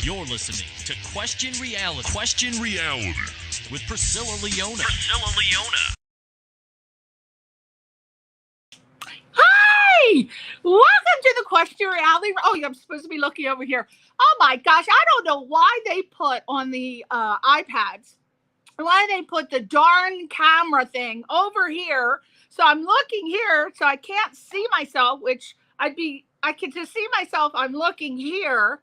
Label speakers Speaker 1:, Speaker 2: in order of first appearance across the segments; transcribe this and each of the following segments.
Speaker 1: You're listening to Question Reality. Question Reality with Priscilla Leona.
Speaker 2: Hi! Welcome to the Question Reality. Oh, I'm supposed to be looking over here. Oh my gosh, I don't know why they put on the iPads, why they put the darn camera thing over here. So I'm looking here, so I can't see myself, which I can just see myself. I'm looking here,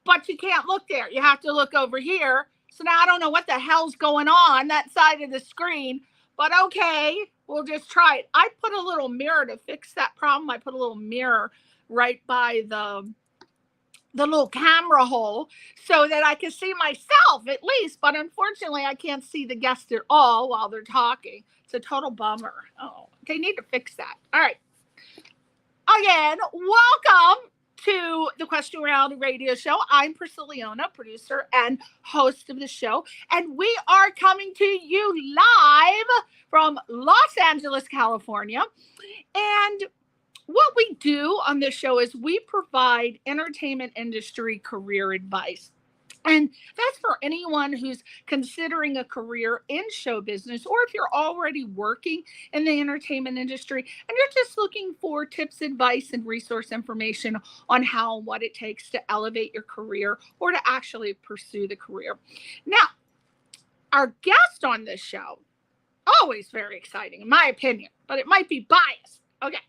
Speaker 2: but you can't look there. You have to look over here. So now I don't know what the hell's going on that side of the screen, but okay, we'll just try it. I put a little mirror to fix that problem. I put a little mirror right by the little camera hole so that I can see myself at least, but unfortunately I can't see the guest at all while they're talking. It's a total bummer. Oh, they need to fix that. All right. Again, welcome to the Question Reality Radio Show. I'm Priscilla Leona, producer and host of the show, and we are coming to you live from Los Angeles, California. And what we do on this show is we provide entertainment industry career advice. And that's for anyone who's considering a career in show business, or if you're already working in the entertainment industry and you're just looking for tips, advice, and resource information on how and what it takes to elevate your career or to actually pursue the career. Now, our guest on this show, always very exciting in my opinion, but it might be biased. Okay.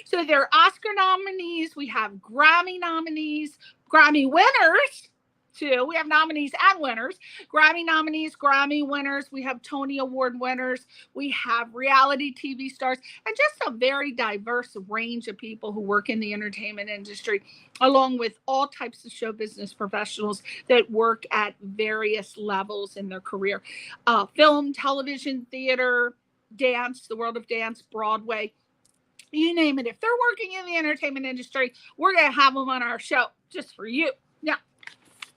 Speaker 2: So there are Oscar nominees, we have Grammy nominees, Grammy winners too. We have nominees and winners, Grammy nominees, Grammy winners. We have Tony Award winners. We have reality TV stars, and just a very diverse range of people who work in the entertainment industry, along with all types of show business professionals that work at various levels in their career. Film, television, theater, dance, the world of dance, Broadway. You name it. If they're working in the entertainment industry, we're going to have them on our show just for you. Now,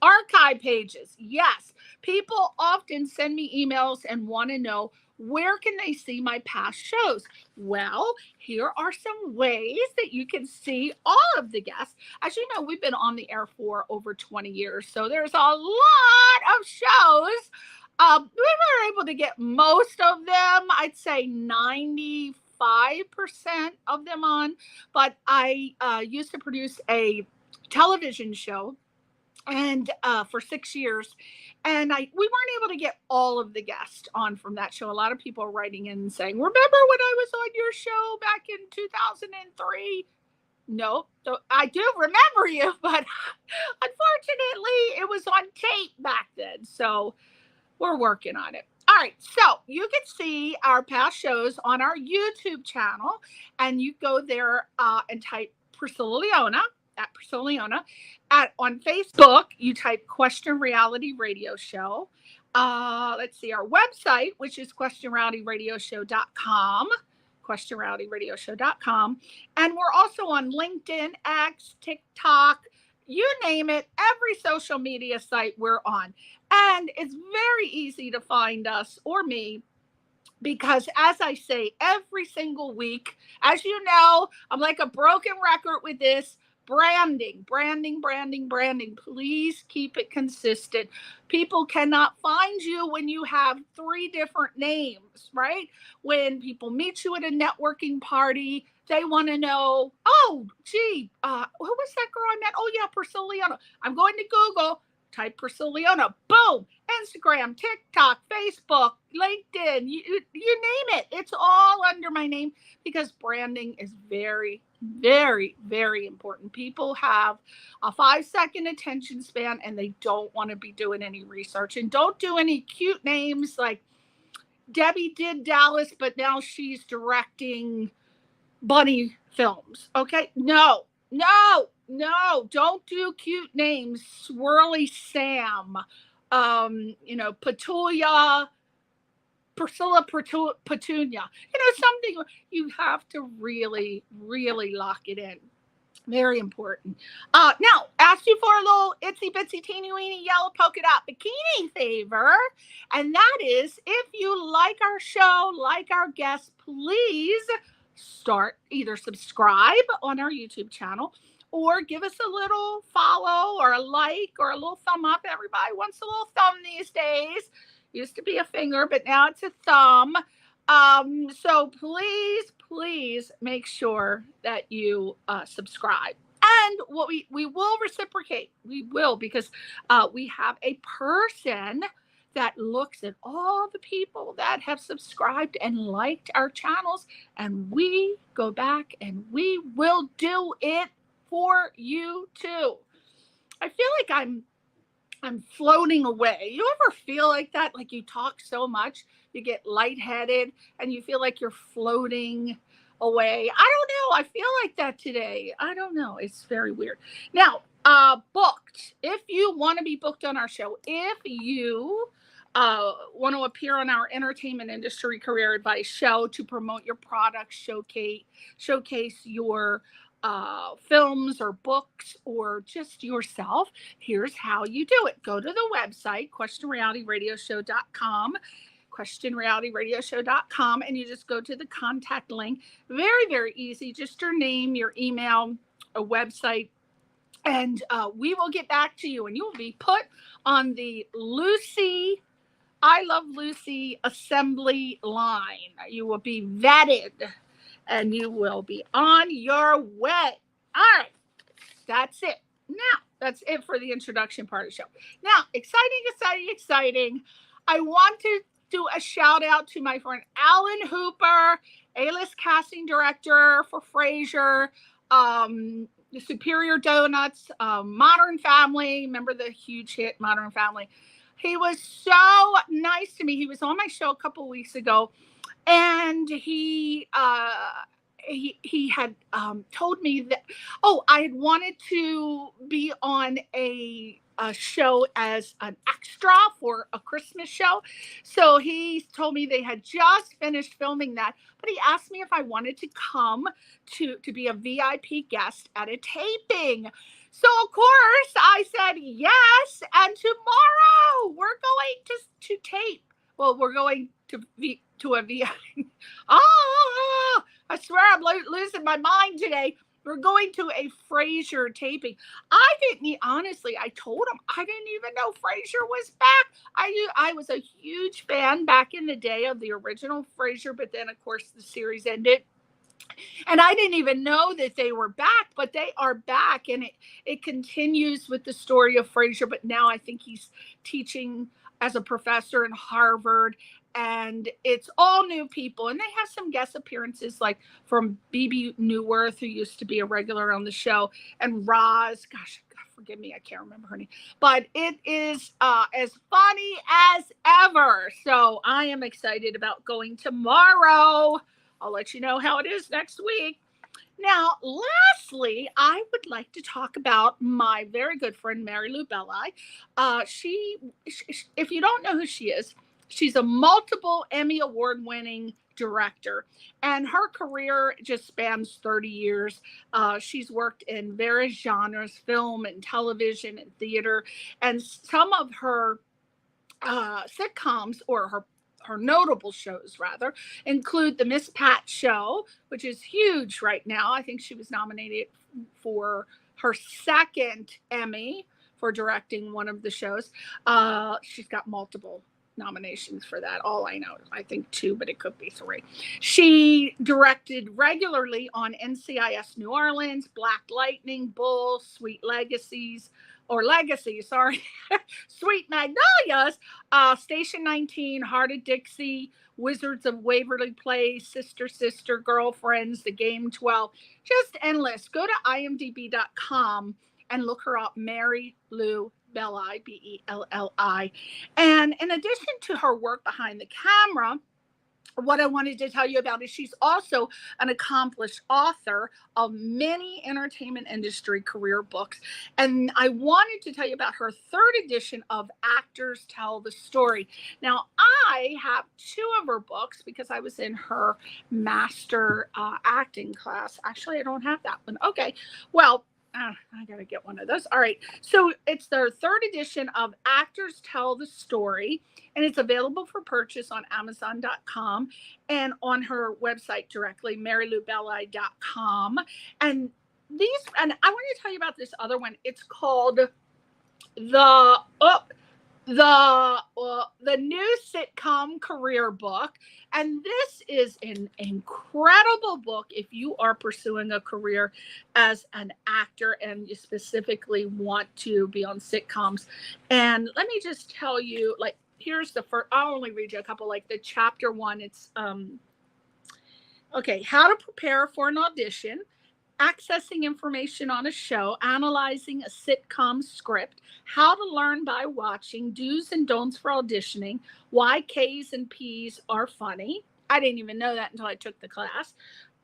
Speaker 2: archive pages. Yes, people often send me emails and want to know, where can they see my past shows? Well, here are some ways that you can see all of the guests. As you know, we've been on the air for over 20 years, so there's a lot of shows. We were able to get most of them, I'd say 95% of them on, but I used to produce a television show and for 6 years, and we weren't able to get all of the guests on from that show. A lot of people are writing in and saying, remember when I was on your show back in 2003? No, I do remember you, but unfortunately it was on tape back then, so we're working on it. All right, so you can see our past shows on our YouTube channel, and you go there and type Priscilla Leona, at Priscilla Leona. On Facebook, you type Question Reality Radio Show. Let's see, our website, which is questionrealityradioshow.com, questionrealityradioshow.com. And we're also on LinkedIn, X, TikTok, you name it, every social media site we're on. And it's very easy to find us or me, because as I say every single week, as you know, I'm like a broken record with this. Branding. Please keep it consistent. People cannot find you when you have 3 different names, right? When people meet you at a networking party, they want to know, oh, gee, who was that girl I met? Oh, yeah, Priscilla Leona. I'm going to Google, type Priscilla Leona, boom, Instagram, TikTok, Facebook, LinkedIn, you name it. It's all under my name, because branding is very, very, very important. People have a 5-second attention span, and they don't want to be doing any research. And don't do any cute names like Debbie did Dallas, but now she's directing bunny films. Okay, no, don't do cute names. Swirly Sam, Petunia, Priscilla Petunia. Something you have to really, really lock it in. Very important. Now, asked you for a little itsy bitsy teeny weeny yellow polka dot bikini favor, and that is, if you like our show, like our guests, please either subscribe on our YouTube channel, or give us a little follow or a like or a little thumb up. Everybody wants a little thumb these days. Used to be a finger, but now it's a thumb. So please make sure that you subscribe. And what we will reciprocate. We will, because we have a person that looks at all the people that have subscribed and liked our channels, and we go back and we will do it for you too. I feel like I'm floating away. You ever feel like that? Like you talk so much, you get lightheaded and you feel like you're floating away. I don't know. I feel like that today. I don't know. It's very weird. Now, booked. If you want to be booked on our show, if you want to appear on our entertainment industry career advice show to promote your product, showcase your films or books or just yourself, here's how you do it. Go to the website, questionrealityradioshow.com, questionrealityradioshow.com, and you just go to the contact link. Very, very easy. Just your name, your email, a website, and we will get back to you, and you will be put on the I Love Lucy assembly line. You will be vetted and you will be on your way. All right. That's it. Now, that's it for the introduction part of the show. Now, exciting. I want to do a shout out to my friend Alan Hooper, A-list casting director for Frasier, Superior Donuts, Modern Family. Remember the huge hit Modern Family? He was so nice to me. He was on my show a couple weeks ago, and he had told me that, I had wanted to be on a show as an extra for a Christmas show. So he told me they had just finished filming that, but he asked me if I wanted to come to be a VIP guest at a taping. So of course I said yes, and tomorrow we're going to tape. Well, we're going to a VIP. I swear I'm losing my mind today. We're going to a Frasier taping. I told him I didn't even know Frasier was back. I was a huge fan back in the day of the original Frasier, but then of course the series ended. And I didn't even know that they were back, but they are back, and it continues with the story of Frasier, but now I think he's teaching as a professor in Harvard, and it's all new people, and they have some guest appearances like from BB Newworth, who used to be a regular on the show, and Roz, gosh, forgive me, I can't remember her name, but it is as funny as ever. So I am excited about going tomorrow. I'll let you know how it is next week. Now, lastly, I would like to talk about my very good friend, Mary Lou Belli. She, if you don't know who she is, she's a multiple Emmy award-winning director, and her career just spans 30 years. She's worked in various genres, film and television and theater, and some of her sitcoms, or her notable shows rather, include the Miss Pat Show, which is huge right now. I think she was nominated for her second Emmy for directing one of the shows. She's got multiple nominations for that. All I know, I think 2, but it could be 3. She directed regularly on NCIS New Orleans, Black Lightning, Bull, Sweet Legacy, Sweet Magnolias, Station 19, Heart of Dixie, Wizards of Waverly Place, Sister, Girlfriends, The Game 12, just endless. Go to imdb.com and look her up, Mary Lou Belli, Belli. And in addition to her work behind the camera, what I wanted to tell you about is she's also an accomplished author of many entertainment industry career books. And I wanted to tell you about her 3rd edition of Actors Tell the Story. Now, I have 2 of her books because I was in her master acting class. Actually, I don't have that one. Okay, well, I gotta get one of those. All right, so it's their 3rd edition of Actors Tell the Story, and it's available for purchase on Amazon.com and on her website directly, maryloubelli.com. And and I want to tell you about this other one. It's called the new sitcom career book, and this is an incredible book if you are pursuing a career as an actor and you specifically want to be on sitcoms. And let me just tell you, like, here's the first. I'll only read you a couple. Like the chapter 1, it's okay, how to prepare for an audition, accessing information on a show, analyzing a sitcom script, how to learn by watching, do's and don'ts for auditioning, why K's and P's are funny. I didn't even know that until I took the class.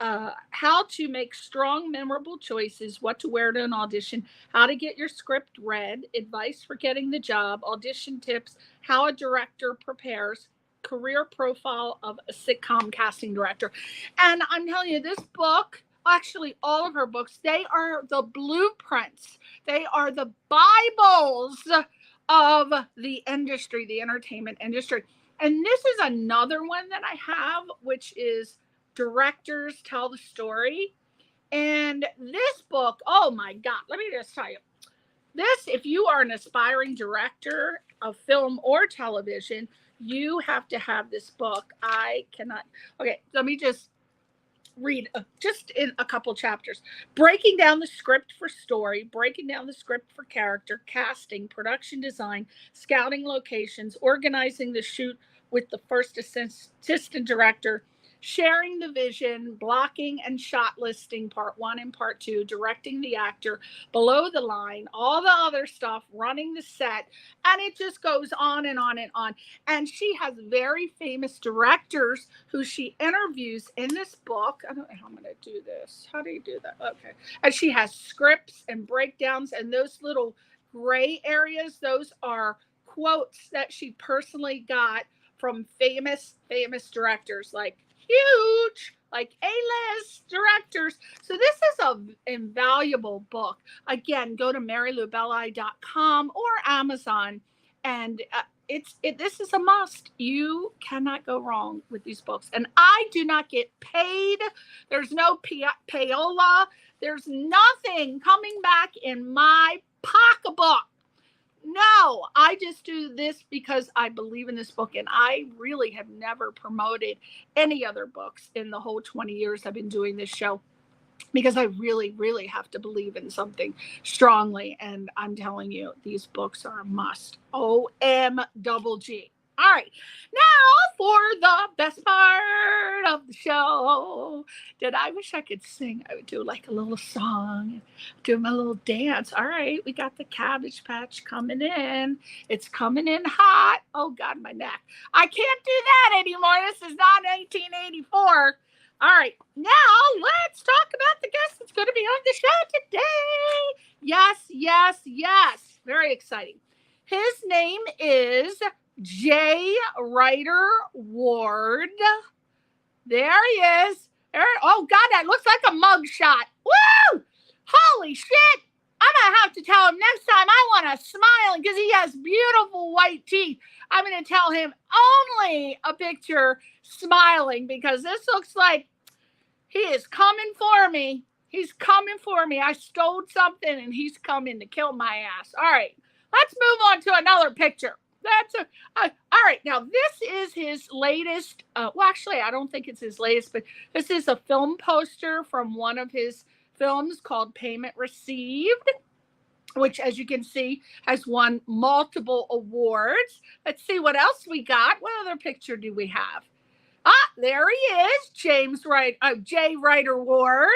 Speaker 2: How to make strong, memorable choices, what to wear to an audition, how to get your script read, advice for getting the job, audition tips, how a director prepares, career profile of a sitcom casting director. And I'm telling you, this book, actually all of her books, they are the blueprints. They are the Bibles of the industry, the entertainment industry. And this is another one that I have, which is Directors Tell the Story. And this book, oh my God, let me just tell you, this, if you are an aspiring director of film or television, you have to have this book. I cannot. Okay, let me just read just in a couple chapters. Breaking down the script for story, breaking down the script for character, casting, production design, scouting locations, organizing the shoot with the first assistant director, sharing the vision, blocking and shot listing part 1 and part 2, directing the actor, below the line, all the other stuff, running the set, and it just goes on and on and on. And she has very famous directors who she interviews in this book. I don't know how I'm going to do this. How do you do that? Okay. And she has scripts and breakdowns, and those little gray areas, those are quotes that she personally got from famous directors, like huge, like A-list directors. So this is an invaluable book. Again, go to maryloubelli.com or Amazon, and this is a must. You cannot go wrong with these books. And I do not get paid. There's no payola. There's nothing coming back in my pocketbook. No, I just do this because I believe in this book, and I really have never promoted any other books in the whole 20 years I've been doing this show, because I really, really have to believe in something strongly. And I'm telling you, these books are a must. OMGG. All right, now for the best part of the show. I wish I could sing. I would do like a little song, do my little dance. All right, we got the Cabbage Patch coming in. It's coming in hot. Oh God, my neck. I can't do that anymore. This is not 1984. All right, now let's talk about the guest that's going to be on the show today. Yes. Very exciting. His name is J. Ryder Ward. There he is. Oh God, that looks like a mug shot. Woo! Holy shit! I'm gonna have to tell him next time I want to smile, because he has beautiful white teeth. I'm gonna tell him only a picture smiling, because this looks like he is coming for me. He's coming for me. I stole something and he's coming to kill my ass. All right, let's move on to another picture. All right. Now, this is his latest. Well, actually, I don't think it's his latest, but this is a film poster from one of his films called Payment Received, which, as you can see, has won multiple awards. Let's see what else we got. What other picture do we have? There he is, J. Ryder Ward,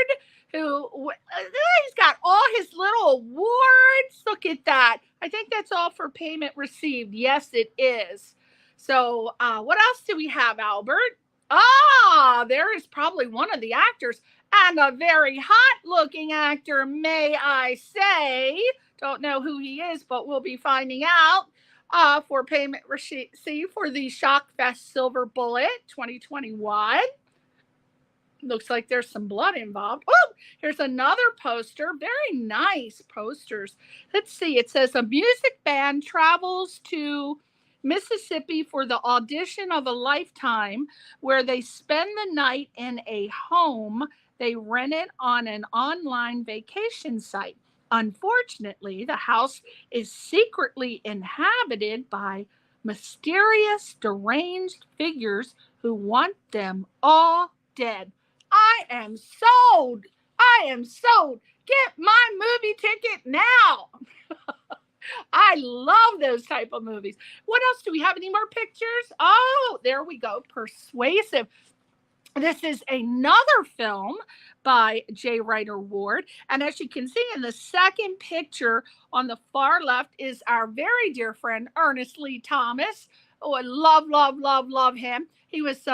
Speaker 2: who he's got all his little awards. Look at that. I think that's all for Payment Received. Yes, it is. So what else do we have, Albert? There is probably one of the actors, and a very hot-looking actor, may I say. Don't know who he is, but we'll be finding out. For Payment Received for the Shockfest Silver Bullet 2021. Looks like there's some blood involved. Oh, here's another poster. Very nice posters. Let's see. It says a music band travels to Mississippi for the audition of a lifetime, where they spend the night in a home they rent it on an online vacation site. Unfortunately, the house is secretly inhabited by mysterious, deranged figures who want them all dead. I am sold. I am sold. Get my movie ticket now. I love those type of movies. What else do we have? Any more pictures? Oh, there we go. Persuasive. This is another film by J. Ryder Ward. And as you can see in the second picture on the far left is our very dear friend, Ernest Lee Thomas. Oh, I love him. He was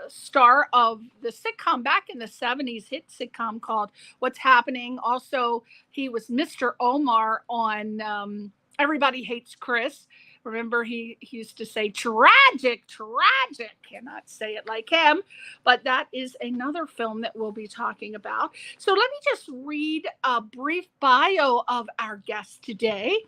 Speaker 2: star of the sitcom back in the 70s, hit sitcom called What's Happening. Also, he was Mr. Omar on Everybody Hates Chris. Remember, he used to say tragic. Cannot say it like him, but that is another film that we'll be talking about. So let me just read a brief bio of our guest today.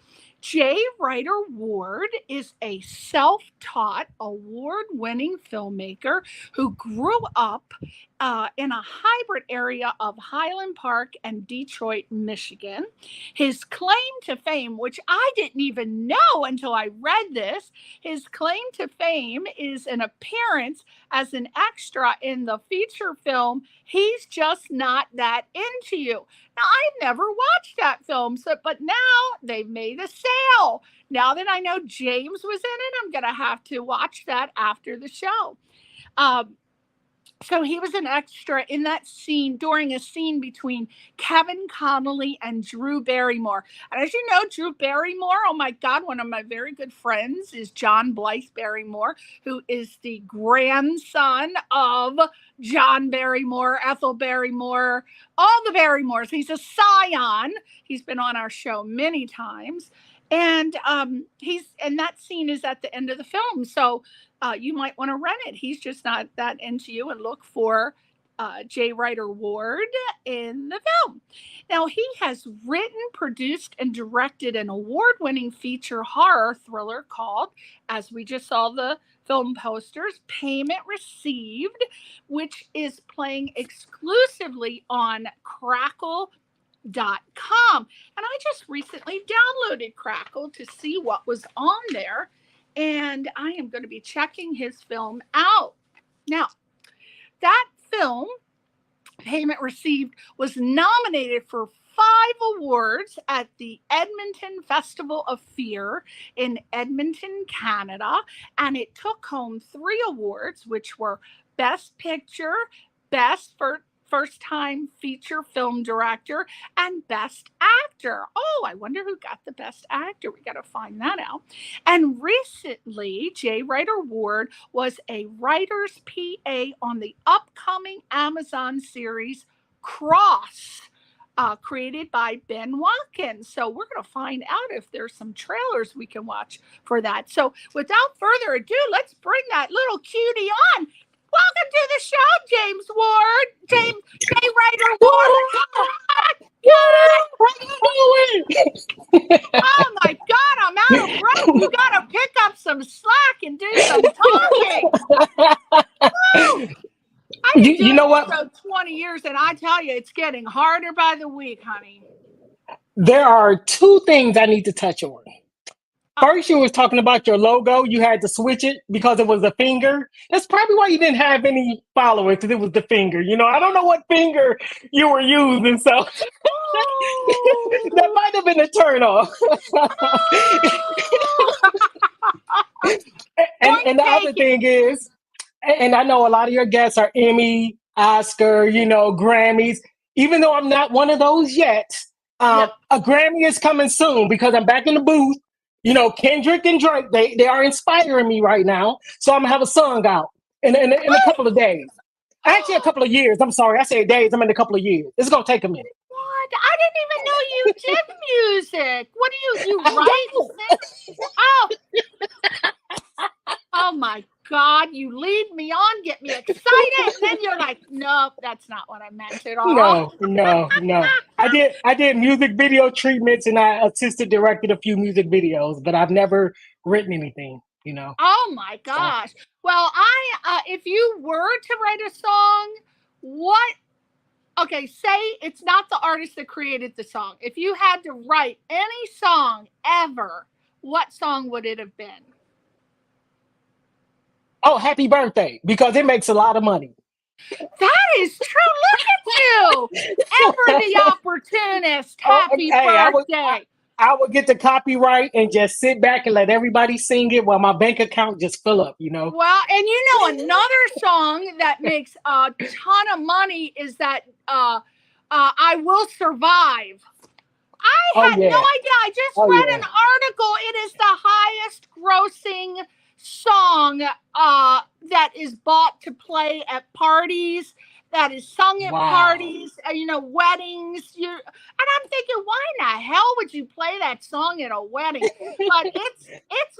Speaker 2: J. Ryder Ward is a self-taught, award-winning filmmaker who grew up in a hybrid area of Highland Park and Detroit, Michigan. His claim to fame, which I didn't even know until I read this, his claim to fame is an appearance as an extra in the feature film He's Just Not That Into You. Now, I've never watched that film, but now they've made a sale. Now that I know James was in it, I'm going to have to watch that after the show. So he was an extra in that scene during a scene between Kevin Connolly and Drew Barrymore. And as you know, Drew Barrymore, oh my God, one of my very good friends is John Blythe Barrymore, who is the grandson of John Barrymore, Ethel Barrymore, all the Barrymores. He's a scion. He's been on our show many times. And that scene is at the end of the film. So you might want to rent it. He's Just Not That Into You, and look for J. Ryder Ward in the film. Now, he has written, produced, and directed an award-winning feature horror thriller called, as we just saw the film posters, Payment Received, which is playing exclusively on Crackle.com. And I just recently downloaded Crackle to see what was on there, and I am going to be checking his film out. Now, that film, Payment Received, was nominated for 5 awards at the Edmonton Festival of Fear in Edmonton, Canada, and it took home 3 awards, which were Best Picture, Best First-Time Feature Film Director, and Best Actor. Oh, I wonder who got the Best Actor. We got to find that out. And recently, J. Ryder Ward was a writer's PA on the upcoming Amazon series Cross, created by Ben Watkins. So we're going to find out if there's some trailers we can watch for that. So without further ado, let's bring that little cutie on. Welcome to the show, James Ward. James J. Ryder Ward.
Speaker 3: What are you doing?
Speaker 2: Oh my God, I'm out of breath. You got to pick up some slack and do some talking. I've been doing this show 20 years, and I tell you, it's getting harder by the week, honey.
Speaker 3: There are 2 things I need to touch on. First, you was talking about your logo. You had to switch it because it was a finger. That's probably why you didn't have any followers, because it was the finger. You know, I don't know what finger you were using, so that might have been a turnoff. and the other thing is, and I know a lot of your guests are Emmy, Oscar, Grammys. Even though I'm not one of those yet, a Grammy is coming soon because I'm back in the booth. Kendrick and Drake, they are inspiring me right now. So I'm going to have a song out in a couple of days. Actually, a couple of years. I'm sorry. I said days. I'm in a couple of years. It's going to take a minute.
Speaker 2: What? I didn't even know you did music. What do you write? Oh. Oh, my God. You lead me on, get me excited, and then you're like, nope, that's not what I meant at all.
Speaker 3: No. I did music video treatments, and I assisted directed a few music videos, but I've never written anything,
Speaker 2: Oh, my gosh. So. Well, if you were to write a song, what Okay, say it's not the artist that created the song. If you had to write any song ever, what song would it have been?
Speaker 3: Oh, Happy Birthday, because it makes a lot of money.
Speaker 2: That is true. Look at you. Ever the opportunist. Happy
Speaker 3: Hey,
Speaker 2: birthday.
Speaker 3: I would get the copyright and just sit back and let everybody sing it while my bank account just fill up, you know?
Speaker 2: Well, and you know, another song that makes a ton of money is that I Will Survive. I
Speaker 3: Oh
Speaker 2: had no
Speaker 3: yeah.
Speaker 2: idea. I just
Speaker 3: Oh
Speaker 2: read
Speaker 3: yeah.
Speaker 2: an article. It is the highest grossing song that is bought to play at parties, that is sung at
Speaker 3: Wow.
Speaker 2: parties, weddings. And I'm thinking, why in the hell would you play that song at a wedding? But it's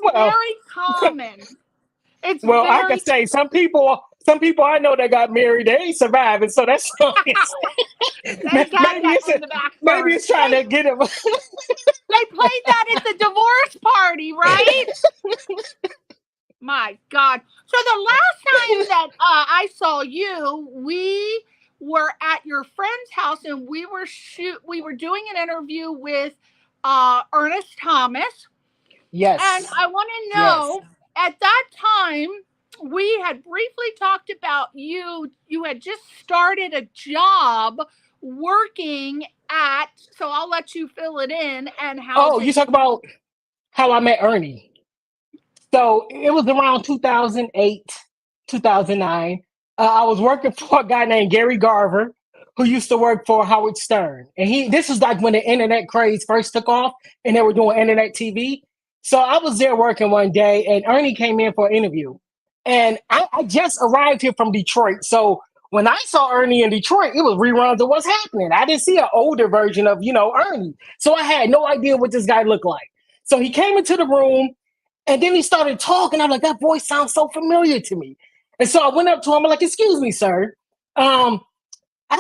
Speaker 3: Well,
Speaker 2: very common. It's
Speaker 3: well, I
Speaker 2: very
Speaker 3: could say some people I know that got married, they ain't surviving. So that's
Speaker 2: they
Speaker 3: maybe
Speaker 2: got that
Speaker 3: it's
Speaker 2: on the back
Speaker 3: maybe
Speaker 2: burner.
Speaker 3: it's trying to get him.
Speaker 2: They played that at the divorce party, right? My God. So the last time that I saw you, we were at your friend's house and we were doing an interview with Ernest Thomas. And
Speaker 3: Yes.
Speaker 2: I want to
Speaker 3: Yes.
Speaker 2: know, at that time, we had briefly talked about you. You had just started a job working at, so I'll let you fill it in and how
Speaker 3: Oh,
Speaker 2: that
Speaker 3: you talk about how I met Ernie. So it was around 2008, 2009. I was working for a guy named Gary Garver, who used to work for Howard Stern. And this was like when the internet craze first took off and they were doing internet TV. So I was there working one day and Ernie came in for an interview. And I just arrived here from Detroit. So when I saw Ernie in Detroit, it was reruns of what's happening. I didn't see an older version of, Ernie. So I had no idea what this guy looked like. So he came into the room and then he started talking. I'm like, that voice sounds so familiar to me. And so I went up to him. I'm like, excuse me, sir. I've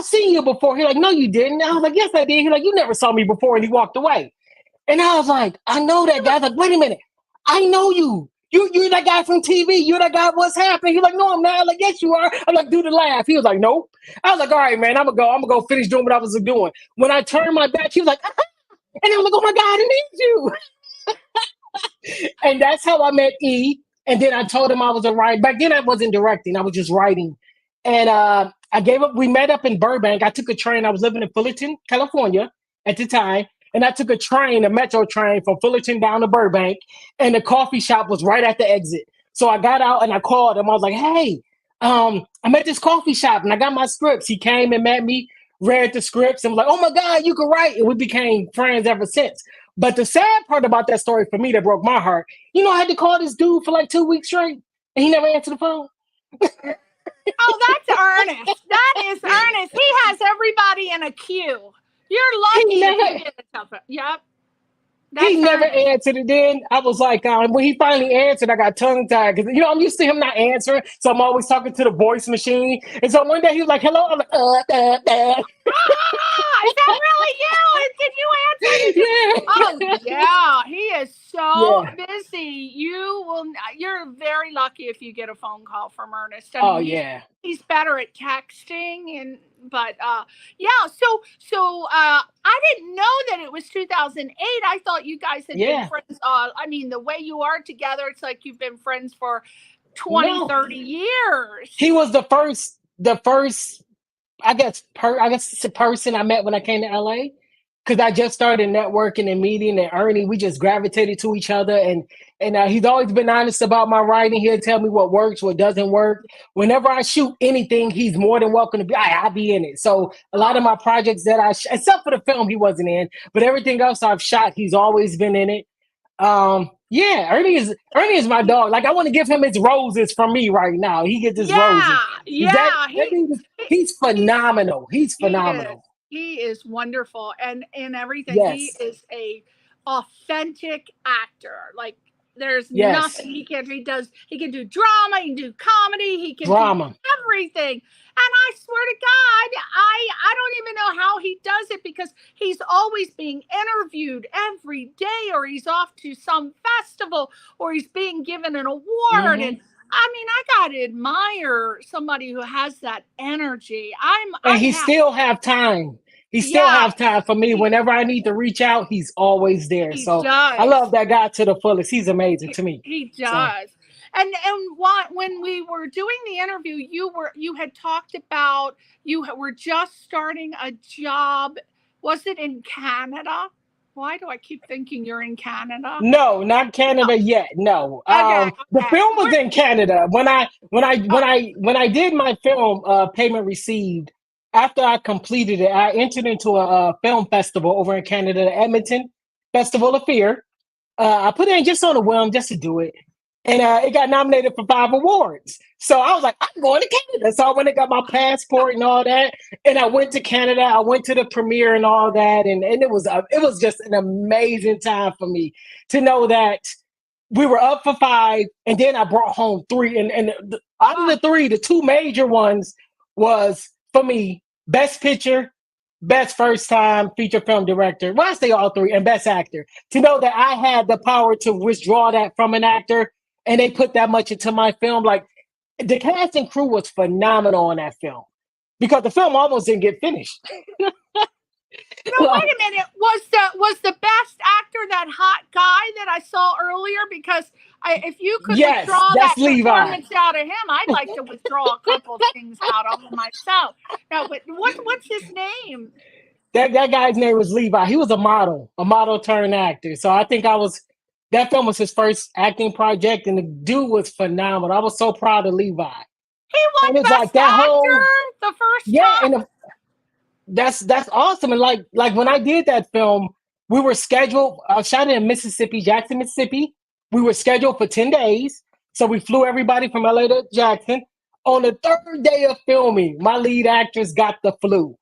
Speaker 3: seen you before. He's like, no, you didn't. I was like, yes, I did. He's like, you never saw me before. And he walked away. And I was like, I know that guy. I was like, wait a minute. I know you. You're that guy from TV. You're that guy. What's happening? He's like, no, I'm not. I'm like, yes, you are. I'm like, do the laugh. He was like, nope. I was like, all right, man, I'm gonna go finish doing what I was doing. When I turned my back, he was like, ah. And I was like, oh my God, it is you. And that's how I met E. And then I told him I was a writer. Back then I wasn't directing, I was just writing. And I gave up. We met up in Burbank. I took a train. I was living in Fullerton, California at the time. And I took a metro train from Fullerton down to Burbank. And the coffee shop was right at the exit. So I got out and I called him. I was like, hey, I'm at this coffee shop and I got my scripts. He came and met me, read the scripts, and was like, oh my God, you can write. And we became friends ever since. But the sad part about that story for me that broke my heart, I had to call this dude for like 2 weeks straight and he never answered the phone.
Speaker 2: Oh, that's Ernest. That is Ernest. He has everybody in a queue. You're lucky if you get a telephone. Yep.
Speaker 3: He
Speaker 2: That's
Speaker 3: never
Speaker 2: Ernest.
Speaker 3: answered it then. I was like, when he finally answered, I got tongue tied because, I'm used to him not answering. So I'm always talking to the voice machine. And so one day he was like, hello. I'm like,
Speaker 2: Is that really you? Did you answer? Oh yeah, he is so
Speaker 3: Yeah.
Speaker 2: busy. You're very lucky if you get a phone call from Ernest. I
Speaker 3: Oh,
Speaker 2: mean,
Speaker 3: yeah.
Speaker 2: he's better at texting but yeah. So I didn't know that it was 2008. I thought you guys had been
Speaker 3: Yeah.
Speaker 2: friends. I mean, the way you are together, it's like you've been friends for 20,
Speaker 3: No.
Speaker 2: 30 years.
Speaker 3: He was the first, I guess, person I met when I came to LA. Because I just started networking and meeting, and Ernie, we just gravitated to each other. And he's always been honest about my writing. He'll tell me what works, what doesn't work. Whenever I shoot anything, he's more than welcome to be. I'll be in it. So a lot of my projects that except for the film, he wasn't in, but everything else I've shot, he's always been in it. Yeah, Ernie is my dog. Like I want to give him his roses from me right now. He gets his roses.
Speaker 2: Yeah.
Speaker 3: He's phenomenal. He's
Speaker 2: He is.
Speaker 3: phenomenal.
Speaker 2: He is wonderful and everything. He
Speaker 3: Yes.
Speaker 2: is a authentic actor. Like there's
Speaker 3: Yes.
Speaker 2: nothing he can't do. He can do drama, he can do comedy, he can do
Speaker 3: Drama.
Speaker 2: everything. And I swear to God, I don't even know how he does it because he's always being interviewed every day, or he's off to some festival, or he's being given an award.
Speaker 3: Mhm.
Speaker 2: And I mean, I gotta admire somebody who has that energy.
Speaker 3: And he still have time. He still
Speaker 2: yeah,
Speaker 3: have time for me. Whenever I need to reach out, he's always there.
Speaker 2: he
Speaker 3: So I
Speaker 2: does.
Speaker 3: love that guy to the fullest. He's amazing to me.
Speaker 2: He
Speaker 3: So
Speaker 2: does. And when we were doing the interview, you had talked about you were just starting a job. Was it in Canada? Why do I keep thinking you're in Canada?
Speaker 3: no, not
Speaker 2: No.
Speaker 3: Canada yet. No.
Speaker 2: Okay,
Speaker 3: The
Speaker 2: okay.
Speaker 3: film was in Canada. When I did my film, Payment Received, after I completed it, I entered into a film festival over in Canada, the Edmonton Festival of Fear. I put it in just on a whim, just to do it. And it got nominated for 5 awards. So I was like, I'm going to Canada. So I went and got my passport and all that. And I went to Canada. I went to the premiere and all that. And it was just an amazing time for me to know that we were up for 5. And then I brought home 3. And out of the 3, the 2 major ones was, for me, Best Picture, Best First Time Feature Film Director. Well, I say all 3, and Best Actor. To know that I had the power to withdraw that from an actor, and they put that much into my film. Like, the cast and crew was phenomenal on that film, because the film almost didn't get finished.
Speaker 2: No, wait a minute. Was the best actor that hot guy that I saw earlier? Because if you could withdraw that performance out of him, I'd like to withdraw a couple of things out of myself. No, but what's his name?
Speaker 3: That guy's name was Levi. He was a model turned actor. So I think that film was his first acting project, and the dude was phenomenal. I was so proud of Levi.
Speaker 2: He won Best like that Actor the first time.
Speaker 3: And that's awesome. And like when I did that film, we were scheduled. I shot it in Mississippi, Jackson, Mississippi. We were scheduled for 10 days. So we flew everybody from LA to Jackson. On the 3rd day of filming, my lead actress got the flu.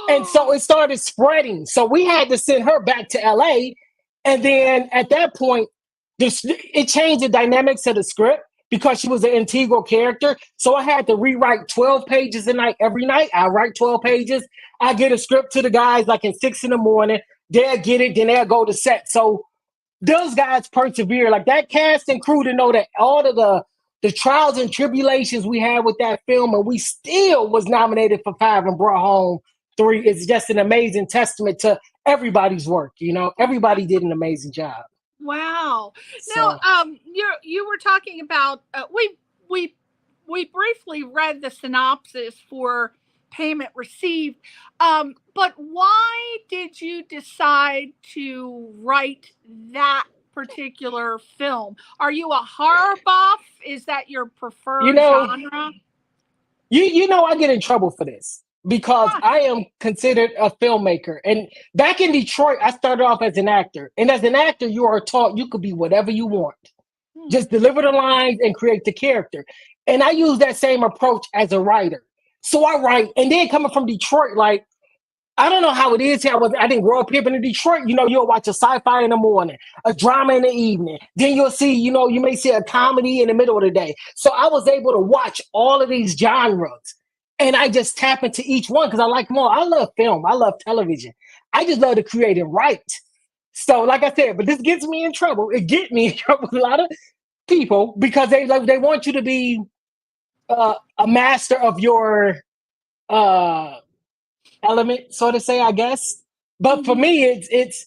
Speaker 3: And so it started spreading. So we had to send her back to LA. And then at that point, it changed the dynamics of the script, because she was an integral character. So I had to rewrite 12 pages a night. Every night, I write 12 pages. I get a script to the guys like at 6 a.m. They'll get it, then they'll go to set. So those guys persevere. Like, that cast and crew, to know that all of the trials and tribulations we had with that film, and we still was nominated for 5 and brought home 3, is just an amazing testament to everybody's work. Everybody did an amazing job.
Speaker 2: Wow. Now, you were talking about we briefly read the synopsis for Payment Received, but why did you decide to write that particular film? Are you a horror buff? Is that your preferred genre?
Speaker 3: I get in trouble for this, because I am considered a filmmaker. And back in Detroit, I started off as an actor. And as an actor, you are taught you could be whatever you want. Just deliver the lines and create the character. And I use that same approach as a writer. So I write, and then coming from Detroit, like, I don't know how it is here. I didn't grow up here, but in Detroit, you'll watch a sci-fi in the morning, a drama in the evening. Then you'll see, you may see a comedy in the middle of the day. So I was able to watch all of these genres. And I just tap into each one because I like them all. I love film. I love television. I just love to create and write. So, like I said, but this gets me in trouble. It gets me in trouble with a lot of people, because they want you to be a master of your element, so to say, I guess. But for me, it's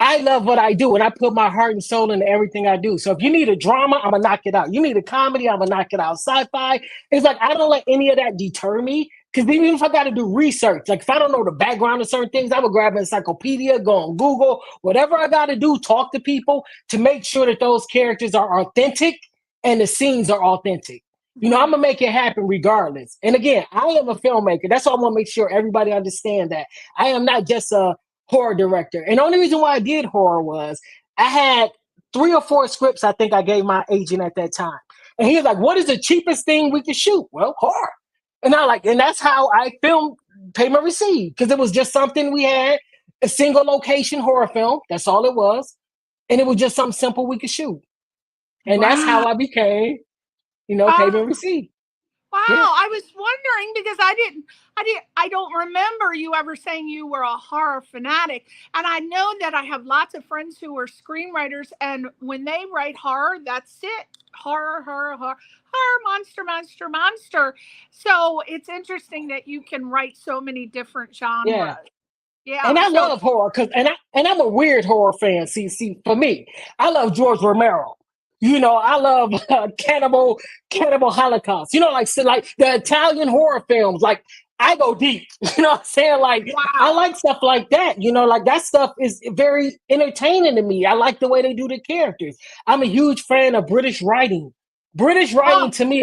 Speaker 3: I love what I do, and I put my heart and soul into everything I do. So if you need a drama, I'm going to knock it out. You need a comedy, I'm going to knock it out. Sci-fi, it's like I don't let any of that deter me, because even if I got to do research, like if I don't know the background of certain things, I would grab an encyclopedia, go on Google, whatever I got to do, talk to people to make sure that those characters are authentic and the scenes are authentic. I'm going to make it happen regardless. And again, I am a filmmaker. That's why I want to make sure everybody understand that. I am not just a horror director. And the only reason why I did horror was I had 3 or 4 scripts I think I gave my agent at that time. And he was like, what is the cheapest thing we could shoot? Well, horror. And that's how I filmed Payment Received, because it was just something we had, a single location horror film. That's all it was. And it was just something simple we could shoot. And that's how I became, Payment Received.
Speaker 2: Wow,
Speaker 3: Yeah.
Speaker 2: I was wondering because I don't remember you ever saying you were a horror fanatic. And I know that I have lots of friends who are screenwriters, and when they write horror, that's it. Horror, horror, horror, horror, monster, monster, monster. So it's interesting that you can write so many different
Speaker 3: Yeah.
Speaker 2: genres.
Speaker 3: And
Speaker 2: Yeah.
Speaker 3: I
Speaker 2: So
Speaker 3: love horror I'm a weird horror fan. See, for me, I love George Romero. I love Cannibal Holocaust. Like the Italian horror films. Like I go deep. You know what I'm saying? Like I
Speaker 2: wow.
Speaker 3: like stuff like that. Like that stuff is very entertaining to me. I like the way they do the characters. I'm a huge fan of British writing. British writing
Speaker 2: Oh,
Speaker 3: to me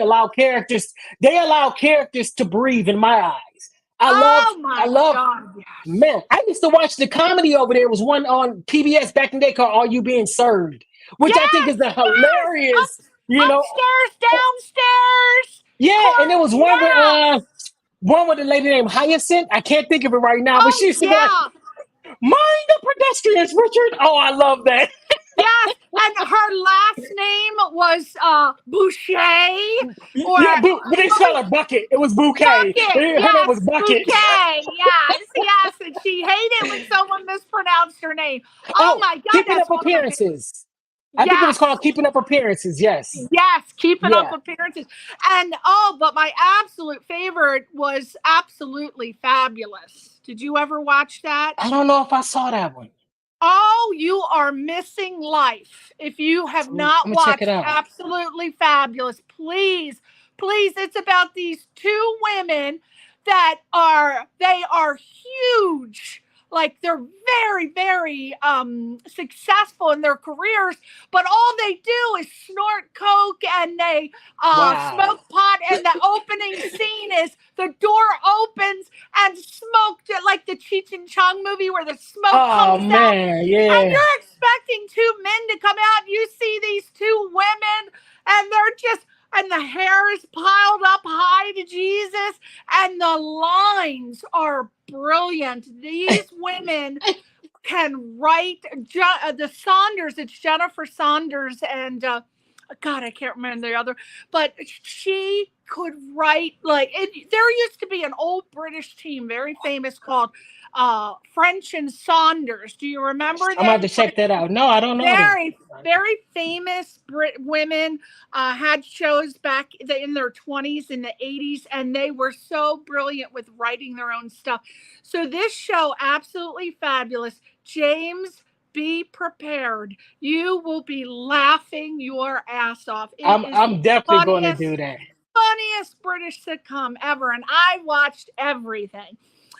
Speaker 3: they allow characters to breathe in my eyes.
Speaker 2: oh
Speaker 3: I
Speaker 2: my
Speaker 3: love
Speaker 2: God. Yes.
Speaker 3: Man, I used to watch the comedy over there. It was one on PBS back in the day called Are You Being Served? Which I think
Speaker 2: Yes.
Speaker 3: is a
Speaker 2: Yes.
Speaker 3: hilarious, you know.
Speaker 2: Upstairs, downstairs.
Speaker 3: Yeah, and there was
Speaker 2: Yes.
Speaker 3: one with a lady named Hyacinth. I can't think of it right now, but she
Speaker 2: Oh
Speaker 3: used to be like,
Speaker 2: yeah.
Speaker 3: mind the pedestrians, Richard. Oh, I love that.
Speaker 2: Yes, and her last name was Boucher or
Speaker 3: Yeah, but they spelled her Bucket. It was Bouquet.
Speaker 2: Bucket.
Speaker 3: Her name was
Speaker 2: Yes,
Speaker 3: Bucket.
Speaker 2: Bouquet. Yes, yes, and she hated when someone mispronounced her name. Oh
Speaker 3: Oh,
Speaker 2: my God,
Speaker 3: Keeping
Speaker 2: that's
Speaker 3: Up
Speaker 2: one of the
Speaker 3: Appearances. I think it was
Speaker 2: yes.
Speaker 3: called Keeping Up Appearances. Yes.
Speaker 2: Yes, keeping up
Speaker 3: Yeah.
Speaker 2: appearances. And but my absolute favorite was Absolutely Fabulous. Did you ever watch that?
Speaker 3: I don't know if I saw that one.
Speaker 2: Oh, you are missing life if you have
Speaker 3: I'm
Speaker 2: not
Speaker 3: gonna check it
Speaker 2: watched
Speaker 3: out.
Speaker 2: Absolutely Fabulous. Please, please, it's about these two women that are huge. Like they're very, very successful in their careers, but all they do is snort coke and they
Speaker 3: Wow.
Speaker 2: smoke pot. And the opening scene is the door opens and smoke, like the Cheech and Chong movie where the smoke
Speaker 3: Oh
Speaker 2: comes out,
Speaker 3: man,
Speaker 2: and
Speaker 3: yeah.
Speaker 2: you're expecting two men to come out. You see these two women, and they're just, and the hair is piled up high to Jesus, and the lines are brilliant. These women can write. The Saunders, it's Jennifer Saunders and God, I can't remember the other, but she could write like it. There used to be an old British team, very famous, called French and Saunders. Do you remember
Speaker 3: I'm about
Speaker 2: them?
Speaker 3: to check that out. No, I don't know them.
Speaker 2: Very, very famous women, had shows back in their 20s in the 80s, and they were so brilliant with writing their own stuff. So this show, Absolutely Fabulous. James, be prepared. You will be laughing your ass off. It is the
Speaker 3: I'm definitely going to
Speaker 2: funniest,
Speaker 3: do that.
Speaker 2: funniest British sitcom ever, and I watched everything.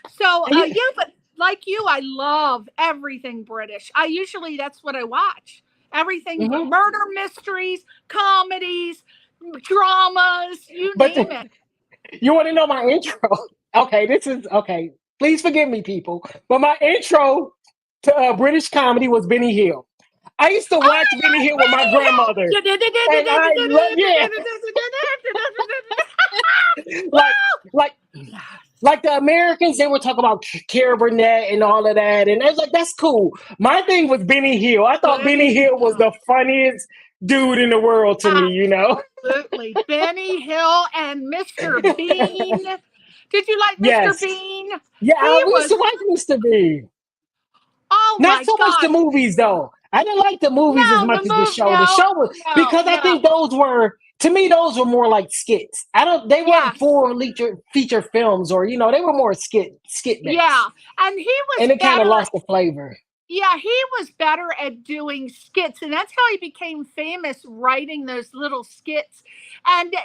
Speaker 2: So,
Speaker 3: And
Speaker 2: yeah, but like you, I love everything British. That's what I watch. Everything,
Speaker 3: mhm.
Speaker 2: murder mysteries, comedies, dramas, you
Speaker 3: But
Speaker 2: name it.
Speaker 3: you want to know my intro? Okay, this is okay. Please forgive me, people. But my intro to British comedy was Benny Hill. I used to watch Benny Hill with my grandmother, and I love like like like the Americans. They were talking about Cara Burnett and all of that, and I was like, that's cool. My thing was Benny Hill. I thought Benny Hill was the funniest dude in the world to me.
Speaker 2: Absolutely. Benny Hill and Mr. Bean. Did you like Mr.
Speaker 3: Yes.
Speaker 2: Bean?
Speaker 3: Yeah,
Speaker 2: He
Speaker 3: we used
Speaker 2: was,
Speaker 3: to watch Mr. Bean.
Speaker 2: oh
Speaker 3: Not
Speaker 2: my
Speaker 3: so much the
Speaker 2: God.
Speaker 3: movies though. I didn't like the movies as
Speaker 2: No,
Speaker 3: much as the show. The
Speaker 2: no,
Speaker 3: show was
Speaker 2: no,
Speaker 3: because I think
Speaker 2: no.
Speaker 3: those were to me those were more like skits. They weren't
Speaker 2: Yes.
Speaker 3: full feature films or they were more skit based.
Speaker 2: Yeah. And he was
Speaker 3: And it kind of
Speaker 2: better.
Speaker 3: lost the flavor.
Speaker 2: Yeah, he was better at doing skits, and that's how he became famous, writing those little skits. And no,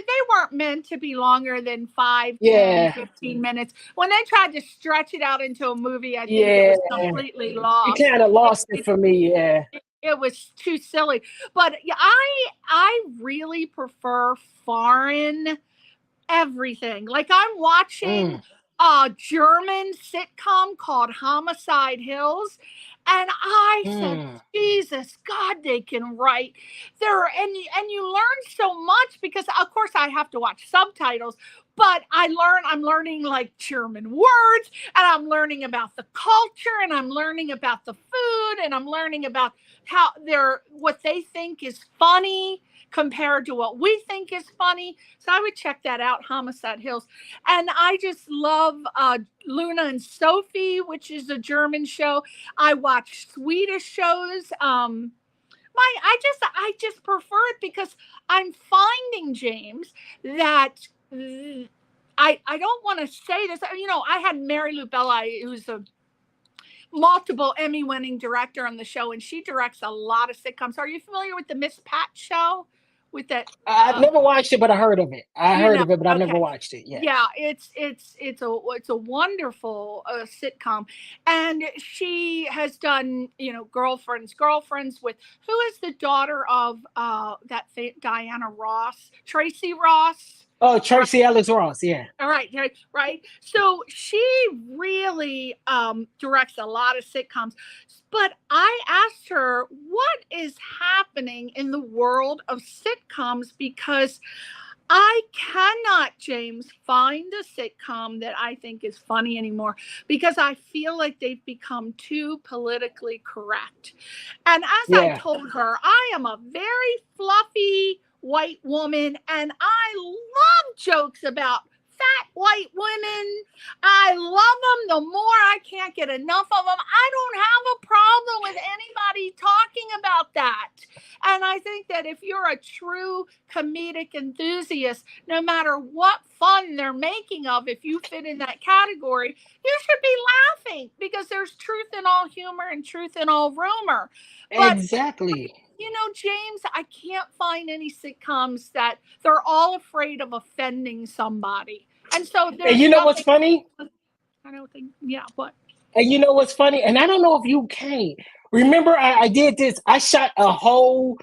Speaker 2: they weren't meant to be longer than 5, 10,
Speaker 3: Yeah.
Speaker 2: 15 minutes. When they tried to stretch it out into a movie, I think
Speaker 3: Yeah.
Speaker 2: it was completely
Speaker 3: It
Speaker 2: lost.
Speaker 3: kind of lost it for me, yeah.
Speaker 2: It was too silly. But yeah, I really prefer foreign everything. Like I'm watching a German sitcom called Homicide Hills, and I said, Jesus, God, they can write there, and you learn so much because of course I have to watch subtitles, but I'm learning like German words, and I'm learning about the culture, and I'm learning about the food, and I'm learning about how what they think is funny compared to what we think is funny. So I would check that out, Homicide Hills. And I just love Luna and Sophie, which is a German show. I watch Swedish shows. I just prefer it because I'm finding, James, that I don't want to say this. You know, I had Mary Lou Belli, who's a multiple Emmy-winning director on the show, and she directs a lot of sitcoms. Are you familiar with the Miss Pat show? With that,
Speaker 3: I've never watched it, but I heard of it. I heard of it, but I never watched it.
Speaker 2: Yeah, it's a wonderful sitcom, and she has done, you know, Girlfriends with who is the daughter of Diana Ross, Tracy Ross.
Speaker 3: Oh, Tracy Ellis Ross, yeah.
Speaker 2: All right. So she really directs a lot of sitcoms. But I asked her, what is happening in the world of sitcoms? Because I cannot, James, find a sitcom that I think is funny anymore, because I feel like they've become too politically correct. And as I told her, I am a very fluffy white woman, and I love jokes about fat white women. I love them. The more I can't get enough of them. I don't have a problem with anybody talking about that. And I think that if you're a true comedic enthusiast, no matter what fun they're making of, if you fit in that category, you should be laughing, because there's truth in all humor and truth in all rumor. But,
Speaker 3: exactly.
Speaker 2: you know, James, I can't find any sitcoms that they're all afraid of offending somebody. And so
Speaker 3: and you know what's funny?
Speaker 2: I don't think, what?
Speaker 3: And you know what's funny? And I don't know if you came. Remember, I did this. I shot a whole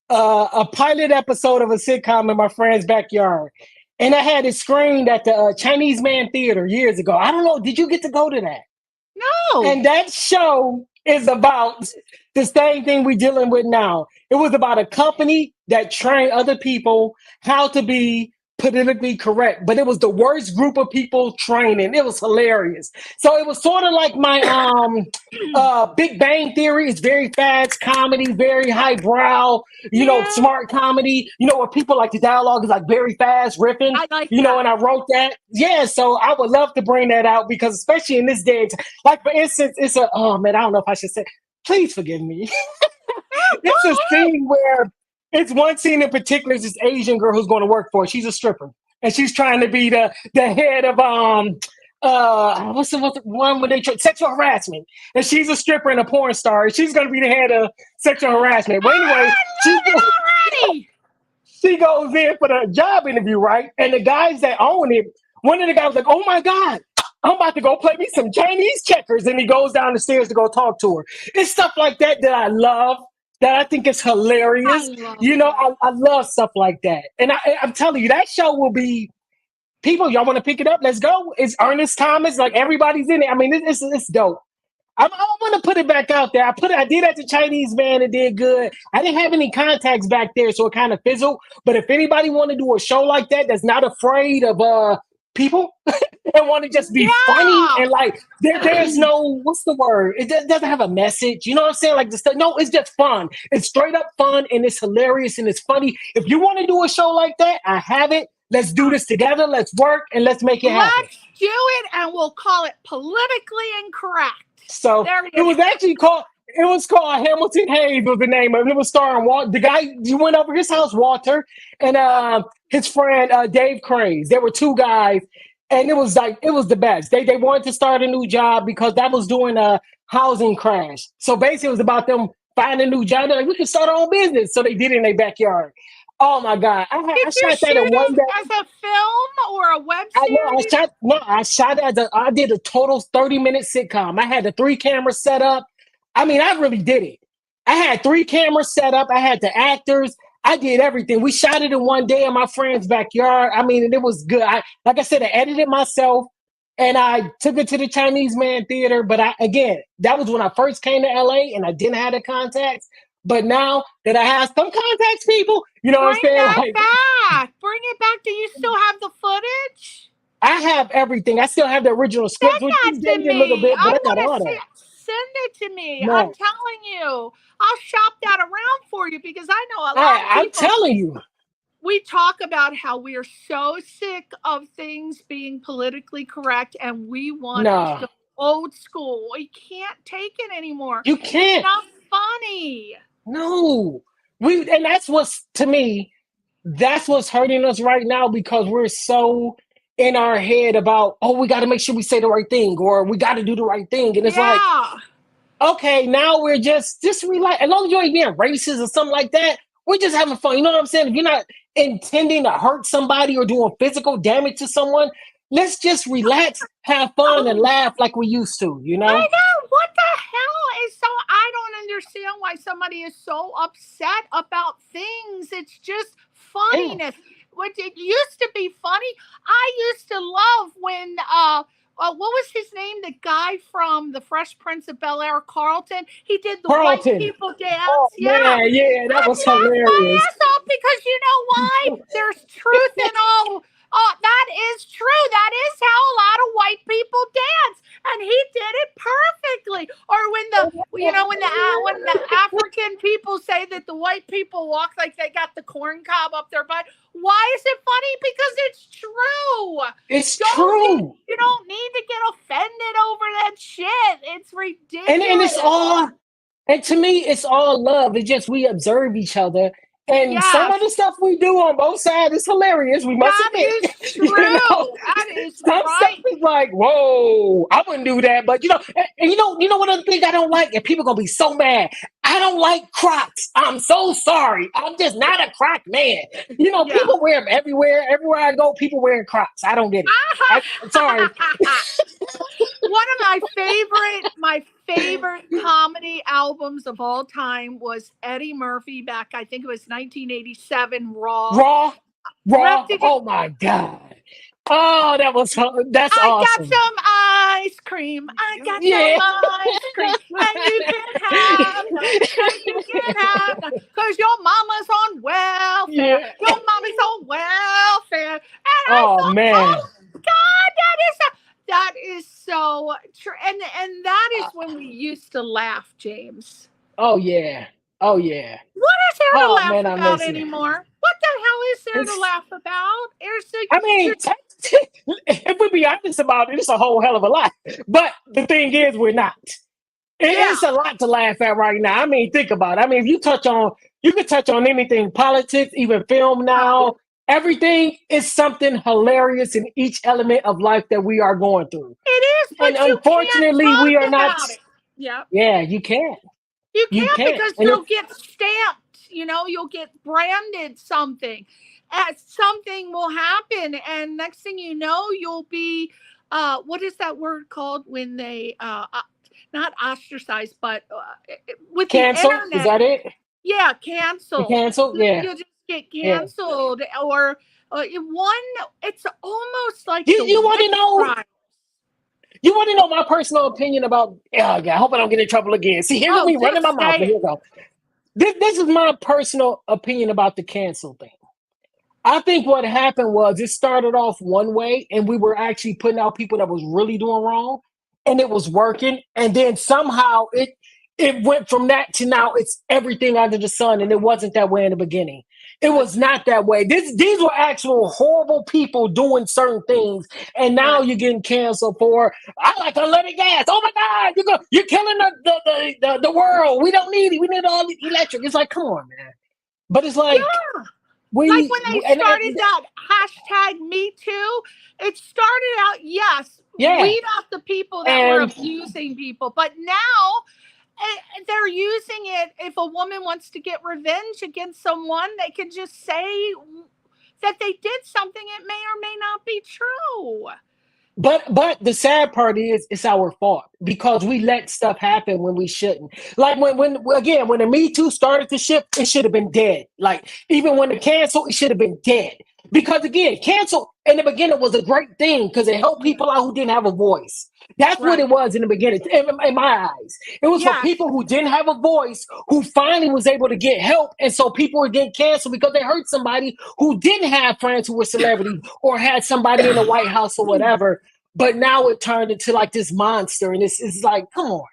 Speaker 3: a pilot episode of a sitcom in my friend's backyard. And I had it screened at the Chinese Man Theater years ago. I don't know. Did you get to go to that?
Speaker 2: No.
Speaker 3: And that show is about the same thing we're dealing with now. It was about a company that trained other people how to be politically correct, but it was the worst group of people training. It was hilarious. So it was sort of like my Big Bang Theory. Is very fast comedy, very highbrow, you know, smart comedy, you know, where people like the dialogue is like very fast riffing,
Speaker 2: I like
Speaker 3: you know, and I wrote that. Yeah, so I would love to bring that out, because especially in this day, like for instance, it's I don't know if I should say, please forgive me. It's a scene where it's one scene in particular, is this Asian girl who's going to work for it. She's a stripper, and she's trying to be the head of what's the one when they sexual harassment, and she's a stripper and a porn star, and she's going to be the head of sexual harassment. But anyway, she goes in for the job interview, right? And the guys that own it, one of the guys was like, "Oh my God, I'm about to go play me some Chinese checkers," and he goes down the stairs to go talk to her. It's stuff like that that I love, that I think is hilarious. I love stuff like that. And I'm telling you, that show will be, people, y'all want to pick it up? Let's go. It's Ernest Thomas. Like, everybody's in it. I mean, it's dope. I want to put it back out there. I did at the Chinese Man. It did good. I didn't have any contacts back there, so it kind of fizzled. But if anybody want to do a show like that, that's not afraid of people and want to just be funny, and like there's no, what's the word? It doesn't have a message. You know what I'm saying? Like, no, it's just fun. It's straight up fun, and it's hilarious, and it's funny. If you want to do a show like that, I have it. Let's do this together. Let's work, and let's make it happen.
Speaker 2: Let's do it, and we'll call it Politically Incorrect.
Speaker 3: So it was actually called. It was called Hamilton Hayes was the name of it. It was starring the guy. You went over his house, Walter, and his friend Dave Craze. There were two guys, and it was the best. They wanted to start a new job because that was during a housing crash. So basically, it was about them finding a new job. They're like, we can start our own business. So they did it in their backyard. Oh my God! I shot that in one day.
Speaker 2: As a film or a web series?
Speaker 3: I did a total 30-minute sitcom. I had the 3 cameras set up. I mean, I really did it. I had 3 cameras set up. I had the actors. I did everything. We shot it in one day in my friend's backyard. I mean, and it was good. Like I said, I edited myself, and I took it to the Chinese Man Theater. But again, that was when I first came to LA, and I didn't have the contacts. But now that I have some contacts, people, you know what I'm saying?
Speaker 2: Bring it back. Do you still have the footage?
Speaker 3: I have everything. I still have the original script, which is dated a little bit, but I got all that.
Speaker 2: Send it to me.
Speaker 3: No.
Speaker 2: I'm telling you. I'll shop that around for you because I know a lot of people.
Speaker 3: I'm telling you.
Speaker 2: We talk about how we are so sick of things being politically correct and we want to go old school. We can't take it anymore.
Speaker 3: You can't.
Speaker 2: It's not funny.
Speaker 3: No. And that's what's, to me, that's what's hurting us right now because we're so in our head about, oh, we got to make sure we say the right thing or we got to do the right thing. And it's like, okay, now we're just relax. As long as you ain't being racist or something like that, we're just having fun. You know what I'm saying? If you're not intending to hurt somebody or doing physical damage to someone, let's just relax, have fun, and laugh like we used to, you know?
Speaker 2: I know. What the hell is so... I don't understand why somebody is so upset about things. It's just funniness. Yeah. Which it used to be funny. I used to love when... what was his name? The guy from The Fresh Prince of Bel-Air, Carlton. He did the white people dance.
Speaker 3: Oh, yeah, that was hilarious.
Speaker 2: My ass off because you know why? There's truth in all. Oh, that is true. That is how a lot of white people dance, and he did it perfectly. Or when the African people say that the white people walk like they got the corn cob up their butt. Why is it funny? Because it's true.
Speaker 3: It's true.
Speaker 2: You don't need to get offended over that shit. It's ridiculous.
Speaker 3: And it's all, and to me, it's all love. It's just we observe each other. And some of the stuff we do on both sides is hilarious. We must admit.
Speaker 2: That is true. That is
Speaker 3: some stuff is like, whoa, I wouldn't do that. But and you know what other thing I don't like? And people are gonna be so mad. I don't like Crocs. I'm so sorry. I'm just not a Croc man. People wear them everywhere. Everywhere I go, people wearing Crocs. I don't get it. Sorry.
Speaker 2: One of my favorite comedy albums of all time was Eddie Murphy back, I think it was 1987, Raw.
Speaker 3: Oh my God. Oh, that's awesome.
Speaker 2: I got some ice cream. And you can have because your mama's on welfare.
Speaker 3: Yeah.
Speaker 2: Your mama's on welfare. And
Speaker 3: man.
Speaker 2: Oh God, that is so true. And that is when we used to laugh, James.
Speaker 3: Oh yeah.
Speaker 2: What is there to laugh about anymore? What the hell is there to laugh about?
Speaker 3: If we be honest about it, it's a whole hell of a lot. But the thing is, we're not. It's a lot to laugh at right now. I mean, think about it. I mean, if you can touch on anything, politics, even film now, everything is something hilarious in each element of life that we are going through.
Speaker 2: It is, but
Speaker 3: and unfortunately, we are not.
Speaker 2: Yeah,
Speaker 3: you can't.
Speaker 2: You can't because you'll get stamped. You'll get branded something. Something will happen, and next thing you know, you'll be what is that word called when they not ostracized, but with
Speaker 3: canceled?
Speaker 2: The internet.
Speaker 3: Is that it?
Speaker 2: Yeah, canceled.
Speaker 3: Canceled? Yeah.
Speaker 2: You just get canceled, or it's almost like
Speaker 3: you want to know. You want to know my personal opinion about? Oh, God, I hope I don't get in trouble again. See, here's me running my mouth. Here we go. This is my personal opinion about the cancel thing. I think what happened was it started off one way, and we were actually putting out people that was really doing wrong, and it was working. And then somehow it went from that to now it's everything under the sun, and it wasn't that way in the beginning. It was not that way. These were actual horrible people doing certain things, and now you're getting canceled for I like unleaded gas. Oh my God, you're killing the world. We don't need it. We need all the electric. It's like, come on, man. But it's like
Speaker 2: like when they started that hashtag Me Too, it started out weed off the people that were abusing people, but now they're using it. If a woman wants to get revenge against someone, they can just say that they did something. It may or may not be true.
Speaker 3: But the sad part is it's our fault because we let stuff happen when we shouldn't. Like when the Me Too started to shift, it should have been dead. Like even when the cancel, it should have been dead. Because again, cancel in the beginning was a great thing because it helped people out who didn't have a voice. That's what it was in the beginning, in my eyes. It was for people who didn't have a voice, who finally was able to get help. And so people were getting canceled because they hurt somebody who didn't have friends who were celebrities or had somebody in the White House or whatever. But now it turned into like this monster. And it's like, come on.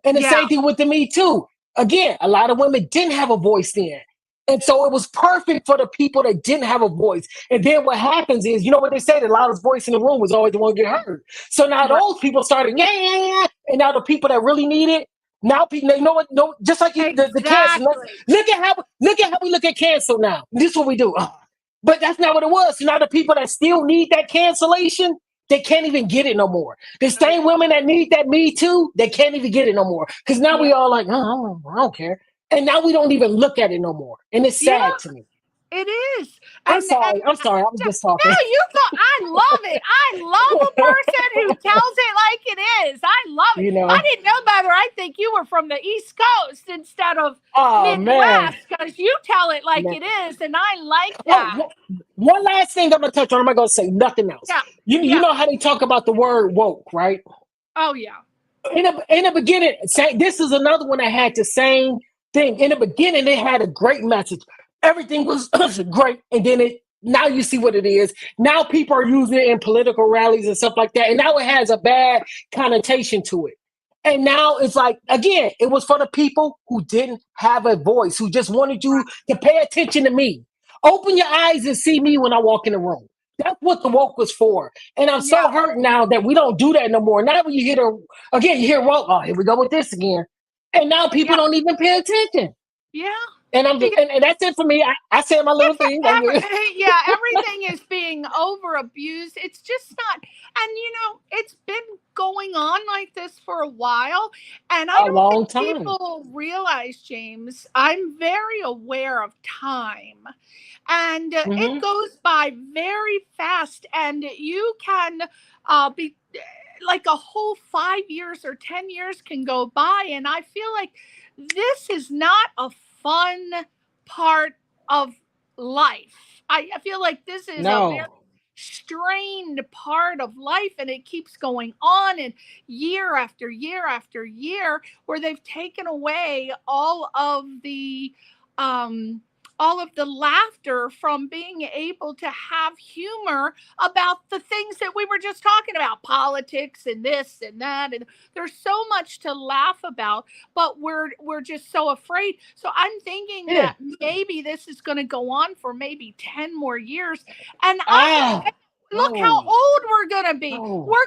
Speaker 3: And the same thing with the Me Too. Again, a lot of women didn't have a voice then. And so it was perfect for the people that didn't have a voice. And then what happens is, you know what they say, the loudest voice in the room was always the one to get heard. So now those people started, and now the people that really need it, now people, they know what, no, just like the cancel. Look at how we look at cancel now. This is what we do. But that's not what it was. So now the people that still need that cancellation, they can't even get it no more. The same women that need that Me Too, they can't even get it no more. Because now we all like, oh, I don't care. And now we don't even look at it no more. And it's sad to me.
Speaker 2: It is.
Speaker 3: I'm sorry. I was just talking.
Speaker 2: No, I love it. I love a person who tells it like it is. I love it.
Speaker 3: You know,
Speaker 2: I didn't know better. I think you were from the East Coast instead of Midwest, because you tell it like it is, and I like that.
Speaker 3: One last thing I'm going to touch on. I'm not going to say nothing else. Yeah. You know how they talk about the word woke, right?
Speaker 2: Oh, yeah.
Speaker 3: In the beginning, this is another one that had the same thing. In the beginning, they had a great message. Everything was great. And then now you see what it is. Now people are using it in political rallies and stuff like that. And now it has a bad connotation to it. And now it's like, again, it was for the people who didn't have a voice, who just wanted you to pay attention to me. Open your eyes and see me when I walk in the room. That's what the woke was for. And I'm so hurt now that we don't do that no more. Now when you hear woke, oh, here we go with this again. And now people don't even pay attention. Yeah. And I'm just, and that's it for me. I said my little thing.
Speaker 2: Everything is being over abused. It's just not. And it's been going on like this for a while. And I don't think people realize, James, I'm very aware of time. And it goes by very fast. And you can be like a whole 5 years or 10 years can go by. And I feel like this is not a fun part of life. I feel like this is a very strained part of life, and it keeps going on, and year after year after year, where they've taken away all of the laughter from being able to have humor about the things that we were just talking about, politics and this and that. And there's so much to laugh about, but we're just so afraid. So I'm thinking that maybe this is going to go on for maybe 10 more years. And look how old we're going to be. We're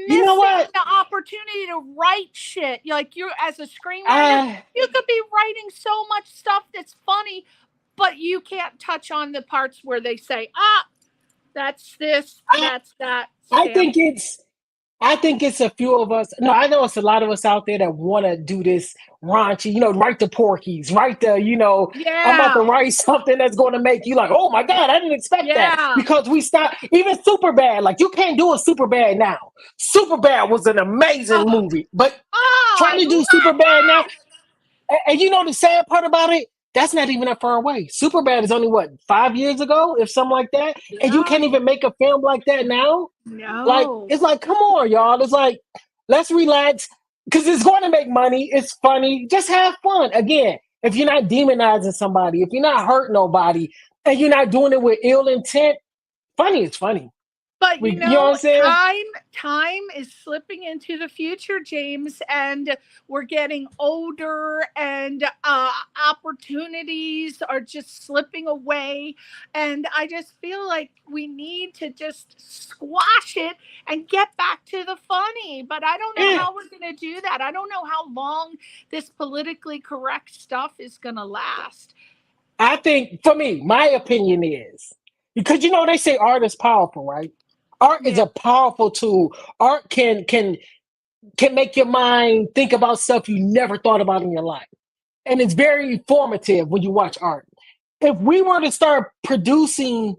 Speaker 2: missing the opportunity to write shit. Like, you as a screenwriter, you could be writing so much stuff that's funny, but you can't touch on the parts where they say, that's this, that's that.
Speaker 3: I think it's a few of us. No, I know it's a lot of us out there that want to do this raunchy, write the Porkies, write the, I'm about to write something that's going to make you like, oh my God, I didn't expect that. Because we stopped, even Superbad, like you can't do a Superbad now. Superbad was an amazing movie, but trying to do Superbad now, and the sad part about it, that's not even that far away. Superbad is only 5 years ago, if something like that. No. And you can't even make a film like that now.
Speaker 2: No.
Speaker 3: Like, it's like, come on, y'all. It's like, let's relax. Because it's going to make money. It's funny. Just have fun. Again, if you're not demonizing somebody, if you're not hurting nobody, and you're not doing it with ill intent, funny is funny.
Speaker 2: But you know what I'm saying? Time is slipping into the future, James, and we're getting older, and opportunities are just slipping away. And I just feel like we need to just squash it and get back to the funny. But I don't know how we're going to do that. I don't know how long this politically correct stuff is going to last.
Speaker 3: I think, for me, my opinion is, because they say art is powerful, right? Art is a powerful tool. Art can make your mind think about stuff you never thought about in your life. And it's very formative when you watch art. If we were to start producing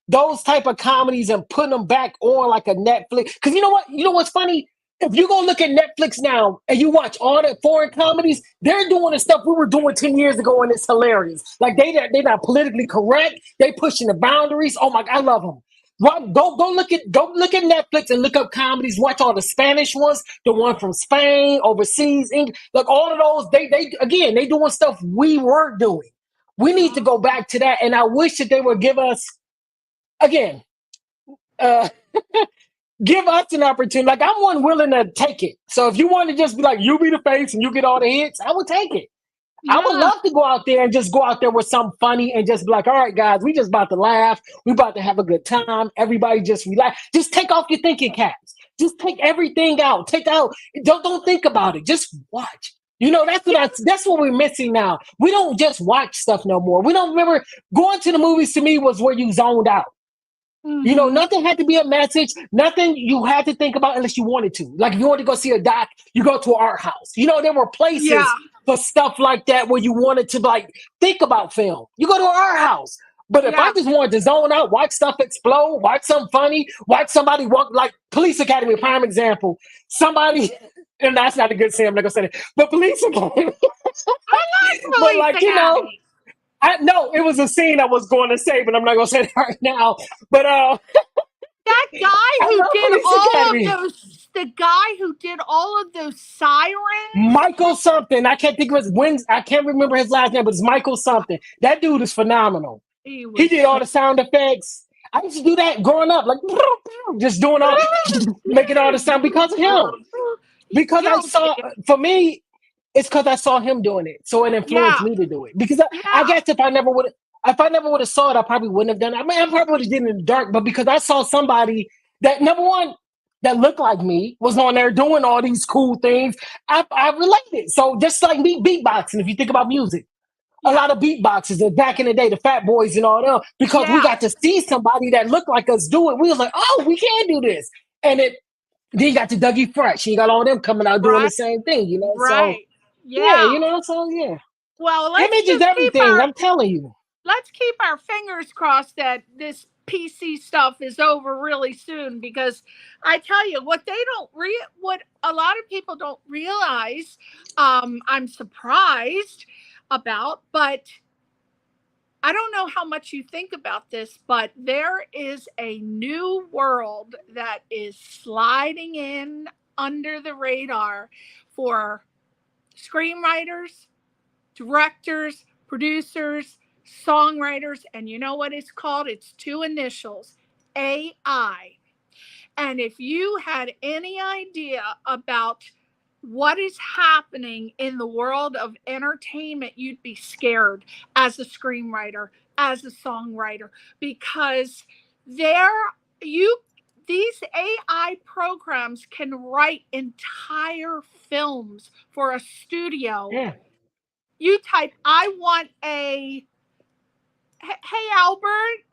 Speaker 3: those type of comedies and putting them back on like a Netflix, because you know what? You know what's funny? If you go look at Netflix now and you watch all the foreign comedies, they're doing the stuff we were doing 10 years ago, and it's hilarious. Like they're not politically correct. They pushing the boundaries. Oh my God, I love them. Go look at Netflix and look up comedies. Watch all the Spanish ones, the one from Spain, overseas, English, like all of those. They doing stuff we weren't doing. We need to go back to that, and I wish that they would give us again. Give us an opportunity. Like I'm one willing to take it. So if you want to just be like, you be the face and you get all the hits, I would take it.
Speaker 2: Yeah.
Speaker 3: I would love to go out there and just go out there with something funny and just be like, all right, guys, we just about to laugh. We about to have a good time. Everybody just relax. Just take off your thinking caps. Just take everything out. Don't think about it. Just watch. You know, that's what we're missing now. We don't just watch stuff no more. We don't remember going to the movies. To me was where you zoned out.
Speaker 2: Mm-hmm.
Speaker 3: You know, nothing had to be a message. Nothing you had to think about unless you wanted to. Like if you wanted to go see a doc, you go to an art house. You know, there were places for stuff like that where you wanted to like think about film. You go to an art house. But if I just wanted to zone out, watch stuff explode, watch something funny, watch somebody walk, like Police Academy, prime example. Somebody, and that's not a good say, I'm not gonna say it, but Police Academy.
Speaker 2: I like Police
Speaker 3: But like,
Speaker 2: Academy.
Speaker 3: you know, I know it was a scene I was going to say, but I'm not going to say it right now. But
Speaker 2: that guy who did all of those sirens,
Speaker 3: Michael something. I can't think of his wins. I can't remember his last name, but it's Michael something. That dude is phenomenal. He did all the sound effects. I used to do that growing up, like just doing all, making all the sound because of him. Because I saw, for me, it's because I saw him doing it, so it influenced me to do it. Because I guess if I never would have saw it, I probably wouldn't have done it. I mean, I probably would have did it in the dark, but because I saw somebody that number one that looked like me was on there doing all these cool things, I related. So just like me beatboxing, if you think about music, a lot of beatboxers and back in the day, the Fat Boys and all that, because we got to see somebody that looked like us do it. We was like, oh, we can do this, and then you got the Dougie Fresh. You got all them coming out doing the same thing, you know. So. Yeah, you know, so yeah.
Speaker 2: Well,
Speaker 3: image is everything. I'm telling you.
Speaker 2: Let's keep our fingers crossed that this PC stuff is over really soon, because I tell you what what a lot of people don't realize. I'm surprised about, but I don't know how much you think about this, but there is a new world that is sliding in under the radar for screenwriters, directors, producers, songwriters, and you know what it's called? It's two initials, AI. And if you had any idea about what is happening in the world of entertainment, you'd be scared as a screenwriter, as a songwriter, because these AI programs can write entire films for a studio.
Speaker 3: Yeah.
Speaker 2: You type, I want hey, Albert,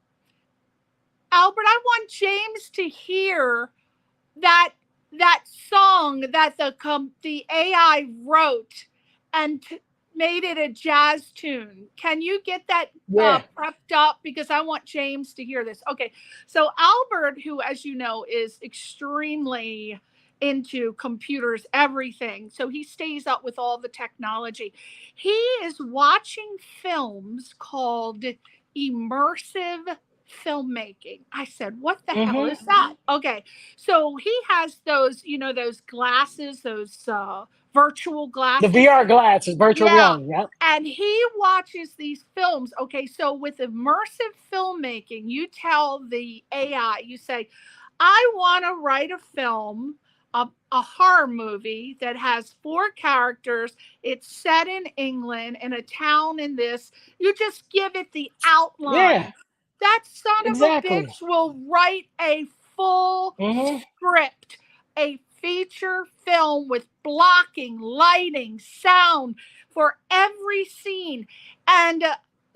Speaker 2: I want James to hear that song that the AI wrote and made it a jazz tune. Can you get that prepped up? Because I want James to hear this. Okay. So Albert, who, as you know, is extremely into computers, everything. So he stays up with all the technology. He is watching films called immersive filmmaking. I said, what the hell is that? Okay. So he has those, those glasses, those virtual glasses.
Speaker 3: The VR glasses, virtual reality. Yeah.
Speaker 2: And he watches these films. Okay. So with immersive filmmaking, you tell the AI, you say, I want to write a film, a horror movie that has 4 characters. It's set in England, in a town in this. You just give it the outline.
Speaker 3: Yeah.
Speaker 2: That son of a bitch will write a full script, a feature film with blocking, lighting, sound for every scene. And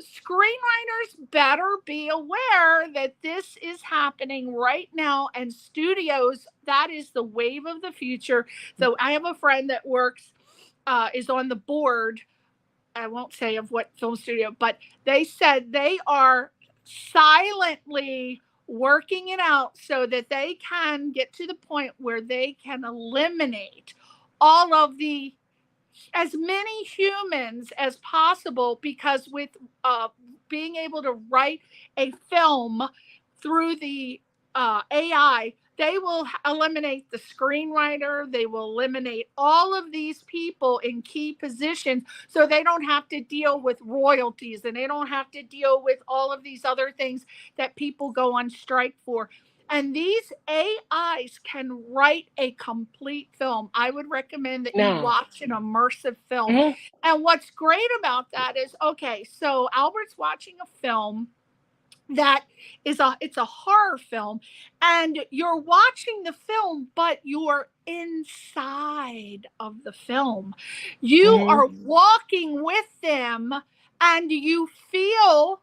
Speaker 2: screenwriters better be aware that this is happening right now, and studios, that is the wave of the future. So I have a friend that works, is on the board, I won't say of what film studio, but they said they are silently working it out so that they can get to the point where they can eliminate all of as many humans as possible, because with being able to write a film through the AI, they will eliminate the screenwriter. They will eliminate all of these people in key positions so they don't have to deal with royalties and they don't have to deal with all of these other things that people go on strike for. And these AIs can write a complete film. I would recommend that you watch an immersive film.
Speaker 3: Mm-hmm.
Speaker 2: And what's great about that is, okay, so Albert's watching a film that it's a horror film, and you're watching the film, but you're inside of the film. You are walking with them, and you feel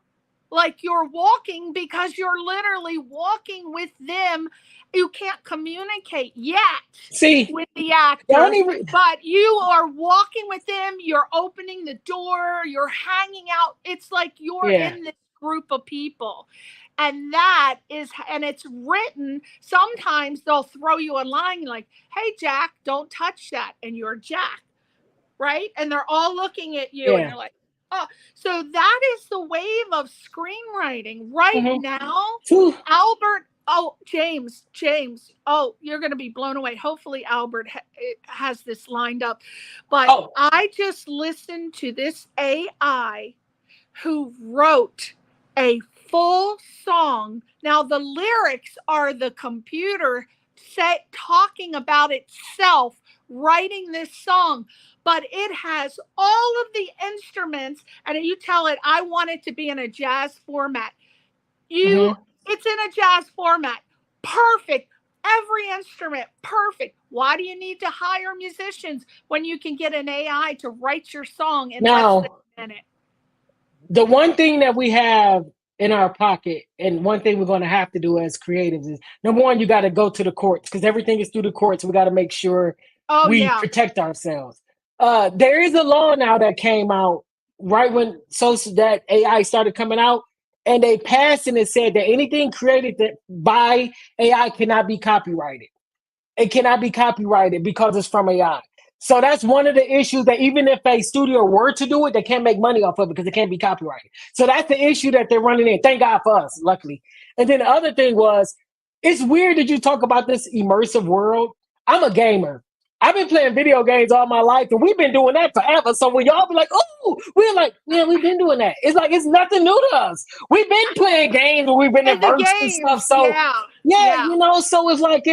Speaker 2: like you're walking because you're literally walking with them. You can't communicate yet with the actors, but you are walking with them. You're opening the door. You're hanging out. It's like you're in this group of people. And that is, and it's written, sometimes they'll throw you a line like, hey, Jack, don't touch that. And you're Jack, right? And they're all looking at you and you're like, oh. So that is the wave of screenwriting right now. Albert, James, oh, you're going to be blown away. Hopefully Albert has this lined up. But I just listened to this AI who wrote a full song. Now the lyrics are the computer talking about itself, writing this song, but it has all of the instruments, and you tell it, I want it to be in a jazz format. It's in a jazz format. Perfect. Every instrument, perfect. Why do you need to hire musicians when you can get an AI to write your song in less than a minute?
Speaker 3: The one thing that we have in our pocket, and one thing we're going to have to do as creatives is, number one, you got to go to the courts, because everything is through the courts. We got to make sure we protect ourselves. There is a law now that came out right when that AI started coming out, and they passed and it said that anything created by AI cannot be copyrighted. It cannot be copyrighted because it's from AI. So that's one of the issues, that even if a studio were to do it, they can't make money off of it because it can't be copyrighted. So that's the issue that they're running in. Thank God for us, luckily. And then the other thing was, it's weird that you talk about this immersive world. I'm a gamer. I've been playing video games all my life, and we've been doing that forever. So when y'all be like, oh, we're like, yeah, we've been doing that. It's like, it's nothing new to us. We've been playing games and we've been immersed and stuff. So you know, so it's like,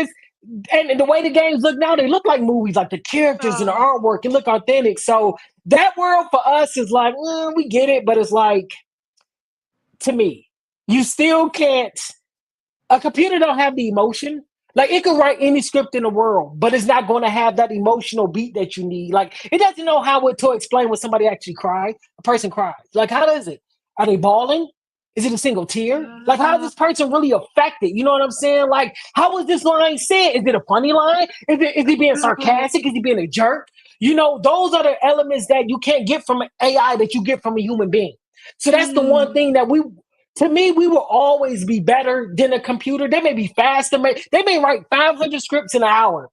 Speaker 3: and the way the games look now, they look like movies, like the characters and the artwork, it look authentic. So that world for us is like, well, we get it, but it's like, to me, you still can't, a computer don't have the emotion. Like, it could write any script in the world, but it's not going to have that emotional beat that you need. Like, it doesn't know how to explain when somebody actually cries. A person cries. Like, how does it? Are they bawling? Is it a single tear? Like, how is this person really affected? You know what I'm saying? Like, how was this line said? Is it a funny line? Is he being sarcastic? Is he being a jerk? You know, those are the elements that you can't get from an AI that you get from a human being. So that's the one thing that to me, we will always be better than a computer. They may be faster. They may write 500 scripts in an hour.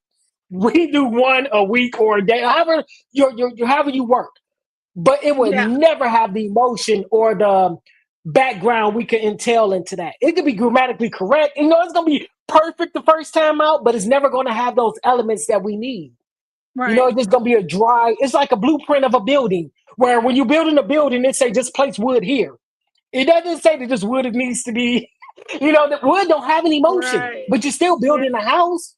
Speaker 3: We do one a week or a day, however you work. But it would never have the emotion or the background we can entail into that. It could be grammatically correct. You know, it's going to be perfect the first time out, but it's never going to have those elements that we need. Right. You know, it's just going to be it's like a blueprint of a building, where when you're building a building, it say just place wood here. It doesn't say that this wood needs to be, you know, that wood don't have any emotion, but you're still building a house.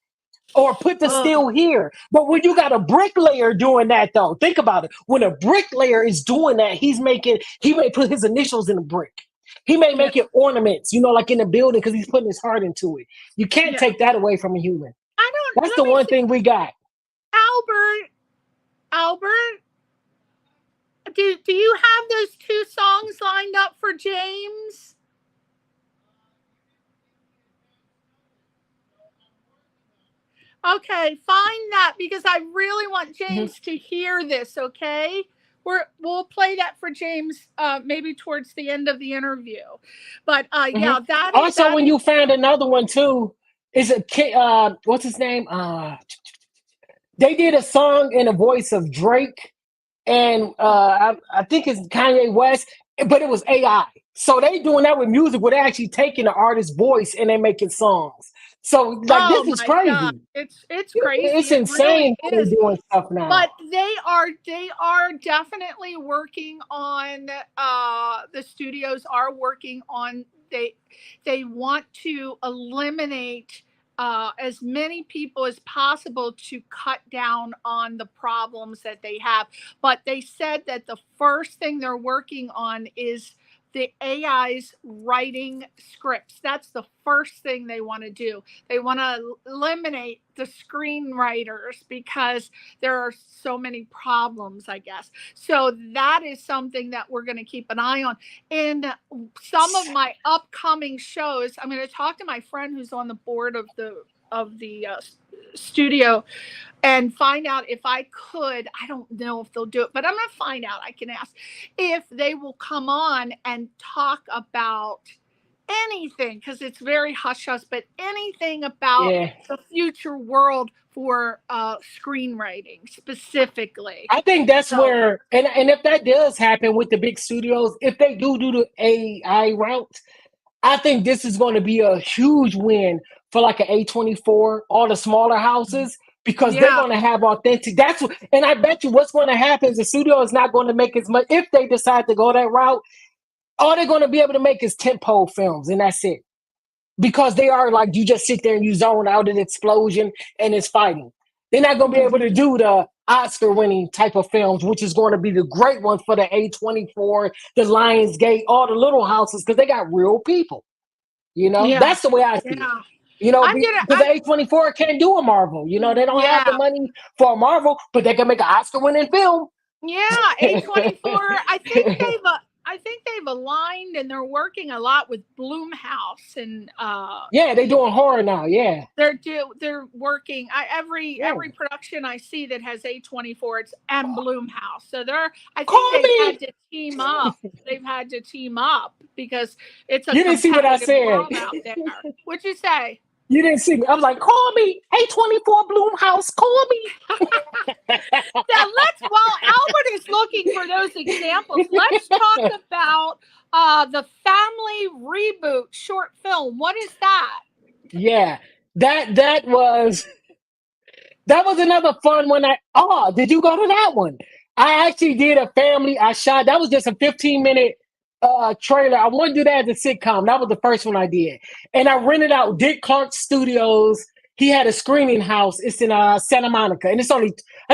Speaker 3: Or put the steel here. But when you got a bricklayer doing that, though, think about it. When a bricklayer is doing that, he may put his initials in the brick. He may make it ornaments, you know, like in the building, because he's putting his heart into it. You can't take that away from a human. That's the one thing we got.
Speaker 2: Albert, do you have those two songs lined up for James? Okay, find that, because I really want James to hear this, okay? We'll play that for James maybe towards the end of the interview. But that
Speaker 3: also, when you found another one too, is a what's his name? They did a song in the voice of Drake, and I think it's Kanye West, but it was AI. So they doing that with music where they're actually taking the artist's voice and they're making songs. So like
Speaker 2: Oh
Speaker 3: this is
Speaker 2: my God.
Speaker 3: crazy.
Speaker 2: It's crazy.
Speaker 3: It's
Speaker 2: It
Speaker 3: insane
Speaker 2: really
Speaker 3: how they're
Speaker 2: is.
Speaker 3: doing stuff now.
Speaker 2: But they are definitely working on the studios are working on they want to eliminate as many people as possible to cut down on the problems that they have. But they said that the first thing they're working on is the AI's writing scripts. That's the first thing they want to do. They want to eliminate the screenwriters because there are so many problems, I guess. So that is something that we're going to keep an eye on. In some of my upcoming shows, I'm going to talk to my friend who's on the board of the studio and find out if I could. I don't know if they'll do it, but I'm going to find out. I can ask if they will come on and talk about anything, because it's very hush hush, but anything about the future world for screenwriting specifically.
Speaker 3: I think that's where, and if that does happen with the big studios, if they do the AI route, I think this is going to be a huge win for like an A24, all the smaller houses, because they're going to have authentic. That's what, and I bet you what's going to happen is the studio is not going to make as much if they decide to go that route. All they're going to be able to make is tentpole films, and that's it. Because they are like, you just sit there and you zone out an explosion and it's fighting. They're not going to be able to do the Oscar-winning type of films, which is going to be the great ones for the A24, the Lionsgate, all the little houses, because they got real people. You know, that's the way I see it. You know, because the A24 can't do a Marvel. You know, they don't have the money for a Marvel, but they can make an Oscar-winning film.
Speaker 2: Yeah, A24. I think they've aligned and they're working a lot with Blumhouse and
Speaker 3: they're doing horror now. Yeah,
Speaker 2: they're working. Every production I see that has A24, it's and Blumhouse. So I think they've had to team up. They've had to team up because it's a
Speaker 3: you didn't see what I said.
Speaker 2: World out there. What'd you say?
Speaker 3: You didn't see me. I was like, call me. A24 Blumhouse, call me.
Speaker 2: Now while Albert is looking for those examples, let's talk about the family reboot short film. What is that?
Speaker 3: Yeah, that was another fun one. Did you go to that one? I actually did a family. I shot. That was just a 15-minute trailer. I wanted to do that as a sitcom. That was the first one I did, and I rented out Dick Clark Studios. He had a screening house. It's in Santa Monica, and I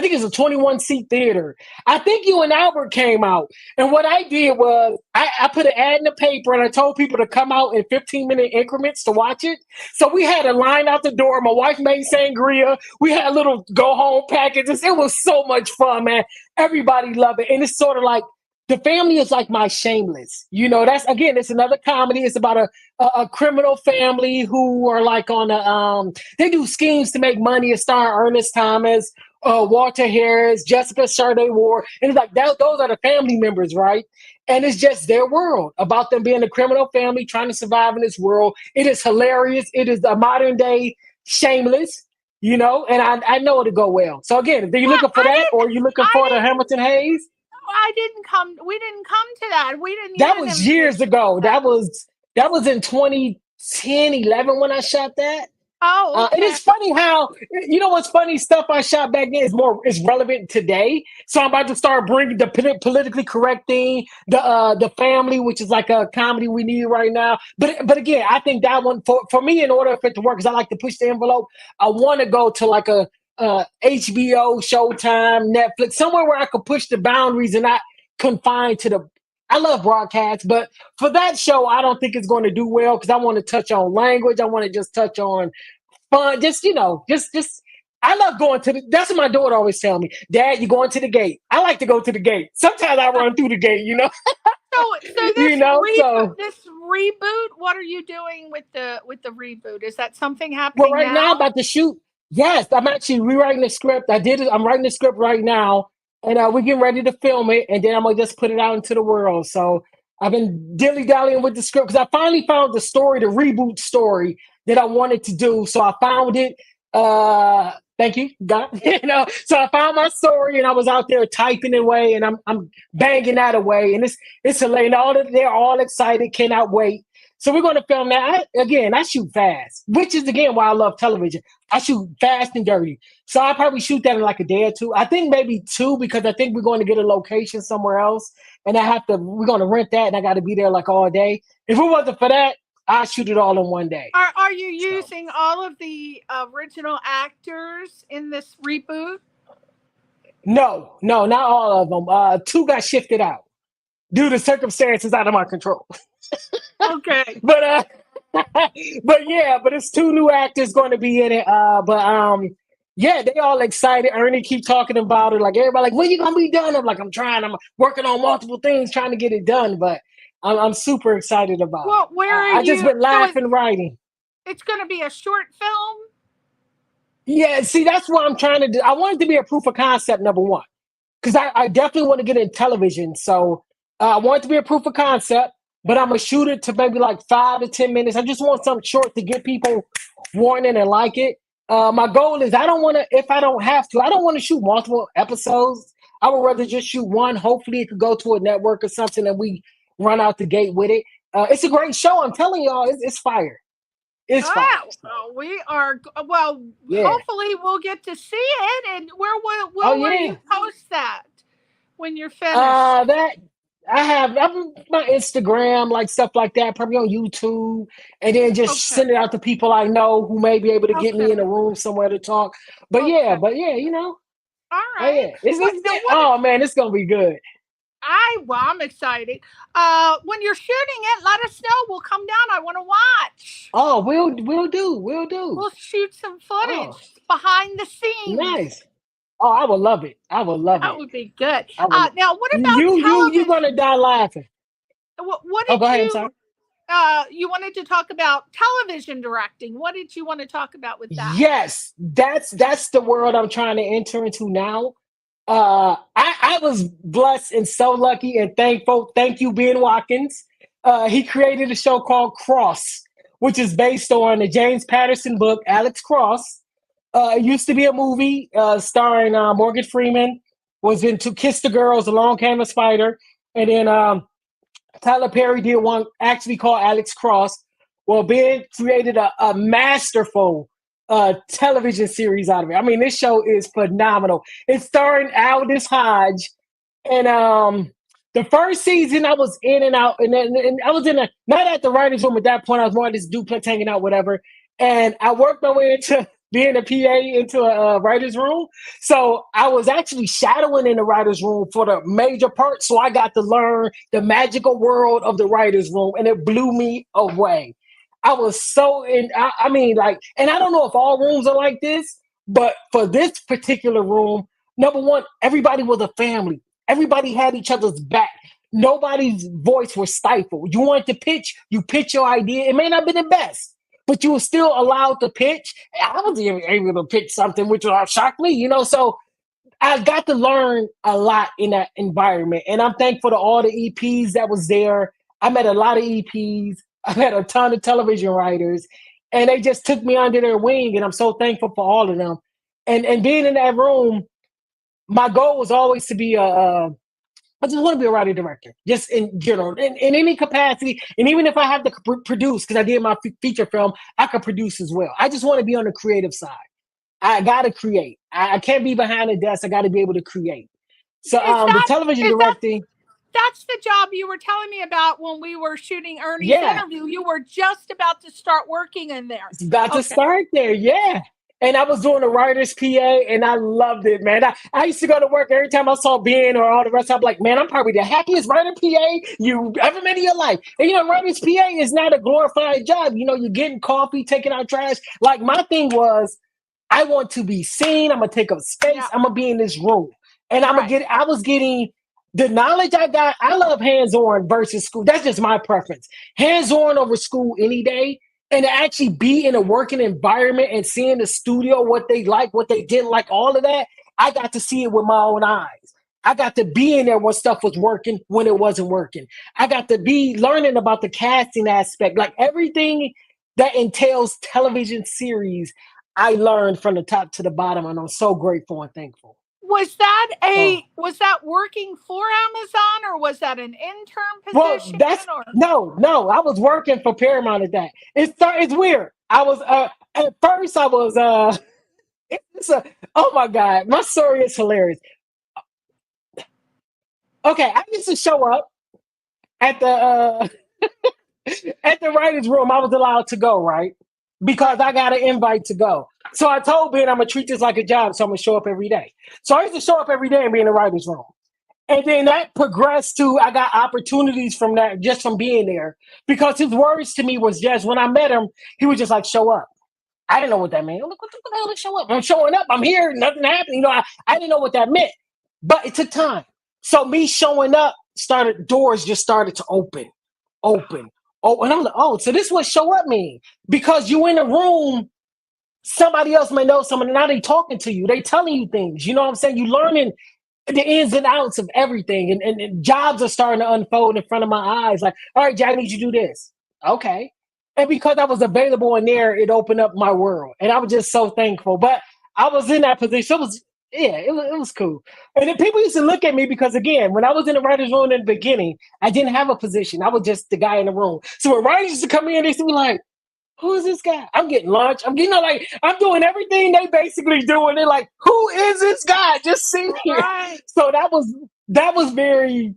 Speaker 3: think it's a 21-seat theater. I think you and Albert came out, and what I did was I put an ad in the paper, and I told people to come out in 15-minute increments to watch it. So we had a line out the door. My wife made sangria. We had little go-home packages. It was so much fun, man. Everybody loved it, and it's sort of like, the family is like my Shameless. You know, it's another comedy. It's about a criminal family who are like on they do schemes to make money. It star Ernest Thomas, Walter Harris, Jessica Sade Ward. And it's like those are the family members, right? And it's just their world about them being a criminal family trying to survive in this world. It is hilarious. It is a modern day Shameless, you know, and I know it'll go well. So again, are you looking for that, or are you looking for the Hamilton Hayes?
Speaker 2: We didn't come to that.
Speaker 3: That was years ago. That was in 2010, 11 when I shot that.
Speaker 2: Oh, okay.
Speaker 3: It is funny how, you know what's funny? Stuff I shot back then is relevant today. So I'm about to start bringing the politically correct thing, the family, which is like a comedy we need right now. But again, I think that one for me, in order for it to work, because I like to push the envelope, I want to go to like a HBO, Showtime, Netflix, somewhere where I could push the boundaries and not confined to I love broadcast, but for that show, I don't think it's going to do well because I want to touch on language. I want to just touch on fun. Just I love going that's what my daughter always tell me. Dad, you're going to the gate. I like to go to the gate. Sometimes I run through the gate, you know?
Speaker 2: So this reboot, what are you doing with the reboot? Is that something happening
Speaker 3: now? I'm about to shoot. Yes, I'm actually rewriting the script. I'm writing the script right now, and we're getting ready to film it, and then I'm going to just put it out into the world. So I've been dilly-dallying with the script because I finally found the reboot story that I wanted to do. So I found it. Thank you, God. So I found my story and I was out there typing away and I'm banging that away. And it's hilarious. They're all excited, cannot wait. So we're going to film that. I shoot fast, which is again why I love television. I shoot fast and dirty. So I'll probably shoot that in like a day or two. I think maybe 2 because I think we're going to get a location somewhere else. And we're going to rent that and I got to be there like all day. If it wasn't for that, I'll shoot it all in one day.
Speaker 2: Are you using all of the original actors in this reboot?
Speaker 3: No, not all of them. 2 got shifted out due to circumstances out of my control.
Speaker 2: Okay.
Speaker 3: but it's 2 new actors going to be in it. They all excited. Ernie keep talking about it. Like everybody, like, when you gonna be done? I'm like, I'm working on multiple things, trying to get it done. But I'm super excited about it.
Speaker 2: Well, where are you?
Speaker 3: I just been laughing, writing.
Speaker 2: It's going to be a short film?
Speaker 3: Yeah, see, that's what I'm trying to do. I want it to be a proof of concept, number one. Because I definitely want to get in television. So I want it to be a proof of concept, but I'm going to shoot it to maybe like 5 to 10 minutes. I just want something short to get people warning and like it. My goal is I don't want to shoot multiple episodes. I would rather just shoot one. Hopefully it could go to a network or something and we run out the gate with it. It's a great show. I'm telling y'all, it's fire. It's fire.
Speaker 2: We are, hopefully we'll get to see it. And where will you post that when you're finished?
Speaker 3: I have my Instagram, like stuff like that, probably on YouTube, and then just send it out to people I know who may be able to get me in a room somewhere to talk. But
Speaker 2: Okay.
Speaker 3: All
Speaker 2: right.
Speaker 3: It's gonna be good.
Speaker 2: I'm excited. When you're shooting it, let us know. We'll come down. I want to watch.
Speaker 3: Oh, we'll do.
Speaker 2: We'll shoot some footage behind the scenes.
Speaker 3: Nice. Oh, I would love it. That
Speaker 2: would be good. Now, what about television?
Speaker 3: You're gonna die laughing.
Speaker 2: What did
Speaker 3: go ahead, I'm sorry.
Speaker 2: You wanted to talk about television directing. What did you want to talk about with that?
Speaker 3: Yes, that's the world I'm trying to enter into now. I was blessed and so lucky and thankful. Thank you, Ben Watkins. He created a show called Cross, which is based on the James Patterson book, Alex Cross. It used to be a movie starring Morgan Freeman, was in To Kiss the Girls, Along Came a Spider. And then Tyler Perry did one actually called Alex Cross. Well, Ben created a masterful television series out of it. I mean, this show is phenomenal. It's starring Aldous Hodge. And the first season I was in and out, and I was not at the writer's room at that point. I was more at this duplex hanging out, whatever. And I worked my way into being a PA into a writer's room. So I was actually shadowing in the writer's room for the major part. So I got to learn the magical world of the writer's room, and it blew me away. I was so and I don't know if all rooms are like this, but for this particular room, number one, everybody was a family. Everybody had each other's back. Nobody's voice was stifled. You wanted to pitch, you pitch your idea. It may not be the best, but you were still allowed to pitch. I was even able to pitch something, which shocked me, So I got to learn a lot in that environment. And I'm thankful to all the EPs that was there. I met a lot of EPs. I met a ton of television writers, and they just took me under their wing, and I'm so thankful for all of them. And being in that room, my goal was always to be I just want to be a writer director, just in general, in any capacity. And even if I have to produce, because I did my feature film, I could produce as well. I just want to be on the creative side. I got to create. I can't be behind the desk. I got to be able to create. So the television directing.
Speaker 2: That's the job you were telling me about when we were shooting Ernie's interview. You were just about to start working in there.
Speaker 3: About to start there, yeah. And I was doing a writer's PA, and I loved it, man. I used to go to work every time I saw Ben or all the rest. I'm like, man, I'm probably the happiest writer PA you ever met in your life. And, writer's PA is not a glorified job. You're getting coffee, taking out trash. Like, my thing was, I want to be seen. I'm going to take up space. Yeah. I'm going to be in this room. And I was getting the knowledge I got. I love hands-on versus school. That's just my preference. Hands-on over school any day. And to actually be in a working environment and seeing the studio, what they like, what they didn't like, all of that, I got to see it with my own eyes. I got to be in there when stuff was working, when it wasn't working. I got to be learning about the casting aspect, like everything that entails television series. I learned from the top to the bottom, and I'm so grateful and thankful.
Speaker 2: Was that working for Amazon, or was that an intern
Speaker 3: Well,
Speaker 2: position?
Speaker 3: no. I was working for Paramount at that. It's weird. I was at first I was oh my God, my story is hilarious. Okay, I used to show up at the at the writers' room. I was allowed to go, right? Because I got an invite to go. So I told Ben I'm gonna treat this like a job, so I'm gonna show up every day. So I used to show up every day and be in the writers' room. And then that progressed to I got opportunities from that just from being there. Because his words to me was just when I met him, he was just like, show up. I didn't know what that meant. I'm like, what the hell is show up? I'm showing up. I'm here. Nothing happened. I didn't know what that meant. But it took time. So me showing up doors just started to open. Oh, and I'm like, oh, so this is what show up mean. Because you in a room, somebody else may know someone, and now they talking to you. They telling you things. You know what I'm saying? You learning the ins and outs of everything. And jobs are starting to unfold in front of my eyes. Like, all right, Jack, I need you to do this. Okay. And because I was available in there, it opened up my world. And I was just so thankful. But I was in that position. It was cool. And then people used to look at me because, again, when I was in the writer's room in the beginning, I didn't have a position. I was just the guy in the room. So when writers used to come in, they used to be like, who is this guy? I'm getting lunch. I'm doing everything they basically do. And they're like, who is this guy? Just sitting here.
Speaker 2: Right.
Speaker 3: So that was very,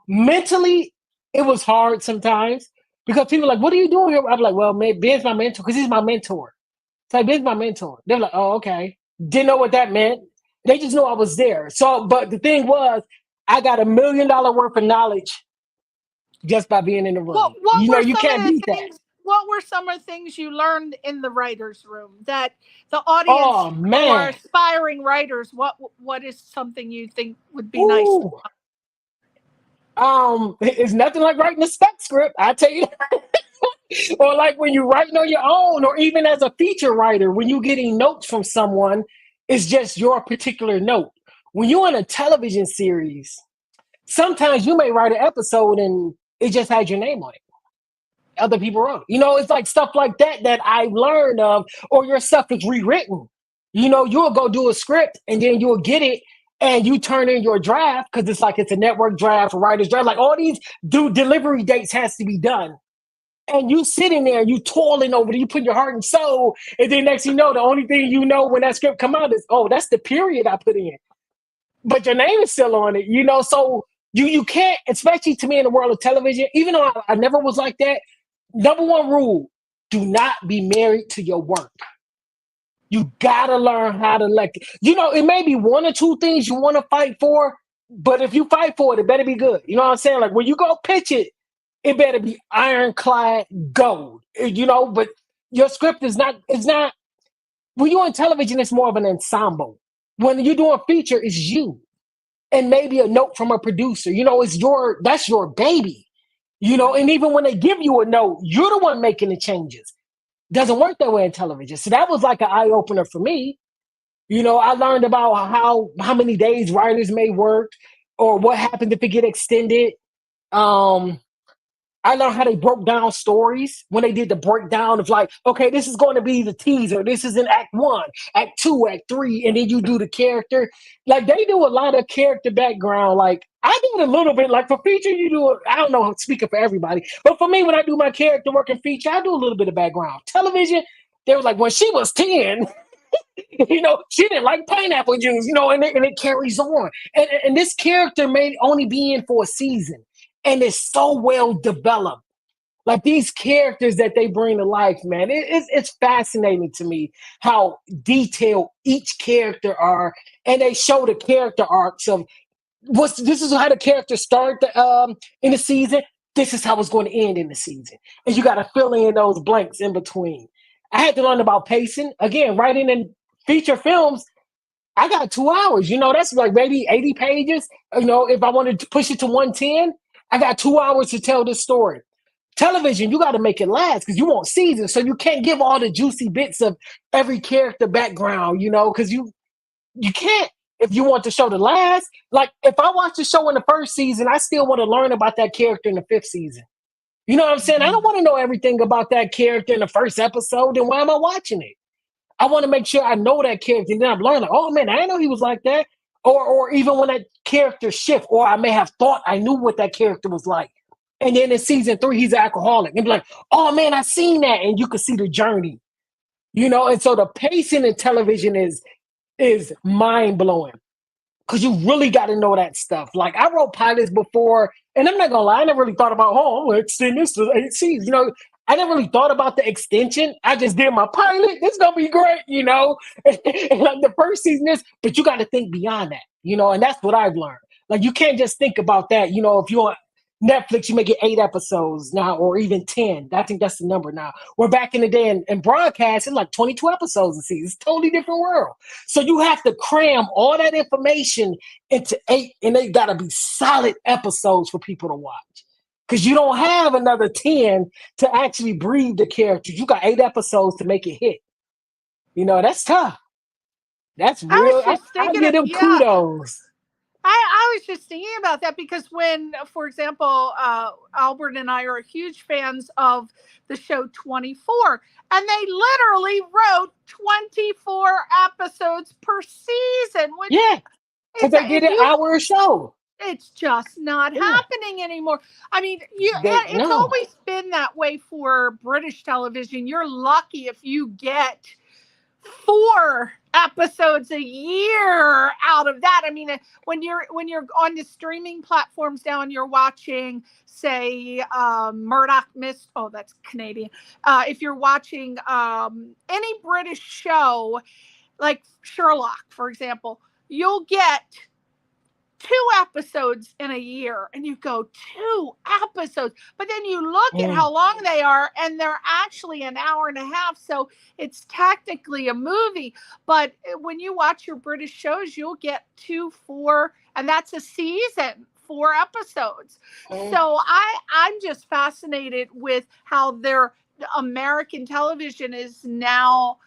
Speaker 3: mentally, it was hard sometimes because people are like, what are you doing here? I'm like, well, Ben's my mentor because he's my mentor. It's like, Ben's my mentor. They're like, oh, okay. Didn't know what that meant. They just knew I was there. So, but the thing was, I got $1 million worth of knowledge just by being in the room. You can't beat that.
Speaker 2: What were some of the things you learned in the writer's room that the audience or aspiring writers, what is something you think would be nice to
Speaker 3: know? It's nothing like writing a spec script, I tell you. Or like when you're writing on your own, or even as a feature writer, when you're getting notes from someone, it's just your particular note. When you're in a television series, sometimes you may write an episode and it just has your name on it. Other people wrote. It's like stuff like that I learned of, or your stuff is rewritten. You'll go do a script and then you'll get it and you turn in your draft because it's a network draft, a writer's draft. Like all these delivery dates has to be done. And you sitting there, you toiling over it, you put your heart and soul, and then next thing you know, the only thing you know when that script come out is, oh, that's the period I put in. But your name is still on it, so you can't, especially to me in the world of television, even though I never was like that, number one rule, do not be married to your work. You gotta learn how to it may be one or two things you want to fight for, but if you fight for it, it better be good. You know what I'm saying? Like when you go pitch it, it better be ironclad gold, but your script is not, when you're on television, it's more of an ensemble. When you're doing a feature, it's you. And maybe a note from a producer, that's your baby, and even when they give you a note, you're the one making the changes. Doesn't work that way in television. So that was like an eye opener for me. I learned about how many days writers may work or what happens if it get extended. I learned how they broke down stories when they did the breakdown of like, okay, this is going to be the teaser. This is in act 1, act 2, act 3, and then you do the character. Like they do a lot of character background. Like I do it a little bit. Like for feature, you do it. I don't know, speaking for everybody, but for me, when I do my character work in feature, I do a little bit of background. Television, they were like, when she was 10, she didn't like pineapple juice, and it carries on. And this character may only be in for a season. And it's so well developed. Like these characters that they bring to life, man, it's fascinating to me how detailed each character are. And they show the character arcs of this is how the character started in the season. This is how it's going to end in the season. And you got to fill in those blanks in between. I had to learn about pacing. Again, writing in feature films, I got 2 hours. That's like maybe 80 pages. If I wanted to push it to 110, I got 2 hours to tell this story. Television, you got to make it last because you want seasons. So you can't give all the juicy bits of every character background, because you can't if you want the show to last. Like if I watch the show in the first season, I still want to learn about that character in the 5th season. You know what I'm saying? I don't want to know everything about that character in the first episode. Then why am I watching it? I want to make sure I know that character. And then I'm learning, oh man, I didn't know he was like that. Or even when that character shift, or I may have thought I knew what that character was like. And then in season 3, he's an alcoholic. And be like, oh man, I seen that. And you can see the journey. And so the pacing in television is mind-blowing. Because you really got to know that stuff. Like, I wrote pilots before, and I'm not going to like, I never really thought about, I'm going to extend this to 8 seasons. I never really thought about the extension. I just did my pilot. This is going to be great, and like the first season is, but you got to think beyond that, and that's what I've learned. Like, you can't just think about that. If you're on Netflix, you may get 8 episodes now, or even 10. I think that's the number now. Where back in the day in broadcast, it's like 22 episodes a season. It's a totally different world. So you have to cram all that information into 8, and they got to be solid episodes for people to watch. Because you don't have another 10 to actually breathe the characters. You got 8 episodes to make it hit. That's tough. That's real. I give them kudos.
Speaker 2: I was just thinking about that because when, for example, Albert and I are huge fans of the show 24, and they literally wrote 24 episodes per season.
Speaker 3: Because they did an hour show.
Speaker 2: It's just not happening anymore. I mean, it's always been that way for British television. You're lucky if you get 4 episodes a year out of that. I mean, when you're on the streaming platforms now and you're watching, say, Murdoch Mist, that's Canadian. If you're watching any British show, like Sherlock, for example, you'll get 2 episodes in a year, and you go 2 episodes, but then you look at how long they are, and they're actually an hour and a half, so it's technically a movie. But when you watch your British shows, you'll get 2, 4, and that's a season, 4 episodes. So I'm just fascinated with how their American television is now.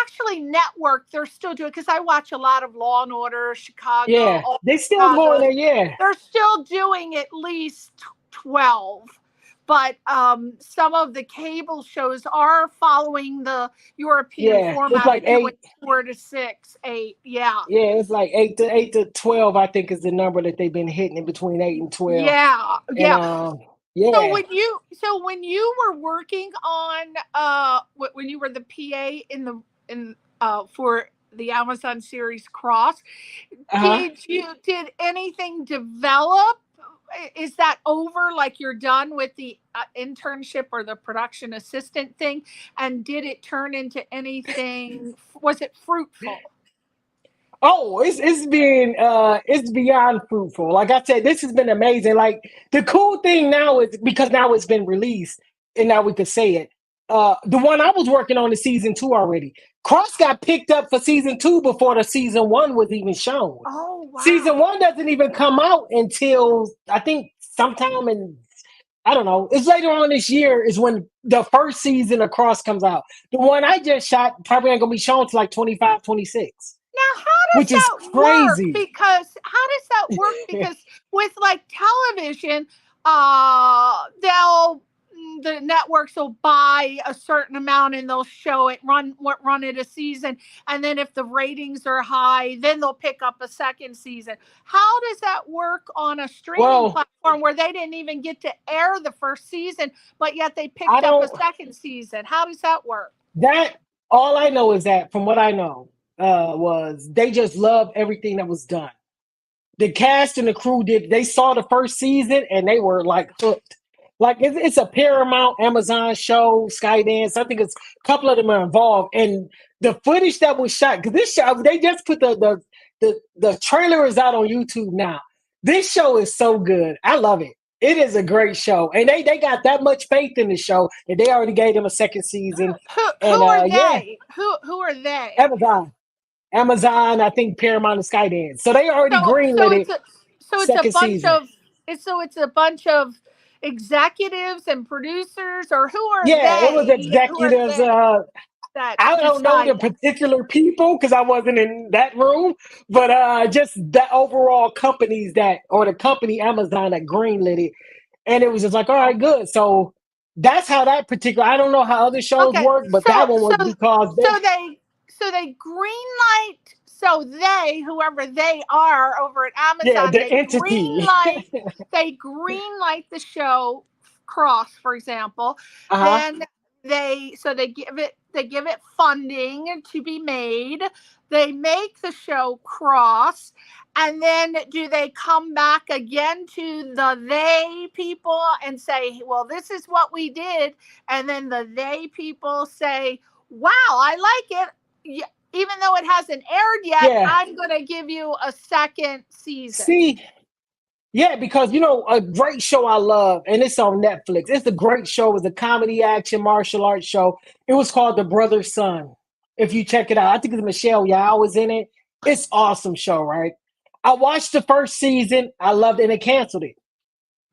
Speaker 2: Actually, network, they're still doing, because I watch a lot of Law and Order, Chicago.
Speaker 3: Yeah, they still going there, yeah.
Speaker 2: They're still doing at least 12. But some of the cable shows are following the European format.
Speaker 3: It's like 8.
Speaker 2: 4 to 6, 8, yeah.
Speaker 3: Yeah, it's like 8 to 12, I think, is the number that they've been hitting in between 8 and 12.
Speaker 2: Yeah.
Speaker 3: Yeah.
Speaker 2: So when you were working on when you were the PA for the Amazon series Cross, did anything develop? Is that over? Like, you're done with the internship or the production assistant thing? And did it turn into anything? Was it fruitful?
Speaker 3: Oh, it's beyond fruitful. Like I said, this has been amazing. Like, the cool thing now is, because now it's been released and now we can say it. The one I was working on is season 2 already. Cross got picked up for season 2 before the season 1 was even shown.
Speaker 2: Oh, wow.
Speaker 3: Season 1 doesn't even come out until, I think, sometime in, I don't know, it's later on this year is when the first season of Cross comes out. The one I just shot probably ain't going to be shown until like 25, 26.
Speaker 2: Now, how does that work? Because how does that work? Because with like television, the networks will buy a certain amount and they'll show it, run it a season, and then if the ratings are high, then they'll pick up a second season. How does that work on a streaming platform where they didn't even get to air the first season, but yet they picked up a second season? How does that work?
Speaker 3: That all I know is that, from what I know, was they just loved everything that was done. The cast and the crew they saw the first season and they were like hooked. Like, it's a Paramount, Amazon show, Skydance. I think it's a couple of them are involved. And the footage that was shot, because this show, they just put the trailer is out on YouTube now. This show is so good. I love it. It is a great show. And they got that much faith in the show that they already gave them a second season.
Speaker 2: Who are they? Who are they?
Speaker 3: Amazon, I think Paramount and Skydance. So they already greenlit it.
Speaker 2: It's a bunch of executives and producers, or who are they?
Speaker 3: Yeah, it was executives. I don't know the particular people because I wasn't in that room, but just the overall companies the company Amazon that greenlit it, and it was just like, all right, good. So That's how that particular. I don't know how other shows
Speaker 2: Okay,
Speaker 3: work, but that one was because
Speaker 2: they greenlight. So whoever they are over at Amazon,
Speaker 3: the entity.
Speaker 2: they greenlight the show Cross, for example.
Speaker 3: Uh-huh.
Speaker 2: Then they give it funding to be made. They make the show Cross, and then do they come back again to the they people and say, well, this is what we did, and then the they people say, wow, I like it. Even though it hasn't aired yet,
Speaker 3: Yeah.
Speaker 2: I'm going to give you a second season.
Speaker 3: See, yeah, because a great show I love, and it's on Netflix. It's a great show. It was a comedy, action, martial arts show. It was called The Brother Son. If you check it out, I think it's Michelle Yeoh was in it. It's awesome show, right? I watched the first season. I loved it, and it canceled it.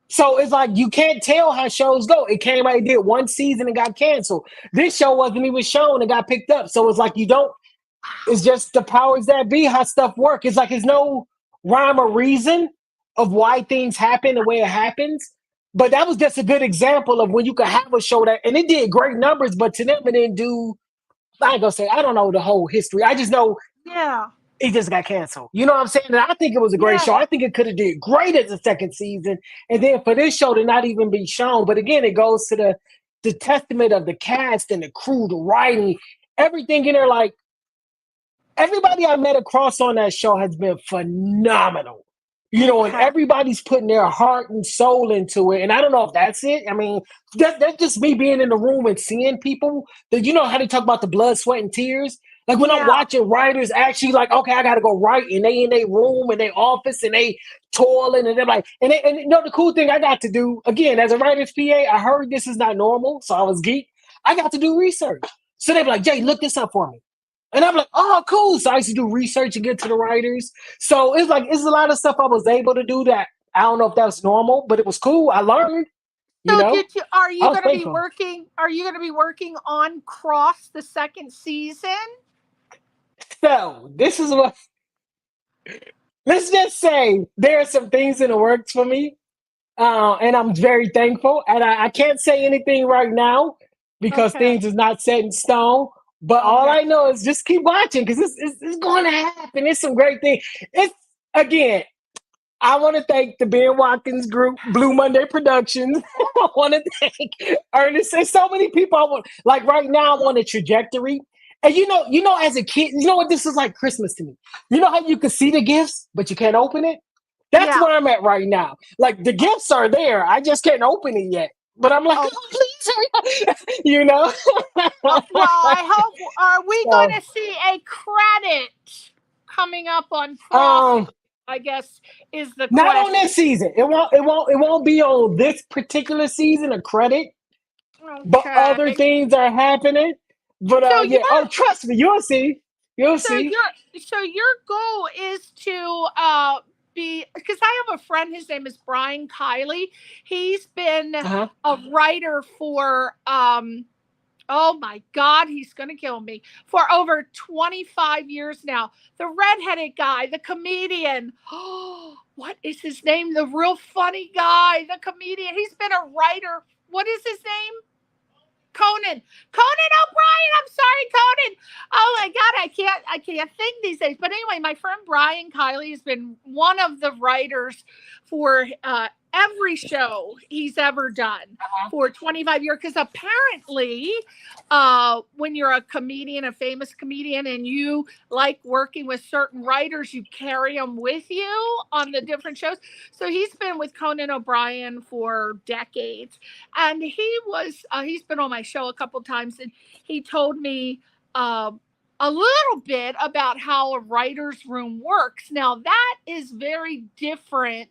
Speaker 3: So it's like you can't tell how shows go. It came out, it did one season and got canceled. This show wasn't even shown and got picked up. So it's like it's just the powers that be, how stuff work. It's like there's no rhyme or reason of why things happen the way it happens. But that was just a good example of when you could have a show and it did great numbers, but to them it didn't do, I ain't gonna say, I don't know the whole history. I just know it just got canceled. You know what I'm saying? And I think it was a great show. I think it could have did great as a second season. And then for this show to not even be shown. But again, it goes to the testament of the cast and the crew, the writing, everything in there. Like, everybody I met across on that show has been phenomenal. And everybody's putting their heart and soul into it. And I don't know if that's it. I mean, that's just me being in the room and seeing people. That how they talk about the blood, sweat, and tears. Like when I'm watching writers actually like, okay, I got to go write, and they in their room and their office and they toiling and they're like, and the cool thing I got to do, again, as a writer's PA, I heard this is not normal. So I was geek. I got to do research. So they be like, Jay, look this up for me. And I'm like, oh, cool. So I used to do research and get to the writers. So it's a lot of stuff I was able to do that I don't know if that was normal, but it was cool. I learned.
Speaker 2: Are you going to be working? Are you going to be working on Cross the second season?
Speaker 3: So this is what. Let's just say there are some things in the works for me, and I'm very thankful. And I can't say anything right now because things is not set in stone. But all I know is just keep watching because it's going to happen. It's some great things. Again, I want to thank the Ben Watkins Group, Blue Monday Productions. I want to thank Ernie. There's so many people I want. Like right now, I'm on a trajectory. And as a kid, you know what this is like Christmas to me. You know how you can see the gifts, but you can't open it? That's where I'm at right now. Like the gifts are there. I just can't open it yet. But I'm like, oh, please hurry up.
Speaker 2: Well, I hope, are we going to see a credit coming up on Cross? I guess is the
Speaker 3: not
Speaker 2: question.
Speaker 3: On this season. It won't be on this particular season a credit. But other things are happening. But trust me, you'll see. You'll see.
Speaker 2: So your goal is to because I have a friend, his name is Brian Kiley. He's been a writer for oh my God, he's gonna kill me, for over 25 years now. The redheaded guy, the comedian. Oh, what is his name? The real funny guy, the comedian. He's been a writer. What is his name? Conan O'Brien. I'm sorry, Conan. Oh my God, I can't think these days. But anyway, my friend Brian Kiley has been one of the writers for every show he's ever done for 25 years. Because apparently, when you're a comedian, a famous comedian, and you like working with certain writers, you carry them with you on the different shows. So he's been with Conan O'Brien for decades, and he's been on my show a couple times, and he told me a little bit about how a writer's room works. Now that is very different.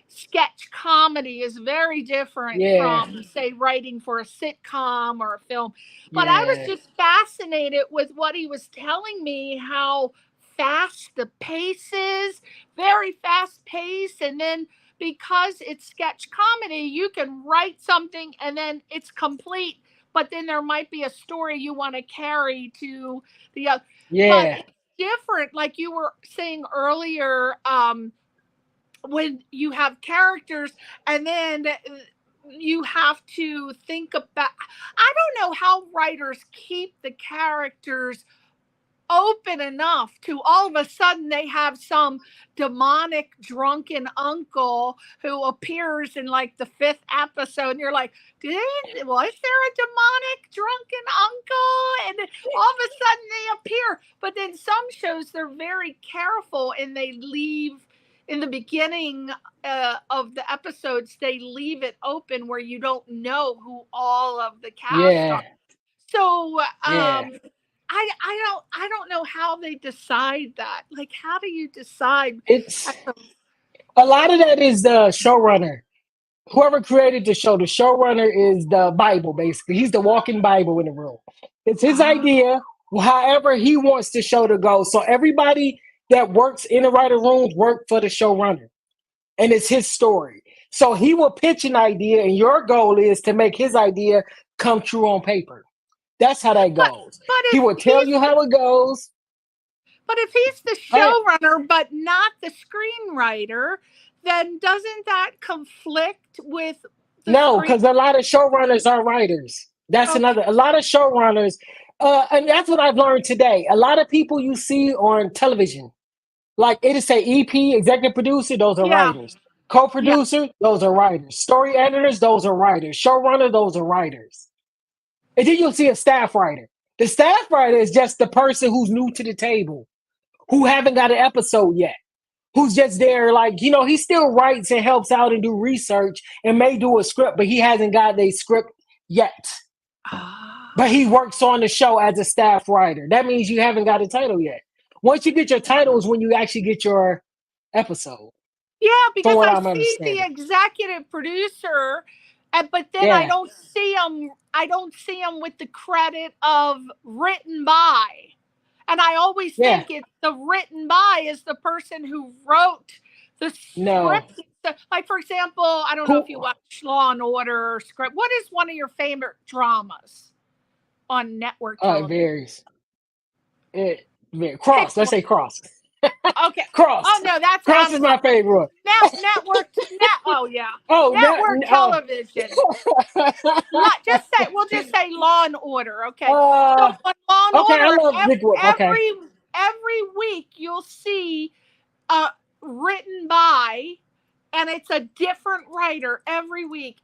Speaker 2: Sketch comedy is very different from, say, writing for a sitcom or a film. But I was just fascinated with what he was telling me, how fast the pace is, very fast pace. And then because it's sketch comedy, you can write something and then it's complete. But then there might be a story you want to carry to the other. But it's different, like you were saying earlier, when you have characters and then you have to think about, I don't know how writers keep the characters open enough to all of a sudden they have some demonic drunken uncle who appears in like the 5th episode, and you're like, was there a demonic drunken uncle? And all of a sudden they appear. But then some shows, they're very careful and they leave in the beginning of the episodes, they leave it open where you don't know who all of the cast are. So I don't know how they decide that. Like, how do you decide?
Speaker 3: It's a lot of that is the showrunner. Whoever created the show, the showrunner is the Bible, basically. He's the walking Bible in the room. It's his idea, however he wants the show to go. So everybody that works in the writer rooms work for the showrunner. And it's his story. So he will pitch an idea, and your goal is to make his idea come true on paper. That's how that goes. But he will tell you how it goes.
Speaker 2: But if he's the showrunner, but not the screenwriter, then doesn't that conflict with
Speaker 3: No, because a lot of showrunners are writers. That's a lot of showrunners, and that's what I've learned today. A lot of people you see on television, like it'll say EP, executive producer, those are writers. Co-producer, those are writers. Story editors, those are writers. Showrunner, those are writers. And then you'll see a staff writer. The staff writer is just the person who's new to the table, who haven't got an episode yet, who's just there, like, you know, he still writes and helps out and do research and may do a script, but he hasn't got a script yet. But he works on the show as a staff writer. That means you haven't got a title yet. Once you get your title is when you actually get your episode.
Speaker 2: Yeah, because I see the executive producer, but then I don't see him. I don't see him with the credit of written by. And I always think it's the written by is the person who wrote the script.
Speaker 3: No.
Speaker 2: Like, for example, I don't know if you watch Law and Order or Script. What is one of your favorite dramas on network television?
Speaker 3: It varies. It varies. Cross. Let's say Cross.
Speaker 2: Okay.
Speaker 3: Cross.
Speaker 2: Oh, no, that's
Speaker 3: Cross is my favorite one.
Speaker 2: Network television. We'll just say Law and Order. Okay. So on Law and Order, every week you'll see written by, and it's a different writer every week.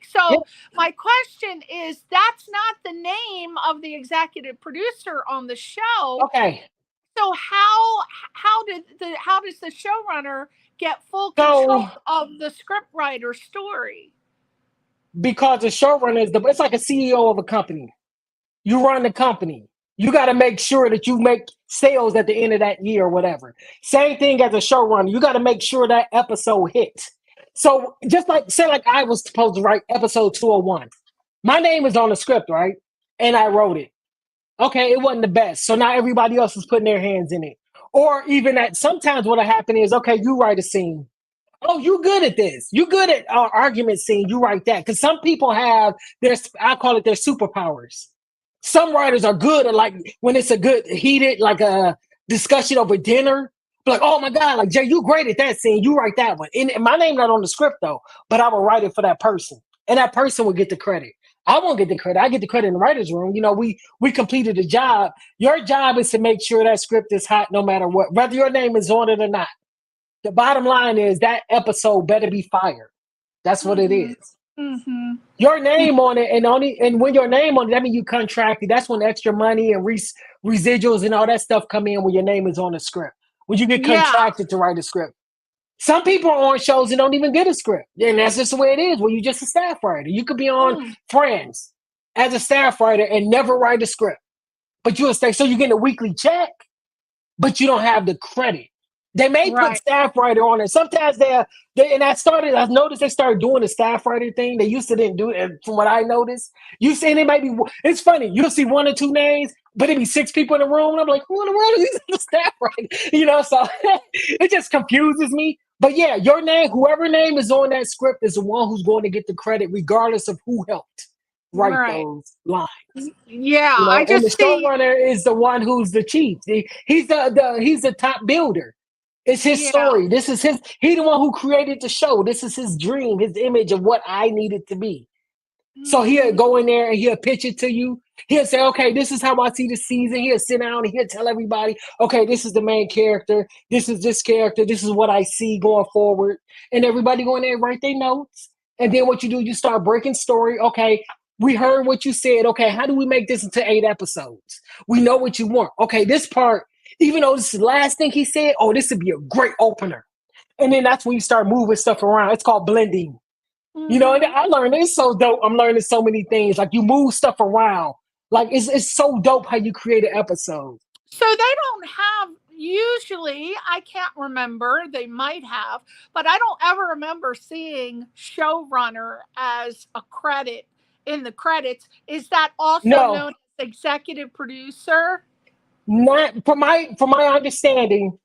Speaker 2: So my question is, that's not the name of the executive producer on the show.
Speaker 3: Okay.
Speaker 2: So how does the showrunner get full control of the scriptwriter's story?
Speaker 3: Because the showrunner it's like a CEO of a company. You run the company. You got to make sure that you make sales at the end of that year or whatever. Same thing as a showrunner. You got to make sure that episode hits. So just like, say like I was supposed to write episode 201. My name is on the script, right? And I wrote it. Okay, it wasn't the best. So now everybody else is putting their hands in it. Or even that sometimes what'll happen is, okay, you write a scene. Oh, you good at this. You good at our argument scene. You write that. Because some people have I call it their superpowers. Some writers are good at, like, when it's a good heated, like a discussion over dinner. Like, oh my God, like, Jay, you great at that scene. You write that one. And my name not on the script though, but I will write it for that person. And that person will get the credit. I won't get the credit. I get the credit in the writer's room. You know, we completed the job. Your job is to make sure that script is hot no matter what, whether your name is on it or not. The bottom line is that episode better be fired. That's what it is.
Speaker 2: Mm-hmm.
Speaker 3: Your name on it, and when your name on it, that means you contracted. That's when extra money and residuals and all that stuff come in when your name is on the script. When you get contracted to write a script. Some people are on shows and don't even get a script. And that's just the way it is. Well, you're just a staff writer. You could be on Friends as a staff writer and never write a script. But you'll stay. So you get a weekly check, but you don't have the credit. They may put staff writer on it. Sometimes I noticed they started doing the staff writer thing. They used to didn't do it. From what I noticed, you see, it might be, it's funny. You'll see one or two names, but it'd be 6 people in the room. And I'm like, who in the world is the staff writer? You know, so it just confuses me. But yeah, your name, whoever name is on that script is the one who's going to get the credit, regardless of who helped write those lines.
Speaker 2: Yeah,
Speaker 3: you know?
Speaker 2: I just
Speaker 3: and the showrunner is the one who's the chief. He's the top builder. It's his
Speaker 2: Yeah.
Speaker 3: story. This is his. He the one who created the show. This is his dream, his image of what I need it to be. So he'll go in there and he'll pitch it to you. He'll say, okay, this is how I see the season. He'll sit down and he'll tell everybody, okay, this is the main character. This is this character. This is what I see going forward. And everybody go in there and write their notes. And then what you do, you start breaking story. Okay, we heard what you said. Okay, how do we make this into 8 episodes? We know what you want. Okay, this part, even though this is the last thing he said, oh, this would be a great opener. And then that's when you start moving stuff around. It's called blending. You know, and I learned it's so dope. I'm learning so many things. Like you move stuff around. Like it's so dope how you create an episode.
Speaker 2: So they don't have, usually, I can't remember, they might have, but I don't ever remember seeing showrunner as a credit in the credits. Is that also known as executive producer?
Speaker 3: Not from my understanding.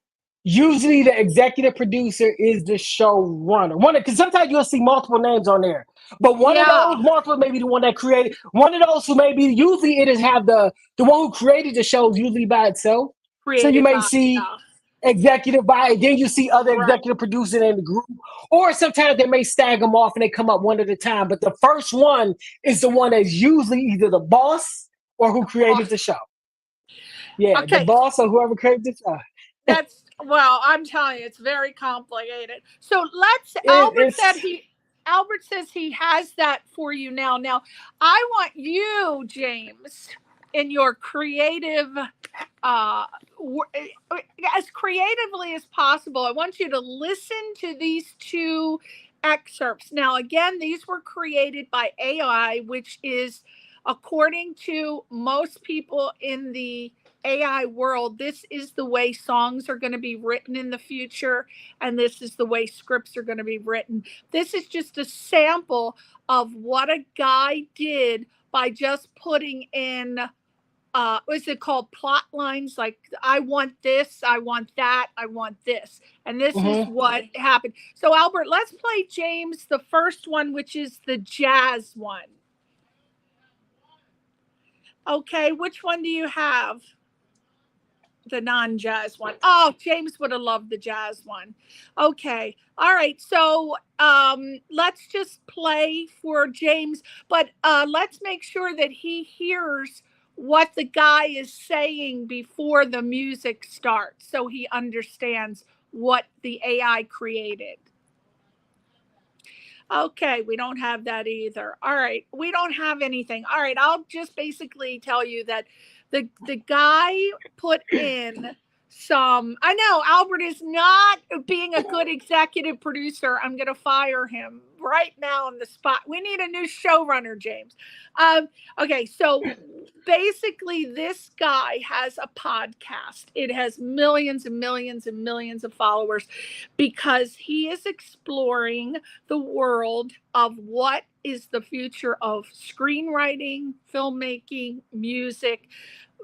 Speaker 3: Usually the executive producer is the showrunner. Because sometimes you'll see multiple names on there. But one of those, multiple may be the one that created. One of those who may be, usually it is have the one who created the show is usually by itself. So you may see executive by it, then you see other executive producers in the group. Or sometimes they may stagger them off and they come up one at a time. But the first one is the one that's usually either the boss or who created the show. Yeah, the boss or whoever created the show.
Speaker 2: That's, well, I'm telling you, it's very complicated. So Albert says he has that for you now. Now, I want you, James, in your creative, as creatively as possible, I want you to listen to these 2 excerpts. Now, again, these were created by AI, which is, according to most people in the AI world, this is the way songs are going to be written in the future, and this is the way scripts are going to be written. This is just a sample of what a guy did by just putting in, what's it called, plot lines, like I want this, I want that, I want this. And this is what happened. So Albert, let's play James, the first one, which is the jazz one. Okay, which one do you have? The non-jazz one. Oh, James would have loved the jazz one. Okay. All right. So let's just play for James, but let's make sure that he hears what the guy is saying before the music starts, so he understands what the AI created. Okay, we don't have that either. All right, we don't have anything. All right, I'll just basically tell you that the guy put in some, I know Albert is not being a good executive producer. I'm going to fire him right now on the spot. We need a new showrunner, James. Okay, so basically this guy has a podcast. It has millions and millions and millions of followers because he is exploring the world of what is the future of screenwriting, filmmaking, music,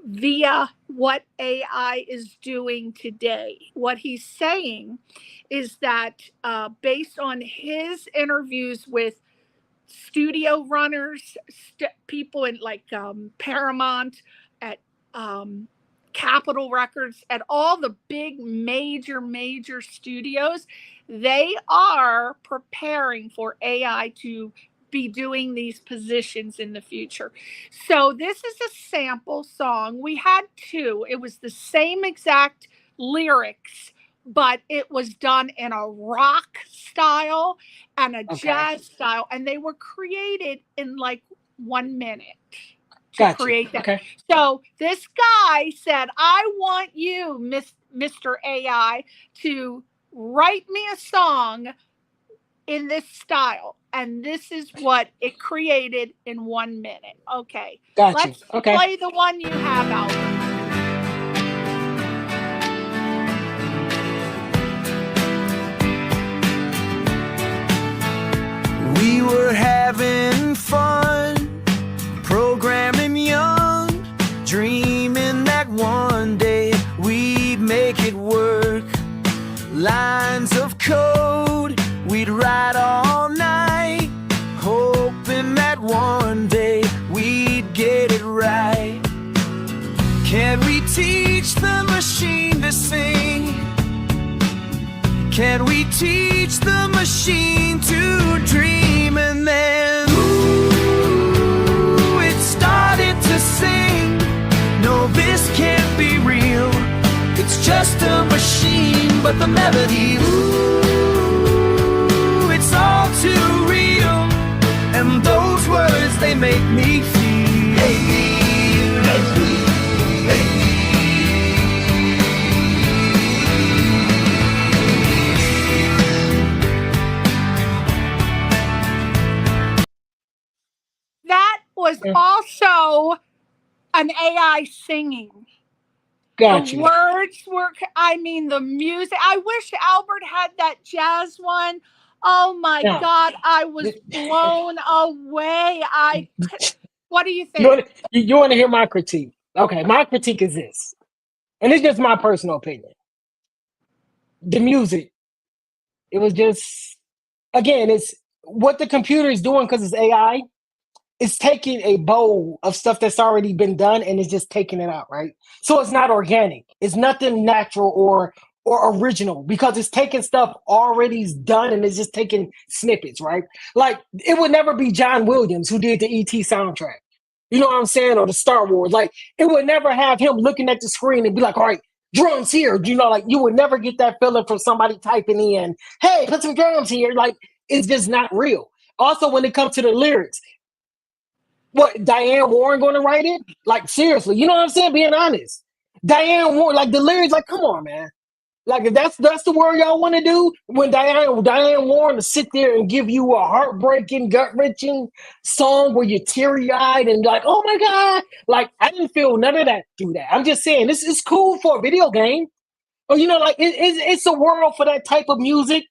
Speaker 2: via what AI is doing today. What he's saying is that based on his interviews with studio runners, people in like Paramount, at Capitol Records, at all the big major studios, they are preparing for AI to be doing these positions in the future. So this is a sample song. We had 2. It was the same exact lyrics, but it was done in a rock style and a jazz style, and they were created in like 1 minute to create that. Okay. So this guy said, I want you, Mr. AI, to write me a song in this style, and this is what it created in 1 minute. Okay. Let's play the one you have out.
Speaker 4: We were having fun, programming young, dreaming that one day we'd make it work. Lines of code we'd write all night, hoping that one day we'd get it right. Can we teach the machine to sing? Can we teach the machine to dream? And then, ooh, it started to sing. No, this can't be real. It's just a machine, but the melody, ooh, it's all too real. And those words, they make me feel.
Speaker 2: That was also an AI singing.
Speaker 3: Gotcha.
Speaker 2: The words were, I mean, the music. I wish Albert had that jazz one. Oh my
Speaker 3: Yeah.
Speaker 2: God, I was blown away. What do you think?
Speaker 3: You want to hear my critique? Okay, my critique is this, and it's just my personal opinion. The music, it was just, again, it's what the computer is doing because it's AI. It's taking a bowl of stuff that's already been done and it's just taking it out, right? So it's not organic. It's nothing natural or original because it's taking stuff already done and it's just taking snippets, right? Like it would never be John Williams who did the E.T. soundtrack. You know what I'm saying? Or the Star Wars. Like it would never have him looking at the screen and be like, all right, drums here. You know, like you would never get that feeling from somebody typing in, hey, put some drums here. Like it's just not real. Also, when it comes to the lyrics, what, Diane Warren going to write it? Like, seriously, you know what I'm saying? Being honest. Diane Warren, like the lyrics, like, come on, man. Like, if that's the word y'all want to do, when Diane Warren to sit there and give you a heartbreaking, gut-wrenching song where you're teary-eyed and like, oh my God. Like, I didn't feel none of that through that. I'm just saying, this is cool for a video game. Or, you know, like, it's a world for that type of music.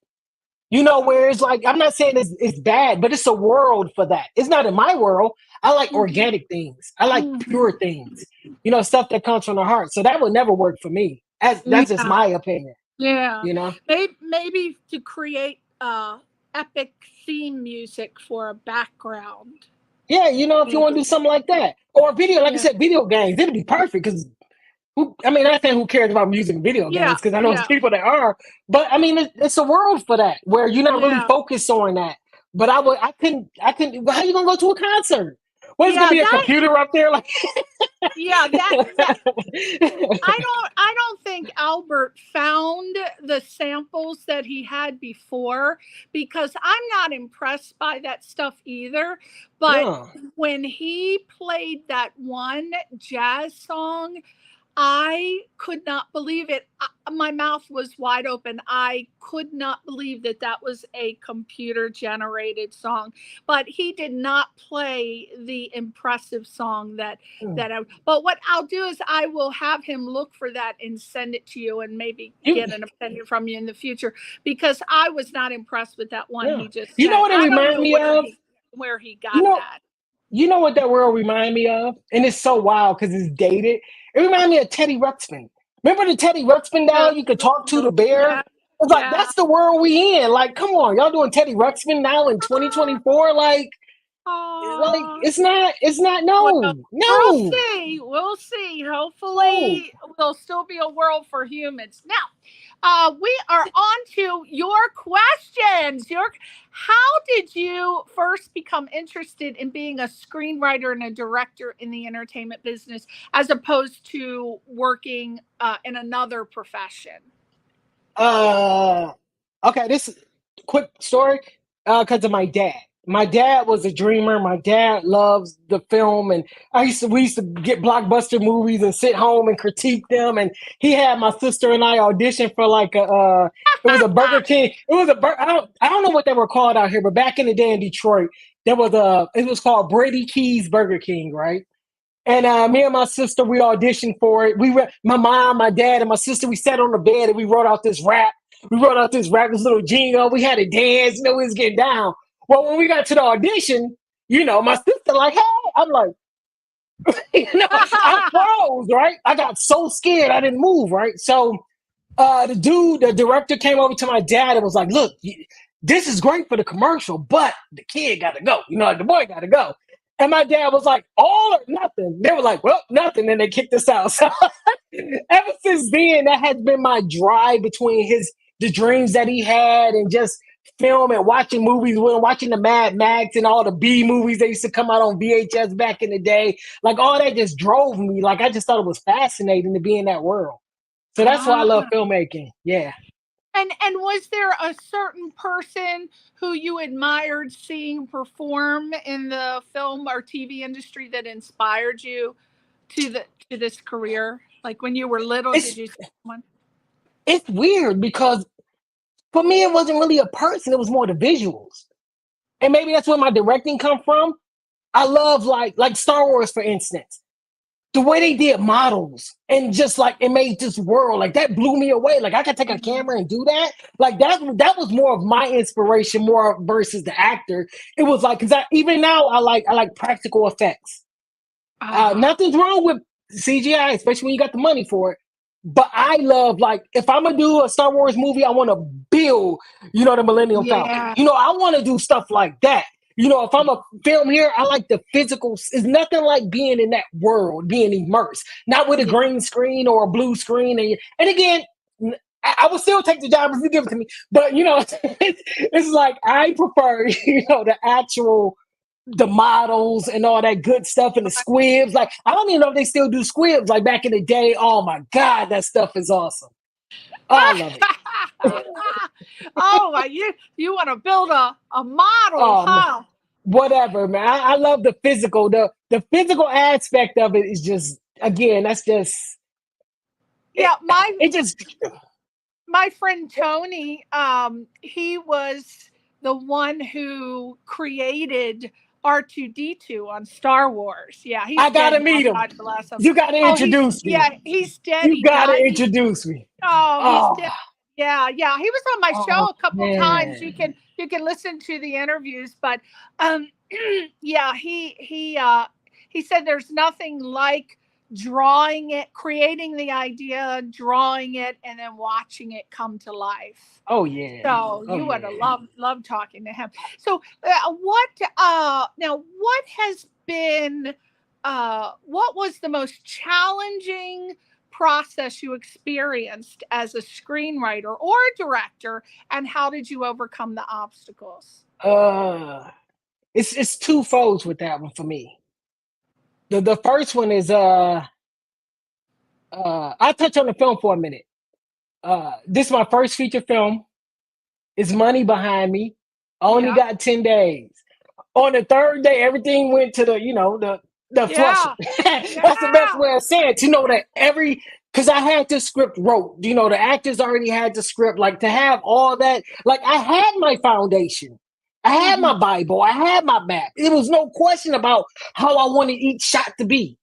Speaker 3: You know, where it's like, I'm not saying it's bad, but it's a world for that. It's not in my world. I like organic things. I like pure things. You know, stuff that comes from the heart. So that would never work for me. That's just my opinion.
Speaker 2: Yeah.
Speaker 3: You know?
Speaker 2: Maybe to create epic theme music for a background.
Speaker 3: Yeah, you know, if you want to do something like that. Or video, like I said, video games, it'd be perfect because I mean, I think who cares about music and video games because I know there's people that are, but I mean, it's a world for that where you're not really focused on that. But I couldn't. How you gonna go to a concert? What's gonna be a computer up there? Like,
Speaker 2: that I don't think Albert found the samples that he had before because I'm not impressed by that stuff either. But when he played that one jazz song, I could not believe it. My mouth was wide open. I could not believe that was a computer generated song, but he did not play the impressive song but what I'll do is I will have him look for that and send it to you and maybe get an opinion from you in the future because I was not impressed with that one. He just,
Speaker 3: you know what it reminded me of?
Speaker 2: Where he got that.
Speaker 3: You know what that world reminded me of? And it's so wild because it's dated. It reminded me of Teddy Ruxpin. Remember the Teddy Ruxpin doll you could talk to, the bear? It's like, that's the world we in. Like, come on, y'all doing Teddy Ruxpin now in 2024? Like, it's not, no.
Speaker 2: We'll see. Hopefully there'll still be a world for humans. Now, we are on to your questions. How did you first become interested in being a screenwriter and a director in the entertainment business as opposed to working in another profession?
Speaker 3: Okay, this is a quick story because of my dad. My dad was a dreamer. My dad loves the film, and we used to get blockbuster movies and sit home and critique them. And he had my sister and I audition for like it was a Burger King. I don't know what they were called out here, but back in the day in Detroit, it was called Brady Key's Burger King, right? And me and my sister, we auditioned for it. My mom, my dad, and my sister, we sat on the bed and we wrote out this rap. This little jingle. We had to dance, we was getting down. Well, when we got to the audition, my sister like, hey, I'm like, I froze, right? I got so scared I didn't move, right? So the director came over to my dad and was like, look, this is great for the commercial, but the kid got to go. The boy got to go. And my dad was like, all or nothing. They were like, well, nothing. And they kicked us out. So ever since then, that has been my drive between his the dreams that he had and just film and watching movies, watching the Mad Max and all the B movies that used to come out on VHS back in the day. Like all that just drove me. Like I just thought it was fascinating to be in that world. So that's why I love filmmaking. Yeah.
Speaker 2: And was there a certain person who you admired seeing perform in the film or TV industry that inspired you to this career? Like when you were little, did you see someone?
Speaker 3: It's weird because for me, it wasn't really a person. It was more the visuals. And maybe that's where my directing come from. I love like Star Wars, for instance. The way they did models and just like it made this world, like that blew me away. Like I could take a camera and do that. Like that was more of my inspiration, more versus the actor. It was like, because even now I like practical effects. Nothing's wrong with CGI, especially when you got the money for it. But I love, like, if I'm gonna do a Star Wars movie, I want to build, the Millennium Falcon. I want to do stuff like that. If I'm a film here, I like the physical. It's nothing like being in that world, being immersed, not with a green screen or a blue screen. And again, I would still take the job if you give it to me. But, it's like I prefer, the models and all that good stuff and the squibs. Like, I don't even know if they still do squibs like back in the day. Oh my God, that stuff is awesome. Oh, I love it.
Speaker 2: Oh, you want to build a model, huh?
Speaker 3: Whatever, man. I love the physical. The physical aspect of it is just, again, that's just
Speaker 2: my friend Tony, he was the one who created R2-D2 on Star Wars. Yeah,
Speaker 3: I gotta meet him. You gotta introduce me.
Speaker 2: Yeah, he's dead.
Speaker 3: You gotta introduce me.
Speaker 2: Oh, he's dead. Yeah. He was on my show a couple times. You can listen to the interviews, but yeah, he said there's nothing like drawing it, creating the idea, drawing it, and then watching it come to life.
Speaker 3: Oh yeah.
Speaker 2: So you would have loved talking to him. So what has been what was the most challenging process you experienced as a screenwriter or a director, and how did you overcome the obstacles?
Speaker 3: It's twofold with that one for me. The first one is I'll touch on the film for a minute. This is my first feature film. It's money behind me. I only got 10 days. On the third day, everything went to the flush. That's the best way of saying it. To know that because I had the script wrote, the actors already had the script, like to have all that, like I had my foundation. I had my Bible. I had my map. It was no question about how I wanted each shot to be.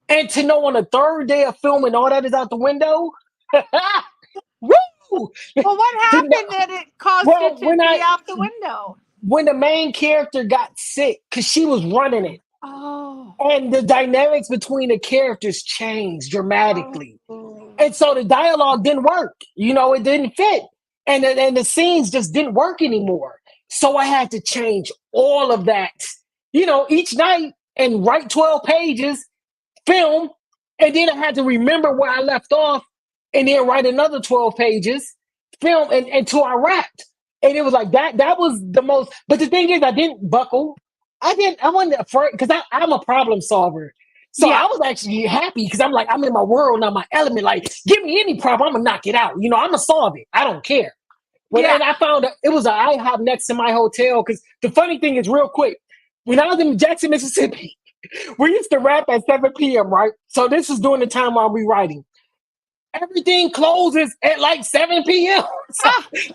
Speaker 3: And to know on the third day of filming, all that is out the window. Woo!
Speaker 2: Well, what happened that it caused it to be out the window?
Speaker 3: When the main character got sick, because she was running it.
Speaker 2: Oh.
Speaker 3: And the dynamics between the characters changed dramatically. And so the dialogue didn't work. It didn't fit. And the scenes just didn't work anymore. So I had to change all of that, each night and write 12 pages, film, and then I had to remember where I left off and then write another 12 pages, film, and until I wrapped. And it was like that was the most, but the thing is I didn't buckle. I wasn't afraid because I'm a problem solver. So I was actually happy because I'm like, I'm in my world now, my element. Like, give me any problem, I'm gonna knock it out. I'm gonna solve it. I don't care. But then I found it was an IHOP next to my hotel. Because the funny thing is, real quick, when I was in Jackson, Mississippi, we used to wrap at 7 p.m., right? So this is during the time while we're writing. Everything closes at like 7 p.m. So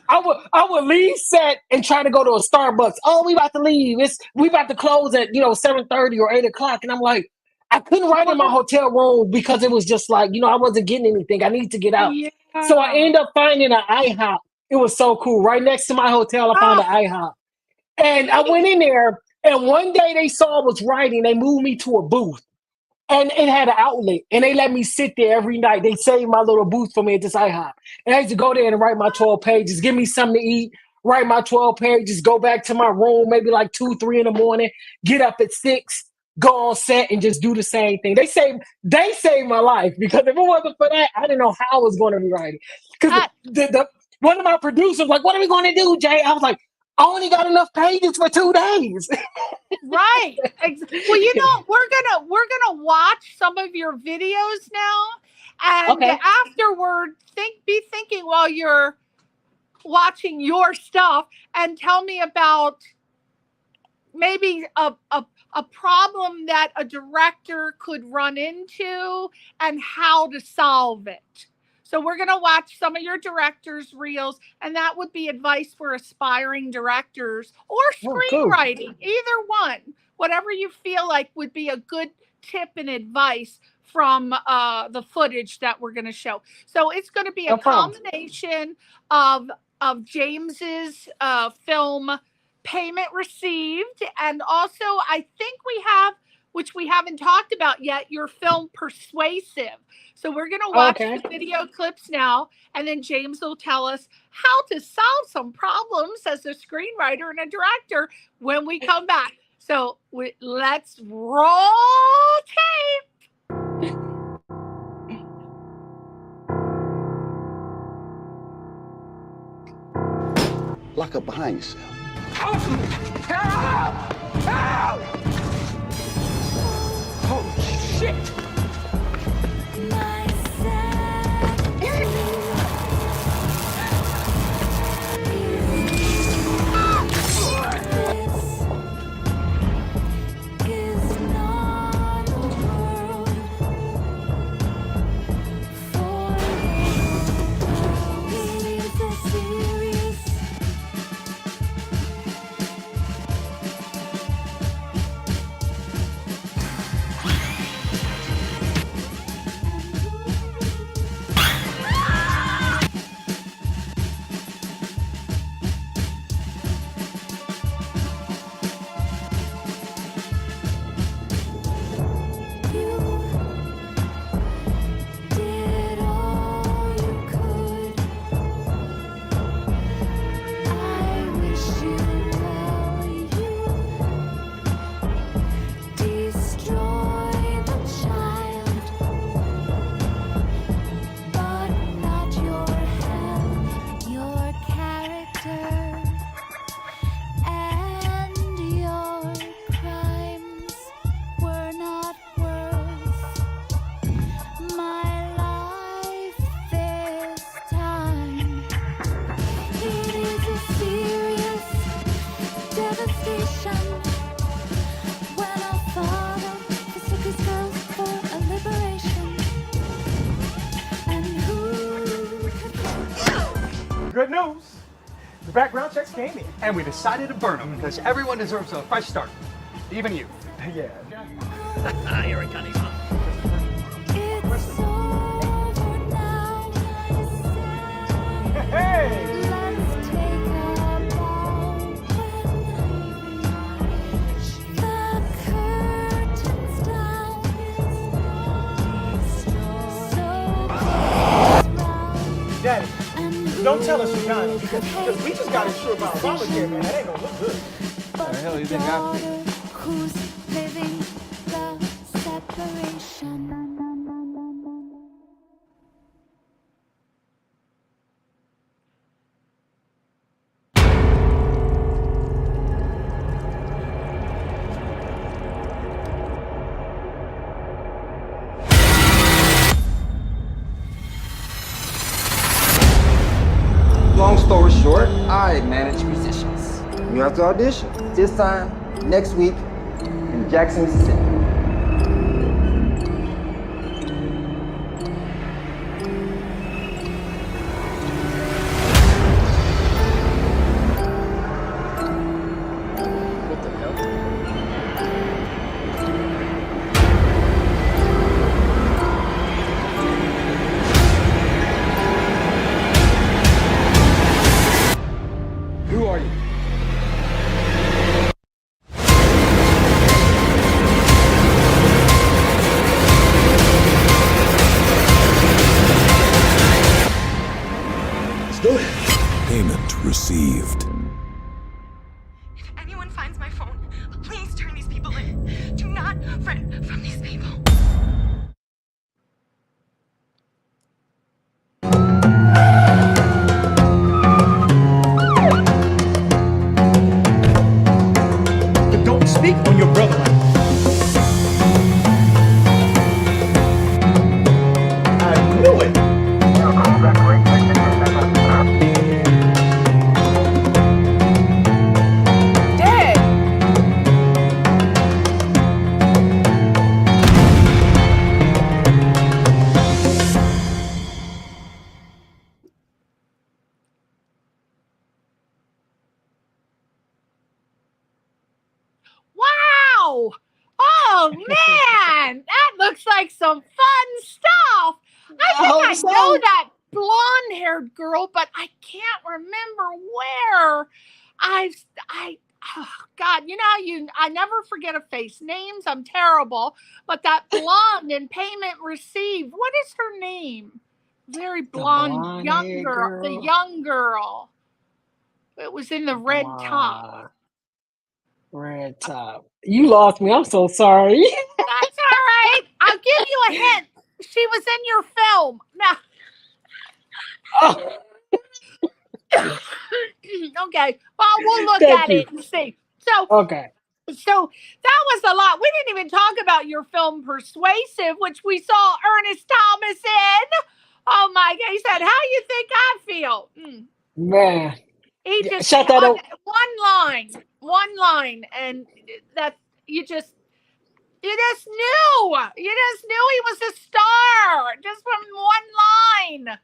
Speaker 3: I would leave set and try to go to a Starbucks. Oh, we about to leave. We about to close at 7:30 or 8 o'clock. And I'm like, I couldn't write in my hotel room because it was just like, I wasn't getting anything. I need to get out. Yeah. So I end up finding an IHOP. It was so cool. Right next to my hotel, I found an IHOP. And I went in there, and one day they saw I was writing. They moved me to a booth. And it had an outlet. And they let me sit there every night. They saved my little booth for me at this IHOP. And I used to go there and write my 12 pages, give me something to eat, write my 12 pages, go back to my room, maybe like 2, 3 in the morning, get up at 6, go on set and just do the same thing. They saved my life because if it wasn't for that, I didn't know how I was going to be writing. Because one of my producers like, what are we going to do, Jay? I was like, I only got enough pages for 2 days.
Speaker 2: Right. Well, you know, we're gonna watch some of your videos now, and afterward, be thinking while you're watching your stuff, and tell me about maybe a problem that a director could run into and how to solve it. So we're going to watch some of your directors' reels, and that would be advice for aspiring directors or screenwriting, either one, whatever you feel like would be a good tip and advice from the footage that we're going to show. So it's going to be a combination of James's film Payment Received, and also I think we have, which we haven't talked about yet, your film Persuasive. So we're going to watch the video clips now, and then James will tell us how to solve some problems as a screenwriter and a director when we come back. So let's roll tape.
Speaker 5: Lock up behind yourself.
Speaker 4: Help! Help! Holy shit!
Speaker 6: Good news. The background checks came in, and we decided to burn them because everyone deserves a fresh start. Even you. Yeah.
Speaker 1: Here it comes.
Speaker 6: Hey! Daddy, don't tell us you're dying because we just got insured by Obamacare, man. That ain't gonna look good. What the hell do you think I feel?
Speaker 7: Who's living the separation?
Speaker 5: Long story short, I manage musicians. You have to audition. This time, next week, in Jackson, Mississippi.
Speaker 6: What the hell? Who are you? Let's do it.
Speaker 8: Payment received.
Speaker 9: If anyone finds my phone, please turn these people in. Do not rent from these people.
Speaker 2: Wow. Oh man, that looks like some fun stuff. I think I know that blonde-haired girl, but I can't remember where. Oh God, I never forget a face. Names, I'm terrible. But that blonde in Payment Received, what is her name? Very blonde, young girl. The young girl. It was in the red top.
Speaker 3: Red top. You lost me. I'm so sorry.
Speaker 2: That's all right. I'll give you a hint. She was in your film. Now. Okay. Well, we'll look at it and see. So that was a lot. We didn't even talk about your film Persuasive, which we saw Ernest Thomas in. Oh my God. He said, "How you think I feel?"
Speaker 3: Man.
Speaker 2: He just
Speaker 3: shut that up.
Speaker 2: one line, and that you just knew he was a star just from one line.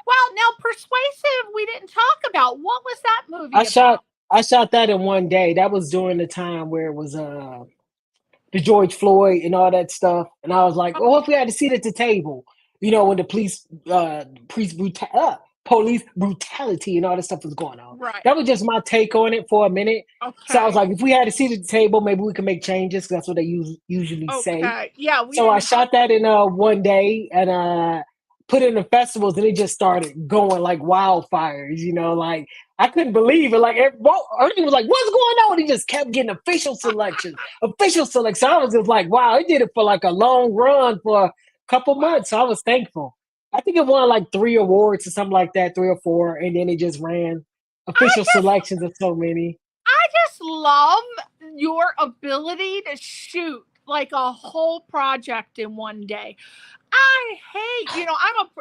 Speaker 2: Well, now Persuasive we didn't talk about. What was that movie about?
Speaker 3: I shot that in one day. That was during the time where it was the George Floyd and all that stuff, and I was like, if we had a seat at the table, when the police brutality and all that stuff was going on.
Speaker 2: Right.
Speaker 3: That was just my take on it for a minute.
Speaker 2: Okay.
Speaker 3: So I was like, if we had a seat at the table, maybe we can make changes. That's what they usually say.
Speaker 2: Yeah.
Speaker 3: So I shot that in one day and put it in the festivals, and it just started going like wildfires. Like I couldn't believe it. Like Ernie was like, "What's going on?" He just kept getting official selection. I was just like, "Wow!" It did it for like a long run for a couple months. So I was thankful. I think it won like 3 awards or something like that, 3 or 4, and then it just ran official selections of so many. I
Speaker 2: just love your ability to shoot like a whole project in one day. I hate,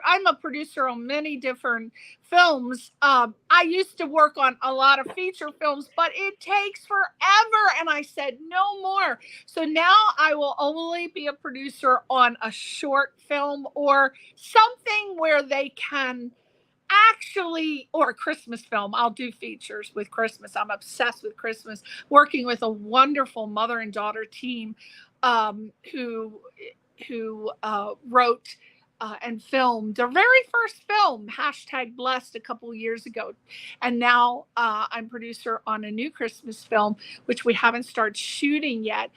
Speaker 2: I'm a producer on many different films. I used to work on a lot of feature films, but it takes forever. And I said, no more. So now I will only be a producer on a short film or something where they can actually, or a Christmas film. I'll do features with Christmas. I'm obsessed with Christmas, working with a wonderful mother and daughter team who wrote and filmed their very first film, #Blessed, a couple years ago. And now I'm producer on a new Christmas film, which we haven't started shooting yet.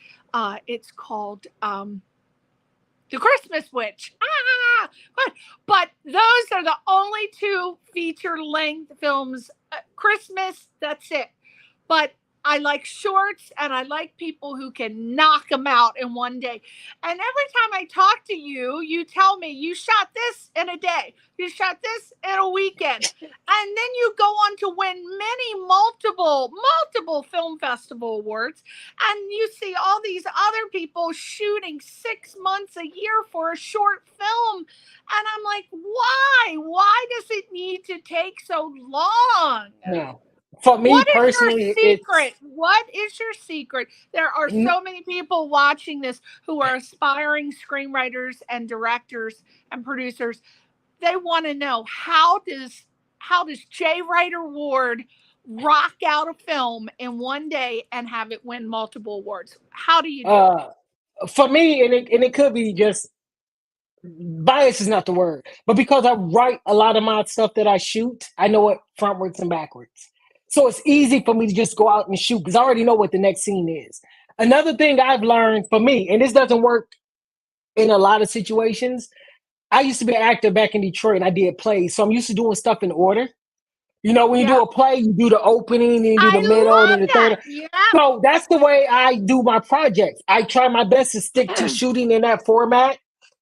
Speaker 2: It's called The Christmas Witch. But those are the only 2 feature-length films. Christmas, that's it. But I like shorts, and I like people who can knock them out in one day. And every time I talk to you, you tell me you shot this in a day. You shot this in a weekend. And then you go on to win many multiple film festival awards. And you see all these other people shooting 6 months a year for a short film. And I'm like, why? Why does it need to take so long?
Speaker 3: No. For me personally,
Speaker 2: what is your secret? There are so many people watching this who are aspiring screenwriters and directors and producers. They want to know, how does J. Ryder Ward rock out a film in one day and have it win multiple awards? How do you do it?
Speaker 3: For me, and it could be just bias is not the word, but because I write a lot of my stuff that I shoot, I know it frontwards and backwards. So it's easy for me to just go out and shoot because I already know what the next scene is. Another thing I've learned for me, and this doesn't work in a lot of situations, I used to be an actor back in Detroit and I did plays. So I'm used to doing stuff in order. When you do a play, you do the opening, then you do the middle, and the third. Yeah. So that's the way I do my projects. I try my best to stick to shooting in that format.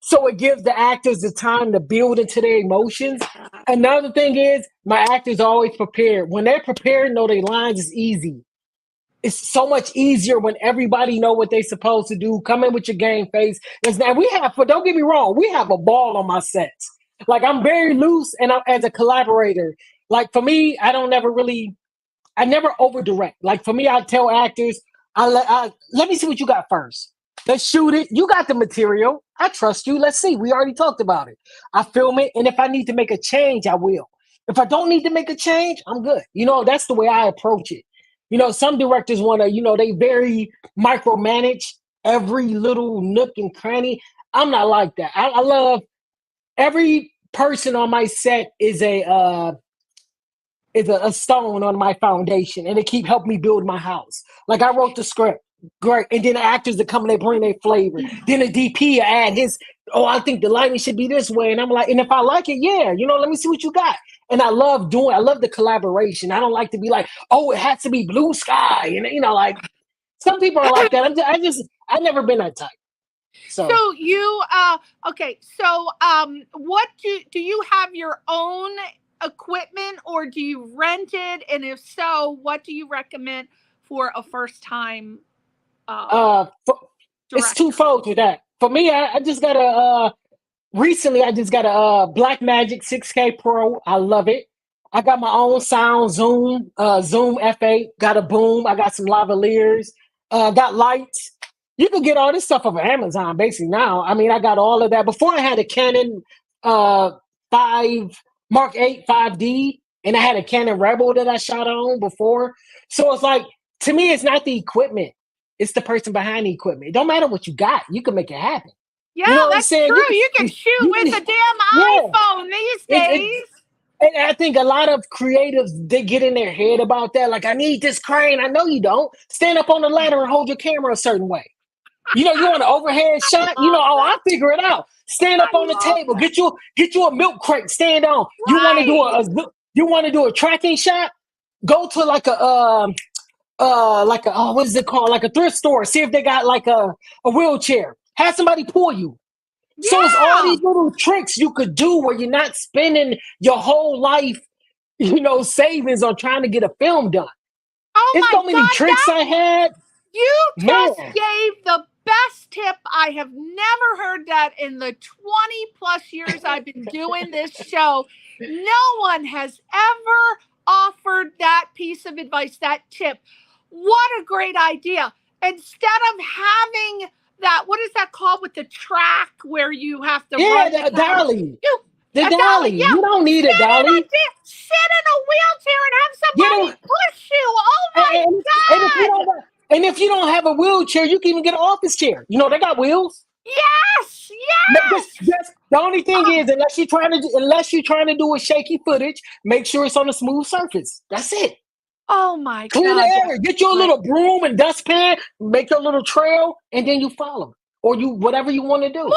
Speaker 3: So it gives the actors the time to build into their emotions. Another thing is my actors are always prepared. When they're prepared, know their lines is easy. It's so much easier when everybody know what they're supposed to do. Come in with your game face. Don't get me wrong, we have a ball on my sets. Like I'm very loose, and as a collaborator. Like for me, I never over direct. Like for me, I tell actors, let me see what you got first. Let's shoot it. You got the material. I trust you. Let's see. We already talked about it. I film it. And if I need to make a change, I will. If I don't need to make a change, I'm good. That's the way I approach it. You know, some directors want to, you know, they very micromanage every little nook and cranny. I'm not like that. I love every person on my set is a stone on my foundation, and they keep helping me build my house. Like I wrote the script, great, and then the actors that come and they bring their flavor. Then the DP add his. Oh, I think the lighting should be this way, and I'm like, and if I like it, yeah, you know, let me see what you got. And I love the collaboration. I don't like to be like, oh, it has to be blue sky, and you know, like some people are like that. I've never been that type. So
Speaker 2: you okay, so what do you have your own equipment or do you rent it? And if so, what do you recommend for a first time
Speaker 3: it's twofold with that. For me, I just got recently I just got a Blackmagic 6K Pro. I love it. I got my own sound Zoom F8, got a boom, I got some lavaliers, got lights. You can get all this stuff over Amazon basically now. I mean, I got all of that. Before I had a Canon 5 Mark 8 5D, and I had a Canon Rebel that I shot on before. So it's like, to me, it's not the equipment. It's the person behind the equipment. It don't matter what you got. You can make it happen.
Speaker 2: Yeah,
Speaker 3: you know
Speaker 2: that's true. You can shoot with a damn iPhone these days.
Speaker 3: And I think a lot of creatives, they get in their head about that. Like, I need this crane. I know you don't. Stand up on the ladder and hold your camera a certain way. You know, you want an overhead shot? You know, I'll figure it out. Stand up on the table. Get you a milk crate. Stand on. Right. You want to do a tracking shot? Go to like a what is it called? Like a thrift store. See if they got like a wheelchair. Have somebody pull you. Yeah. So it's all these little tricks you could do where you're not spending your whole life, you know, savings on trying to get a film done.
Speaker 2: Oh
Speaker 3: There's so many tricks I had.
Speaker 2: You just gave the best tip. I have never heard that in the 20 plus years I've been doing this show. No one has ever offered that piece of advice, that tip. What a great idea. Instead of having that, what is that called with the track where you have to run
Speaker 3: the dolly. The
Speaker 2: dolly. Yeah.
Speaker 3: You don't need a dolly.
Speaker 2: Sit in a wheelchair and have somebody push you. Oh my God.
Speaker 3: And if you don't have a wheelchair, you can even get an office chair. You know, they got wheels.
Speaker 2: Yes.
Speaker 3: The only thing is, unless you're trying to do a shaky footage, make sure it's on a smooth surface. That's it.
Speaker 2: Oh my God.
Speaker 3: Clear the area. Get your little broom and dustpan, make your little trail, and then you follow. Or you whatever you want to do. More
Speaker 2: of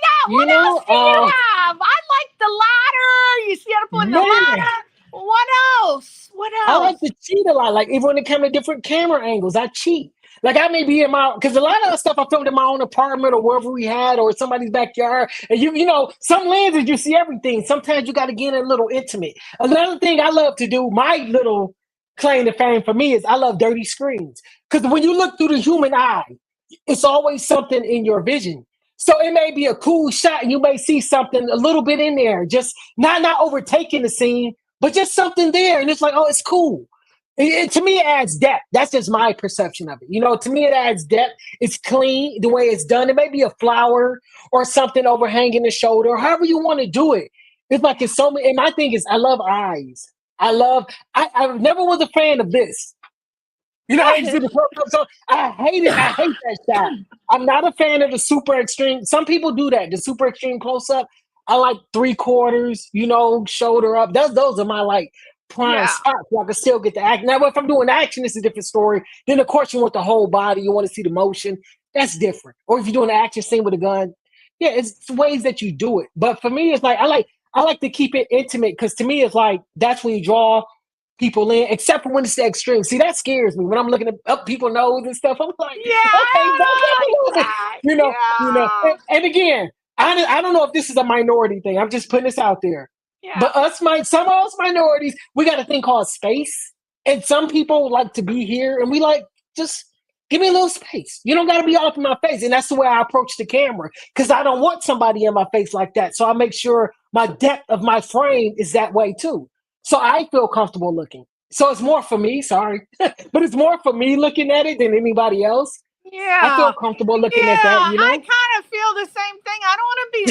Speaker 2: that. What else do you have? I like the ladder. You see how to put the ladder. What else?
Speaker 3: I like to cheat a lot. Like even when it comes to different camera angles, I cheat. Like I may be in because a lot of the stuff I filmed in my own apartment or wherever we had or somebody's backyard. And you know, some lenses you see everything. Sometimes you got to get a little intimate. Another thing I love to do, my little claim to fame for me is I love dirty screens. Because when you look through the human eye, it's always something in your vision. So it may be a cool shot and you may see something a little bit in there, just not overtaking the scene, but just something there. And it's like, oh, it's cool. To me, it adds depth. That's just my perception of it. You know, to me, it adds depth. It's clean the way it's done. It may be a flower or something overhanging the shoulder, or however you want to do it. It's like it's so many. And my thing is, I love eyes. I never was a fan of this. You know, I hate it. I hate that shot. I'm not a fan of the super extreme. Some people do that, the super extreme close up. I like 3/4, you know, shoulder up. Those are my like prime spots so I can still get the action. Now, if I'm doing action, it's a different story. Then, of course, you want the whole body. You want to see the motion. That's different. Or if you're doing an action scene with a gun, it's ways that you do it. But for me, it's like I like to keep it intimate because to me, it's like that's when you draw people in, except for when it's the extreme. See, that scares me when I'm looking up people's nose and stuff. I'm like, you know. And again, I don't know if this is a minority thing. I'm just putting this out there. Yeah. But some of us minorities, we got a thing called space. And some people like to be here and we like, just give me a little space. You don't got to be all up in my face. And that's the way I approach the camera because I don't want somebody in my face like that. So I make sure my depth of my frame is that way too. So I feel comfortable looking. So it's more for me, sorry. But it's more for me looking at it than anybody else. Yeah. I feel comfortable looking at that, you know?
Speaker 2: I kind of feel the same thing. I don't want to be.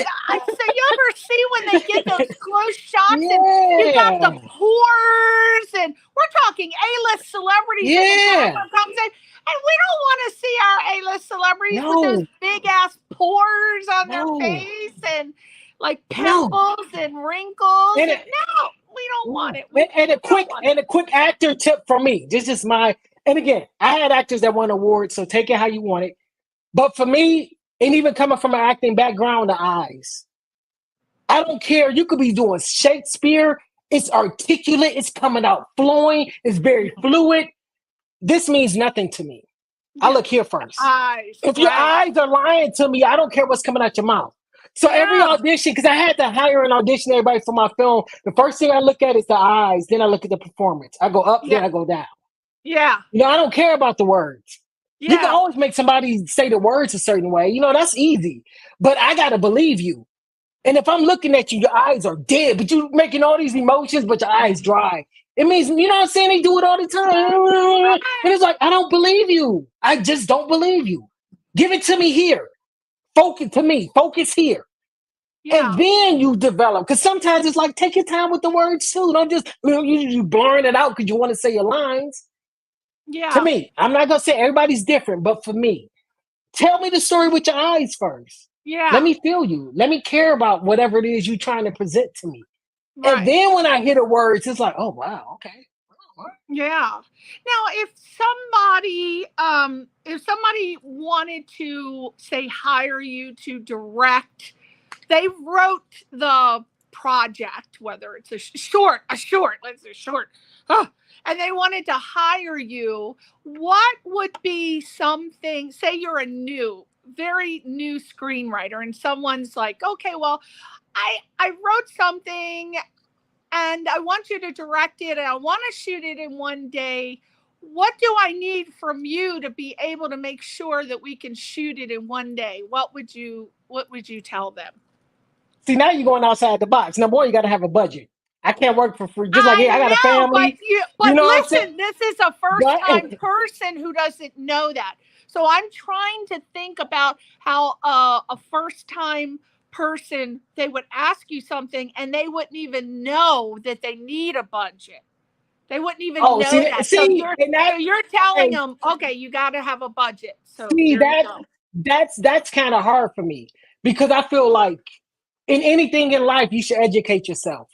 Speaker 2: So you ever see when they get those close shots and you got the pores, and we're talking A-list celebrities, and the camera comes in, and we don't want to see our A-list celebrities with those big ass pores on their face and like pimples and wrinkles. And no, we don't want it.
Speaker 3: And a quick actor tip for me. This is my. And again, I had actors that won awards, so take it how you want it. But for me, and even coming from an acting background, the eyes. I don't care. You could be doing Shakespeare. It's articulate. It's coming out flowing. It's very fluid. This means nothing to me. I look here first. If your eyes are lying to me, I don't care what's coming out your mouth. So every audition, because I had to hire and audition everybody for my film, the first thing I look at is the eyes. Then I look at the performance. I go up, then I go down.
Speaker 2: Yeah.
Speaker 3: You know, I don't care about the words. Yeah. You can always make somebody say the words a certain way. You know, that's easy. But I got to believe you. And if I'm looking at you, your eyes are dead, but you're making all these emotions, but your eyes dry. It means, you know what I'm saying? They do it all the time. And it's like, I don't believe you. I just don't believe you. Give it to me here. Focus here. Yeah. And then you develop. Because sometimes it's like, take your time with the words too. Don't just, you blurring it out because you want to say your lines. Yeah. To me, I'm not going to say everybody's different, but for me, tell me the story with your eyes first. Yeah. Let me feel you. Let me care about whatever it is you're trying to present to me. Right. And then when I hear the words, it's like, oh, wow, okay.
Speaker 2: Yeah. Now, if somebody wanted to, say, hire you to direct, they wrote the project, whether it's a short, and they wanted to hire you, what would be something, say you're a very new screenwriter, and someone's like, okay, well, I wrote something and I want you to direct it and I want to shoot it in one day. What do I need from you to be able to make sure that we can shoot it in one day? What would you tell them?
Speaker 3: See, now you're going outside the box. Number one, you got to have a budget. I can't work for free. Just like, I got a family.
Speaker 2: But you know listen, this is a first-time person who doesn't know that. So I'm trying to think about how a first-time person, they would ask you something and they wouldn't even know that they need a budget. They wouldn't even know that. So you're telling them, okay, you got to have a budget. So
Speaker 3: that's kind of hard for me because I feel like in anything in life, you should educate yourself,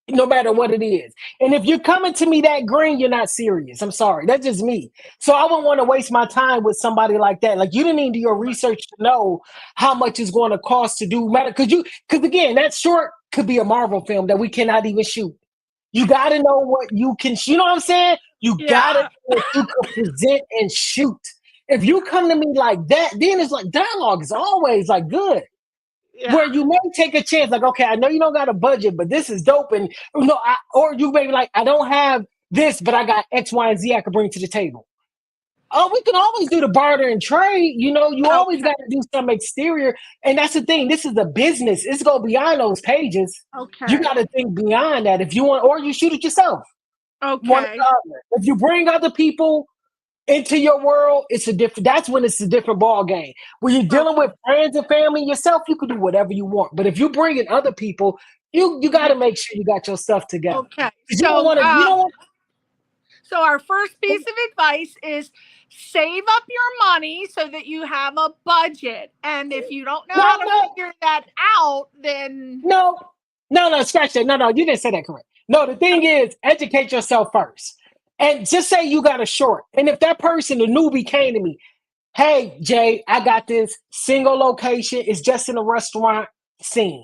Speaker 3: no matter what it is. And if you're coming to me that green, you're not serious. I'm sorry. That's just me. So I wouldn't want to waste my time with somebody like that. Like, you didn't need to do your research to know how much it's going to cost to do matter. Because again, that short could be a Marvel film that we cannot even shoot. You got to know what you can, you know what I'm saying? You got to know what you can present and shoot. If you come to me like that, then it's like dialogue is always like good. Yeah. Where you may take a chance, like, okay, I know you don't got a budget, but this is dope. And or you may be like, I don't have this, but I got X, Y, and Z I can bring to the table. Oh, we can always do the barter and trade. You know, you always got to do some exterior. And that's the thing. This is a business. It's go beyond those pages. Okay. You got to think beyond that if you want, or you shoot it yourself.
Speaker 2: Okay.
Speaker 3: If you bring other people into your world, that's when it's a different ball game. When you're dealing with friends and family yourself, you can do whatever you want. But if you bring in other people, you got to make sure you got your stuff together.
Speaker 2: Okay. So our first piece of advice is save up your money so that you have a budget. And if you don't know how to figure that out, then
Speaker 3: no, scratch that. No, you didn't say that correct. No, the thing is, educate yourself first. And just say you got a short. And if that person, the newbie, came to me, hey, Jay, I got this single location. It's just in a restaurant scene.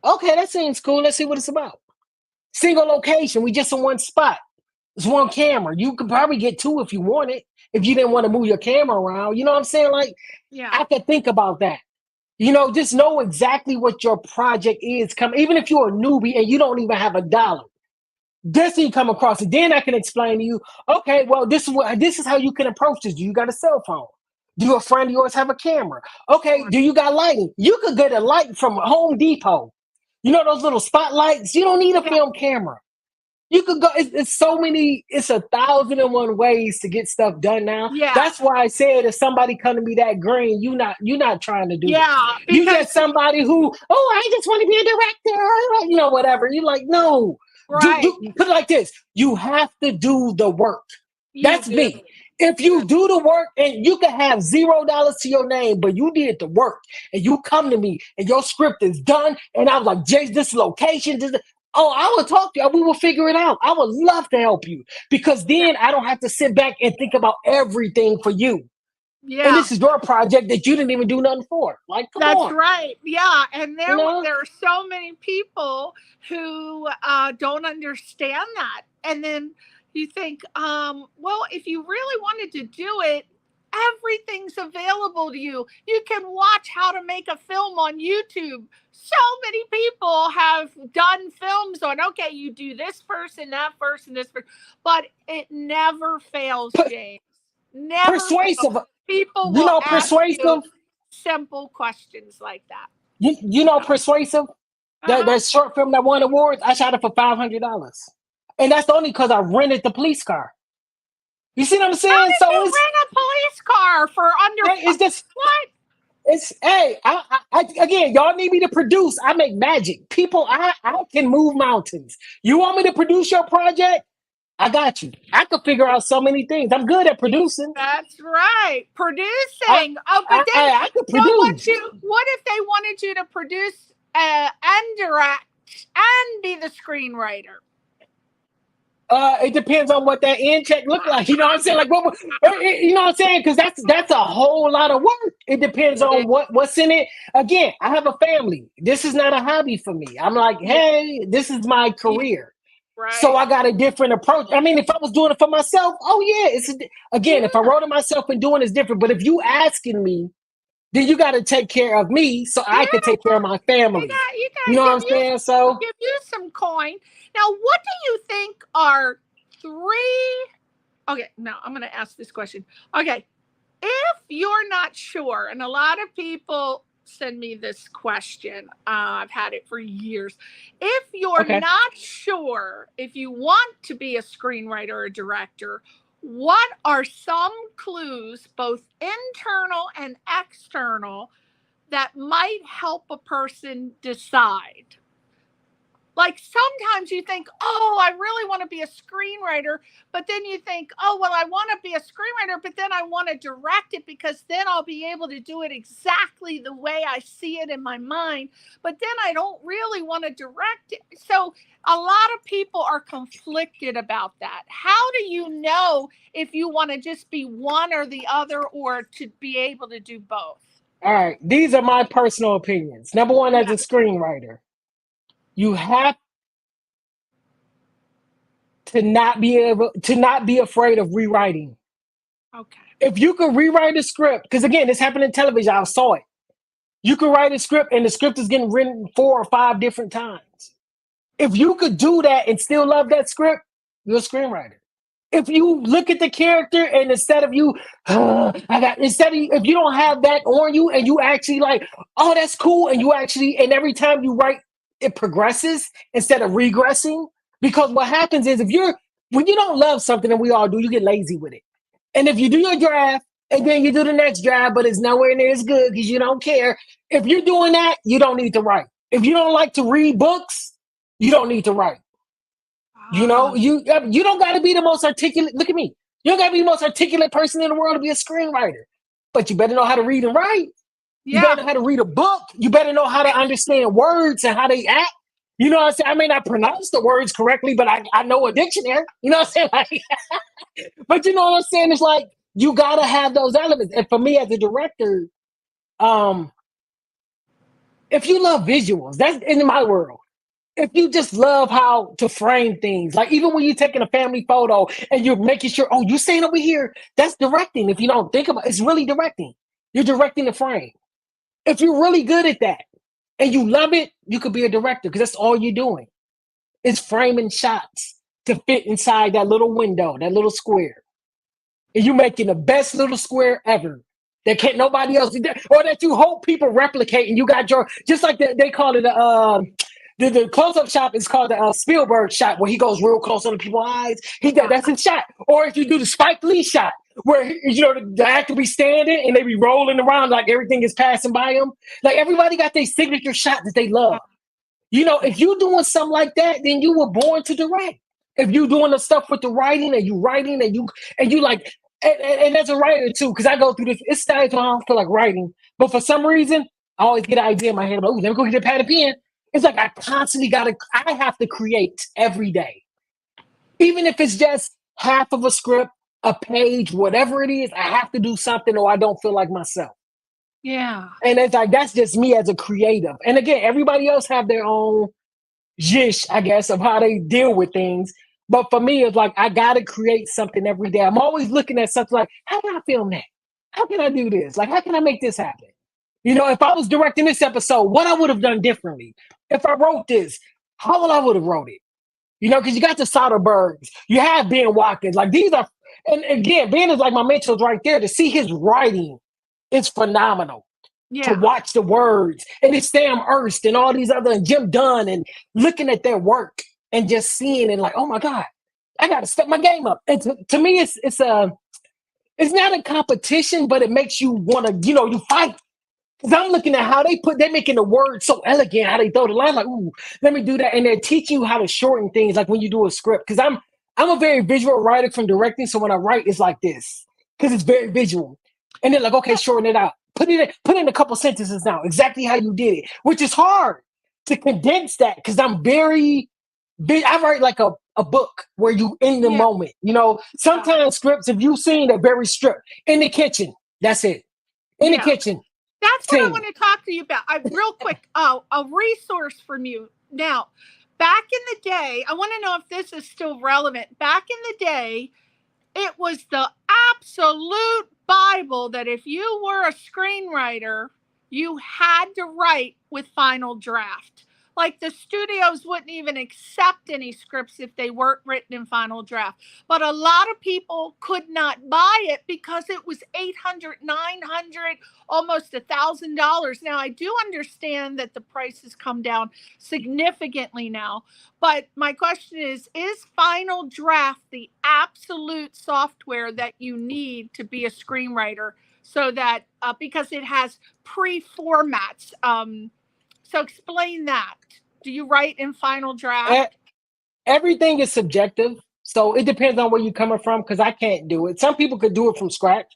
Speaker 3: Okay, that seems cool. Let's see what it's about. Single location. We just in one spot. It's one camera. You could probably get two if you want it. If you didn't want to move your camera around. You know what I'm saying? Like, I could think about that. You know, just know exactly what your project is. Even if you're a newbie and you don't even have $1. This you come across it. Then I can explain to you, okay, well, this is how you can approach this. Do you got a cell phone? Do a friend of yours have a camera? Okay, do you got lighting? You could get a light from Home Depot. You know those little spotlights? You don't need a film camera. You could go. It's so many. It's 1,001 ways to get stuff done now.
Speaker 2: Yeah.
Speaker 3: That's why I said if somebody come to me that green, you're not trying to do
Speaker 2: Yeah,
Speaker 3: that. You
Speaker 2: because
Speaker 3: just somebody who, I just want to be a director, whatever. You're like, no.
Speaker 2: right,
Speaker 3: Put it like this. You have to do the work.
Speaker 2: you
Speaker 3: That's
Speaker 2: do.
Speaker 3: me. If you do the work and you can have $0 to your name, but you did the work and you come to me and your script is done, and I was like, Jay, this location, I will talk to you. We will figure it out. I would love to help you because then I don't have to sit back and think about everything for you.
Speaker 2: Yeah.
Speaker 3: And this is your project that you didn't even do nothing for. Like, come
Speaker 2: That's
Speaker 3: on.
Speaker 2: right. Yeah. And there
Speaker 3: know?
Speaker 2: are so many people who don't understand that. And then you think, well, if you really wanted to do it, everything's available to you. You can watch how to make a film on YouTube. So many people have done films on, okay, you do this first and that first and this first, but it never fails, James. Never
Speaker 3: Persuasive.
Speaker 2: fails. People
Speaker 3: You
Speaker 2: will
Speaker 3: know,
Speaker 2: ask
Speaker 3: persuasive.
Speaker 2: you simple questions like that.
Speaker 3: You know, persuasive. That short film that won awards, I shot it for $500, and that's only because I rented the police car. You see what I'm saying?
Speaker 2: How did you rent a police car for under?
Speaker 3: It's just
Speaker 2: what?
Speaker 3: It's I again, y'all need me to produce. I make magic. People, I can move mountains. You want me to produce your project? I got you. I could figure out so many things. I'm good at producing.
Speaker 2: That's right. Producing.
Speaker 3: I could produce.
Speaker 2: What if they wanted you to produce and direct and be the screenwriter?
Speaker 3: It depends on what that end check look like. You know what I'm saying? Like, you know what I'm saying? Because that's a whole lot of work. It depends on what's in it. Again, I have a family. This is not a hobby for me. I'm like, hey, this is my career.
Speaker 2: Right.
Speaker 3: So I got a different approach. I mean, if I was doing it for myself, if I wrote it myself and doing it's different. But if you asking me, then you got to take care of me so I can take care of my family. You know what I'm saying? So
Speaker 2: give you some coin. Now, what do you think are three? Okay, now I'm going to ask this question. Okay, if you're not sure, and a lot of people send me this question, I've had it for years. If you're not sure if you want to be a screenwriter or a director, what are some clues, both internal and external, that might help a person decide? Like sometimes you think, I really want to be a screenwriter, but then you think, I want to be a screenwriter, but then I want to direct it because then I'll be able to do it exactly the way I see it in my mind. But then I don't really want to direct it. So a lot of people are conflicted about that. How do you know if you want to just be one or the other or to be able to do both?
Speaker 3: All right. These are my personal opinions. Number one, as a screenwriter, you have to not be afraid of rewriting.
Speaker 2: Okay.
Speaker 3: If you could rewrite a script, because again, this happened in television, I saw it. You could write a script and the script is getting written 4 or 5 different times. If you could do that and still love that script, you're a screenwriter. If you look at the character and instead of you, if you don't have that on you and you actually like, oh, that's cool. And you actually, and every time you write, it progresses instead of regressing. Because what happens is when you don't love something, and we all do, you get lazy with it. And if you do your draft and then you do the next draft, but it's nowhere near as good because you don't care. If you're doing that, you don't need to write. If you don't like to read books, you don't need to write. You know, you don't got to be the most articulate. Look at me. You don't got to be the most articulate person in the world to be a screenwriter. But you better know how to read and write. You better know how to read a book. You better know how to understand words and how they act. You know what I'm saying? I may not pronounce the words correctly, but I know a dictionary. You know what I'm saying? Like, but you know what I'm saying? It's like you got to have those elements. And for me as a director, if you love visuals, that's in my world. If you just love how to frame things, like even when you're taking a family photo and you're making sure, you're staying over here, that's directing. If you don't think about it, it's really directing. You're directing the frame. If you're really good at that and you love it, you could be a director because that's all you're doing. It's framing shots to fit inside that little window, that little square. And you're making the best little square ever that can't nobody else, or that you hope people replicate and you got your, just like they call it, the close-up shot is called the Spielberg shot, where he goes real close on the people's eyes. That's his shot. Or if you do the Spike Lee shot, where the actor be standing and they be rolling around like everything is passing by them. Like everybody got their signature shot that they love. If you're doing something like that, then you were born to direct. If you're doing the stuff with the writing and you writing and you like, and as a writer too, because I go through this, it's times when I don't feel like writing, but for some reason I always get an idea in my head. I'm like, let me go get a pad and pen. It's like I have to create every day, even if it's just half of a script, a page, whatever it is. I have to do something, or I don't feel like myself.
Speaker 2: Yeah.
Speaker 3: And it's like, that's just me as a creative. And again, everybody else have their own zhish, I guess, of how they deal with things. But for me, it's like, I got to create something every day. I'm always looking at something like, how can I film that? How can I do this? Like, how can I make this happen? If I was directing this episode, what I would have done differently. If I wrote this, how would I would have wrote it? Because you got the Soderberghs, you have Ben Watkins. Like, these are, and again, Ben is like my mentors right there. To see his writing, it's phenomenal.
Speaker 2: Yeah.
Speaker 3: To watch the words, and it's Sam Erst and all these other, and Jim Dunn, and looking at their work and just seeing and like, oh my God, I got to step my game up. And to me, it's not a competition, but it makes you want to, you fight. Because I'm looking at how they're making the words so elegant, how they throw the line like, ooh, let me do that. And they're teaching you how to shorten things, like when you do a script. Because I'm a very visual writer from directing, so when I write, it's like this, because it's very visual. And they're like, okay, shorten it out. Put in a couple sentences now, exactly how you did it, which is hard to condense that, because I'm very big. I write like a book where you in the moment. Sometimes scripts, if you've seen, they're very stripped. In the kitchen, that's it. In the kitchen.
Speaker 2: That's what I want to talk to you about. Real quick, a resource from you. Now, back in the day, I want to know if this is still relevant. Back in the day, it was the absolute Bible that if you were a screenwriter, you had to write with final draft. Like, the studios wouldn't even accept any scripts if they weren't written in final draft. But a lot of people could not buy it because it was $800, $900, almost $1,000. Now, I do understand that the price has come down significantly now. But my question is final draft the absolute software that you need to be a screenwriter, so that because it has pre-formats? So explain that. Do you write in final draft?
Speaker 3: Everything is subjective. So it depends on where you're coming from, because I can't do it. Some people could do it from scratch,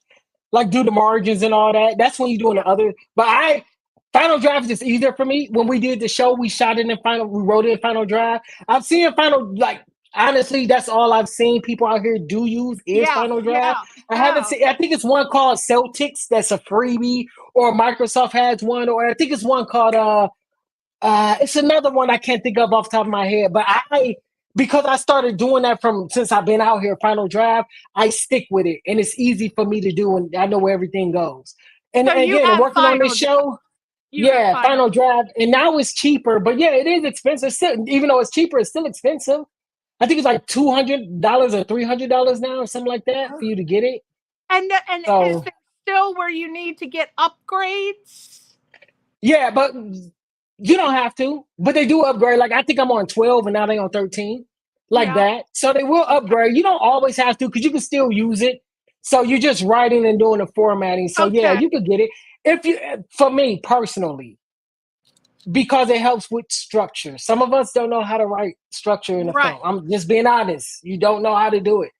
Speaker 3: like do the margins and all that. That's when you're doing the other. But final draft is easier for me. When we did the show, we shot it in final, we wrote it in final draft. I've seen final, like, honestly, that's all I've seen people out here use is final draft. I haven't seen, I think it's one called Celtics that's a freebie, or Microsoft has one, or I think it's one called it's another one I can't think of off the top of my head. But because I started doing that since I've been out here, final draft, I stick with it, and it's easy for me to do, and I know where everything goes. And
Speaker 2: so
Speaker 3: again, working on this show, final draft, and now it's cheaper. But yeah, it is expensive. Still, even though it's cheaper, it's still expensive. I think it's like $200 or $300 now, or something like that, for you to get it.
Speaker 2: And is there still where you need to get upgrades?
Speaker 3: Yeah, but you don't have to. But they do upgrade. Like, I think I'm on 12, and now they're on 13, like that. So they will upgrade. You don't always have to, because you can still use it. So you're just writing and doing the formatting. So yeah, you could get it. For me personally, because it helps with structure. Some of us don't know how to write structure in a film. I'm just being honest. You don't know how to do it.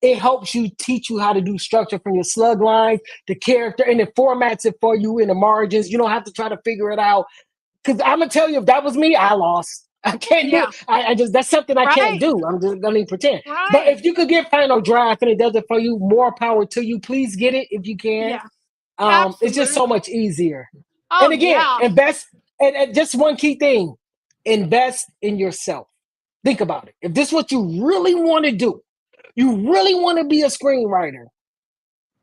Speaker 3: It helps teach you how to do structure from your slug lines, the character, and it formats it for you in the margins. You don't have to try to figure it out. Because I'm going to tell you, if that was me, I lost. I can't do it. I just, that's something I can't do. I'm just going to pretend. But if you could get final draft and it does it for you, more power to you. Please get it if you can. It's just so much easier. And again, invest. And just one key thing, invest in yourself. Think about it. If this is what you really want to do, you really want to be a screenwriter,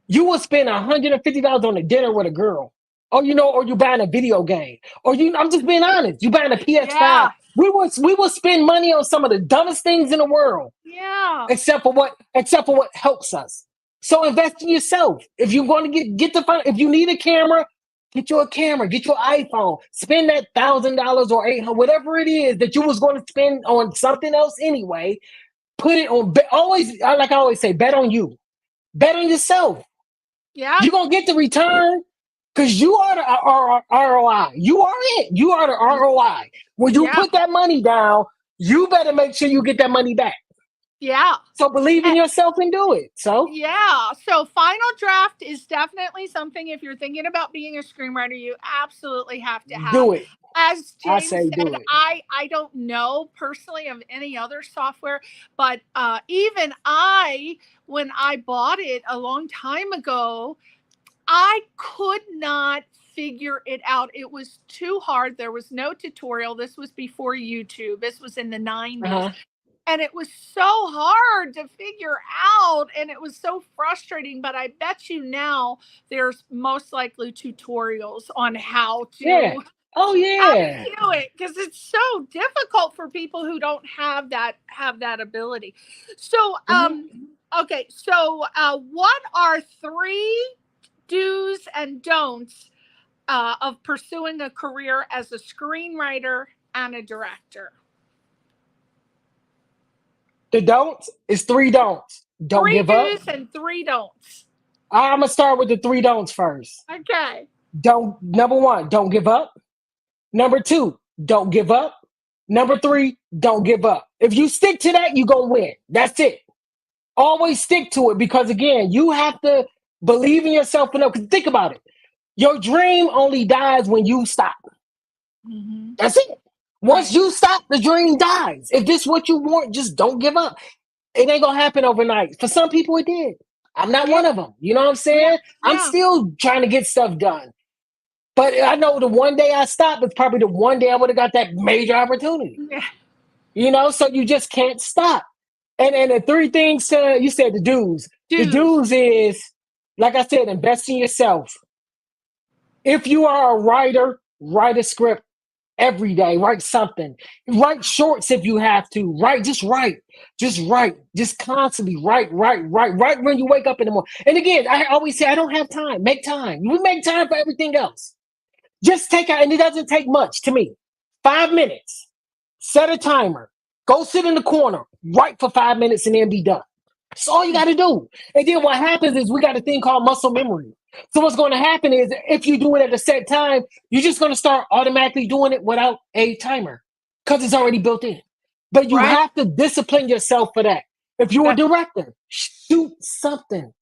Speaker 3: you will spend $150 on a dinner with a girl. Or you buying a video game. Or I'm just being honest, you buying a PS5. Yeah. We will spend money on some of the dumbest things in the world.
Speaker 2: Yeah.
Speaker 3: Except for what helps us. So invest in yourself. If you're going to get the fun, if you need a camera, Get you a camera, get your iPhone, spend that $1,000 or $800, whatever it is that you was going to spend on something else anyway. Put it on, always, like I always say, bet on you. Bet on yourself.
Speaker 2: Yeah.
Speaker 3: You're going to get the return because you are the ROI. You are it. You are the ROI. When you put that money down, you better make sure you get that money back.
Speaker 2: Yeah.
Speaker 3: So believe in yourself and do it. So
Speaker 2: So final draft is definitely something, if you're thinking about being a screenwriter, you absolutely have to have.
Speaker 3: do it.
Speaker 2: As
Speaker 3: I
Speaker 2: James
Speaker 3: say
Speaker 2: said,
Speaker 3: do it.
Speaker 2: I don't know personally of any other software, but even when I bought it a long time ago, I could not figure it out. It was too hard. There was no tutorial. This was before YouTube. This was in the 90s. And it was so hard to figure out, and it was so frustrating. But I bet you now there's most likely tutorials on how to, how to do it, because it's so difficult for people who don't have that ability. So, okay, so what are 3 do's and don'ts of pursuing a career as a screenwriter and a director?
Speaker 3: The don'ts is 3 don'ts. Don't give up.
Speaker 2: 3 do's and 3 don'ts.
Speaker 3: I'm gonna start with the 3 don'ts first.
Speaker 2: Okay.
Speaker 3: Number 1, don't give up. Number 2, don't give up. Number 3, don't give up. If you stick to that, you're gonna win. That's it. Always stick to it, because again, you have to believe in yourself enough. Because think about it. Your dream only dies when you stop. That's it. Once you stop, the dream dies. If this is what you want, just don't give up. It ain't gonna happen overnight. For some people, it did. I'm not one of them. You know what I'm saying? I'm still trying to get stuff done. But I know the one day I stopped was probably the one day I would have got that major opportunity. You know, so you just can't stop. And the 3 things you said, the do's. The do's is, like I said, invest in yourself. If you are a writer, write a script every day. Write something. Write shorts if you have to. Just write. Just constantly write when you wake up in the morning. And again, I always say, I don't have time. Make time. We make time for everything else. Just take out, and it doesn't take much to me. 5 minutes. Set a timer. Go sit in the corner. Write for 5 minutes and then be done. That's all you got to do. And then what happens is we got a thing called muscle memory. So what's going to happen is if you do it at a set time, you're just going to start automatically doing it without a timer because it's already built in. But you have to discipline yourself for that. If you're a director, shoot something.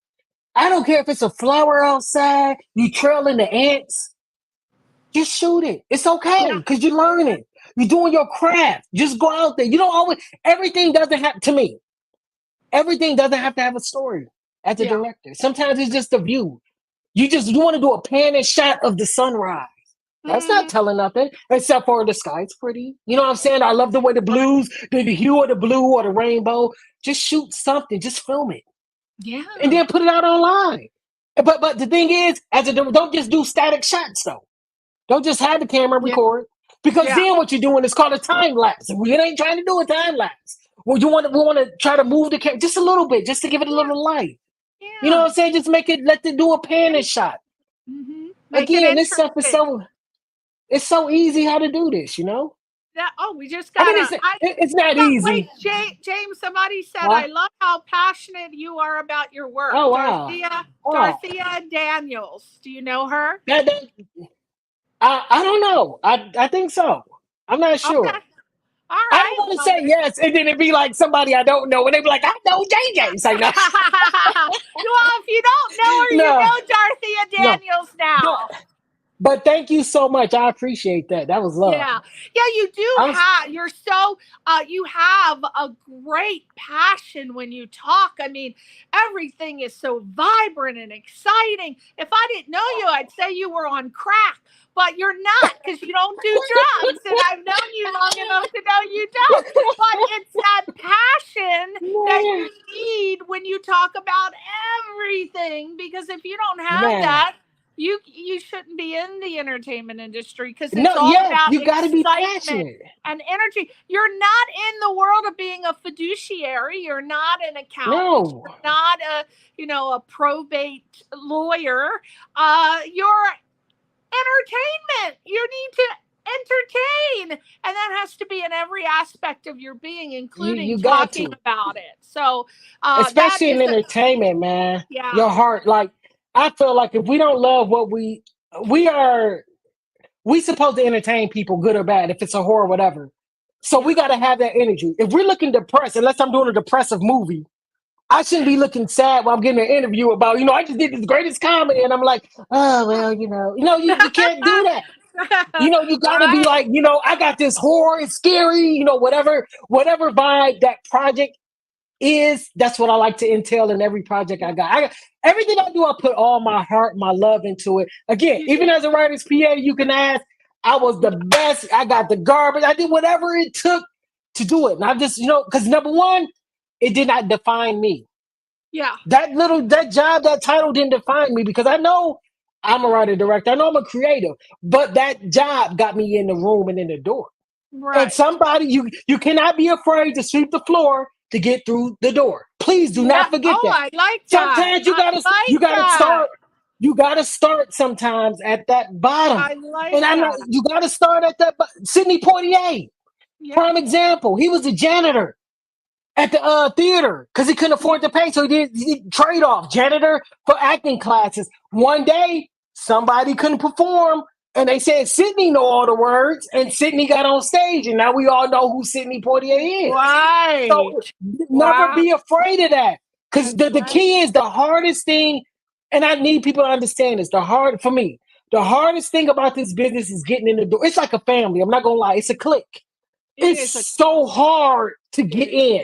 Speaker 3: I don't care if it's a flower outside, you trailing the ants. Just shoot it. It's okay because you're learning. You're doing your craft. Just go out there. You don't always, everything doesn't have, to me, everything doesn't have to have a story as a director. Sometimes it's just a view. You want to do a pan and shot of the sunrise. That's not telling nothing, except for the sky's pretty. You know what I'm saying? I love the way the blues, the hue of the blue or the rainbow. Just shoot something. Just film it. Yeah. And then put it out online. But the thing is, don't just do static shots, though. Don't just have the camera record. Because then what you're doing is called a time lapse. We ain't trying to do a time lapse. Well, we want to try to move the camera just a little bit, just to give it a little light. Yeah. You know what I'm saying? Just let it do a pan and shot. Again, this stuff is it's so easy how to do this, you know?
Speaker 2: We just got
Speaker 3: it's not easy.
Speaker 2: Wait, James, somebody said, I love how passionate you are about your work.
Speaker 3: Oh, wow.
Speaker 2: Dorothea Daniels. Do you know her?
Speaker 3: I don't know. I think so. I'm not sure.
Speaker 2: Okay. All right.
Speaker 3: I don't want to say yes, and then it'd be like somebody I don't know, and they'd be like, I know JJ. Say no.
Speaker 2: Well, if you don't know her, you know Dorothea Daniels now.
Speaker 3: But thank you so much. I appreciate that. That was love.
Speaker 2: Yeah, you do have. You're so. You have a great passion when you talk. I mean, everything is so vibrant and exciting. If I didn't know you, I'd say you were on crack. But you're not, because you don't do drugs, and I've known you long enough to know you don't. But it's that passion that you need when you talk about everything. Because if you don't have that, you shouldn't be in the entertainment industry, because it's all about
Speaker 3: you gotta be
Speaker 2: passionate and energy. You're not in the world of being a fiduciary. You're not an accountant. No. You're not a probate lawyer. You're entertainment. You need to entertain, and that has to be in every aspect of your being, including
Speaker 3: You got
Speaker 2: talking
Speaker 3: to,
Speaker 2: about it. So that
Speaker 3: especially in
Speaker 2: is
Speaker 3: entertainment, man.
Speaker 2: yeah,
Speaker 3: Your heart, like I feel like if we don't love what we are, we supposed to entertain people, good or bad, if it's a horror, whatever. So we got to have that energy. If we're looking depressed, unless I'm doing a depressive movie, I shouldn't be looking sad while I'm getting an interview about, I just did this greatest comedy, and I'm like, oh well, you can't do that. You got to be
Speaker 2: right.
Speaker 3: like, I got this horror, it's scary, whatever vibe that project is. That's what I like to entail in every project I got. Everything I do, I put all my heart, my love into it. Again, even as a writer's PA, you can ask, I was the best. I got the garbage. I did whatever it took to do it. And I just, because number one, it did not define me.
Speaker 2: Yeah.
Speaker 3: That job, that title didn't define me, because I know I'm a writer director. I know I'm a creative, but that job got me in the room and in the door.
Speaker 2: Right.
Speaker 3: And somebody, you cannot be afraid to sweep the floor to get through the door. Please do not forget that.
Speaker 2: I like that.
Speaker 3: Sometimes you gotta start sometimes at that bottom.
Speaker 2: I like
Speaker 3: and I know
Speaker 2: that.
Speaker 3: you gotta start at that. Sidney Poitier, prime example. He was the janitor at the theater because he couldn't afford to pay, so he did trade off janitor for acting classes. One day, somebody couldn't perform, and they said Sidney know all the words, and Sidney got on stage, and now we all know who Sidney Poitier is.
Speaker 2: Right.
Speaker 3: So never be afraid of that, because the key is the hardest thing, and I need people to understand this. For me, the hardest thing about this business is getting in the door. It's like a family. I'm not gonna lie. It's a clique. It's so hard to get in.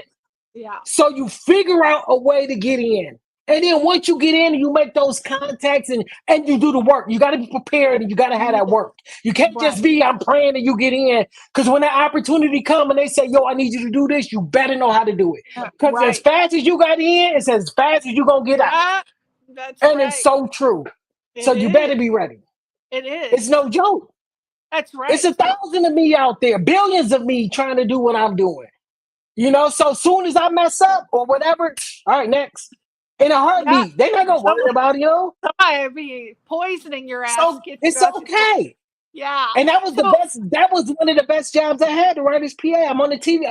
Speaker 2: Yeah.
Speaker 3: So you figure out a way to get in. And then once you get in, you make those contacts and you do the work. You got to be prepared, and you got to have that work. You can't just be, I'm praying that you get in. Because when that opportunity comes and they say, yo, I need you to do this, you better know how to do it. Because as fast as you got in, it's as fast as you're going to get out.
Speaker 2: That's
Speaker 3: and it's so true. So you better be ready.
Speaker 2: It is.
Speaker 3: It's no joke.
Speaker 2: That's right.
Speaker 3: It's 1,000 of me out there, billions of me trying to do what I'm doing. So soon as I mess up or whatever, all right, next. In a heartbeat. They're not gonna worry about it,
Speaker 2: Somebody be poisoning your ass.
Speaker 3: So it's okay.
Speaker 2: Yeah.
Speaker 3: And that was the best. That was one of the best jobs I had, to write as PA. I'm on the TV,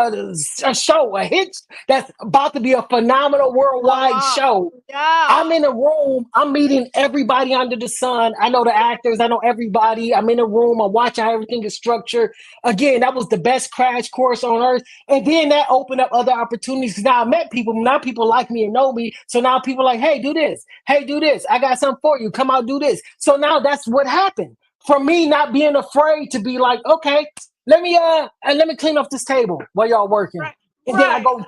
Speaker 3: a show, a hit that's about to be a phenomenal worldwide show.
Speaker 2: Yeah.
Speaker 3: I'm in a room. I'm meeting everybody under the sun. I know the actors. I know everybody. I'm in a room. I'm watching how everything is structured. Again, that was the best crash course on earth. And then that opened up other opportunities. Now I met people. Now people like me and know me. So now people are like, hey, do this. Hey, do this. I got something for you. Come out, do this. So now that's what happened. For me, not being afraid to be like, okay, let me clean up this table while y'all working. And then I go,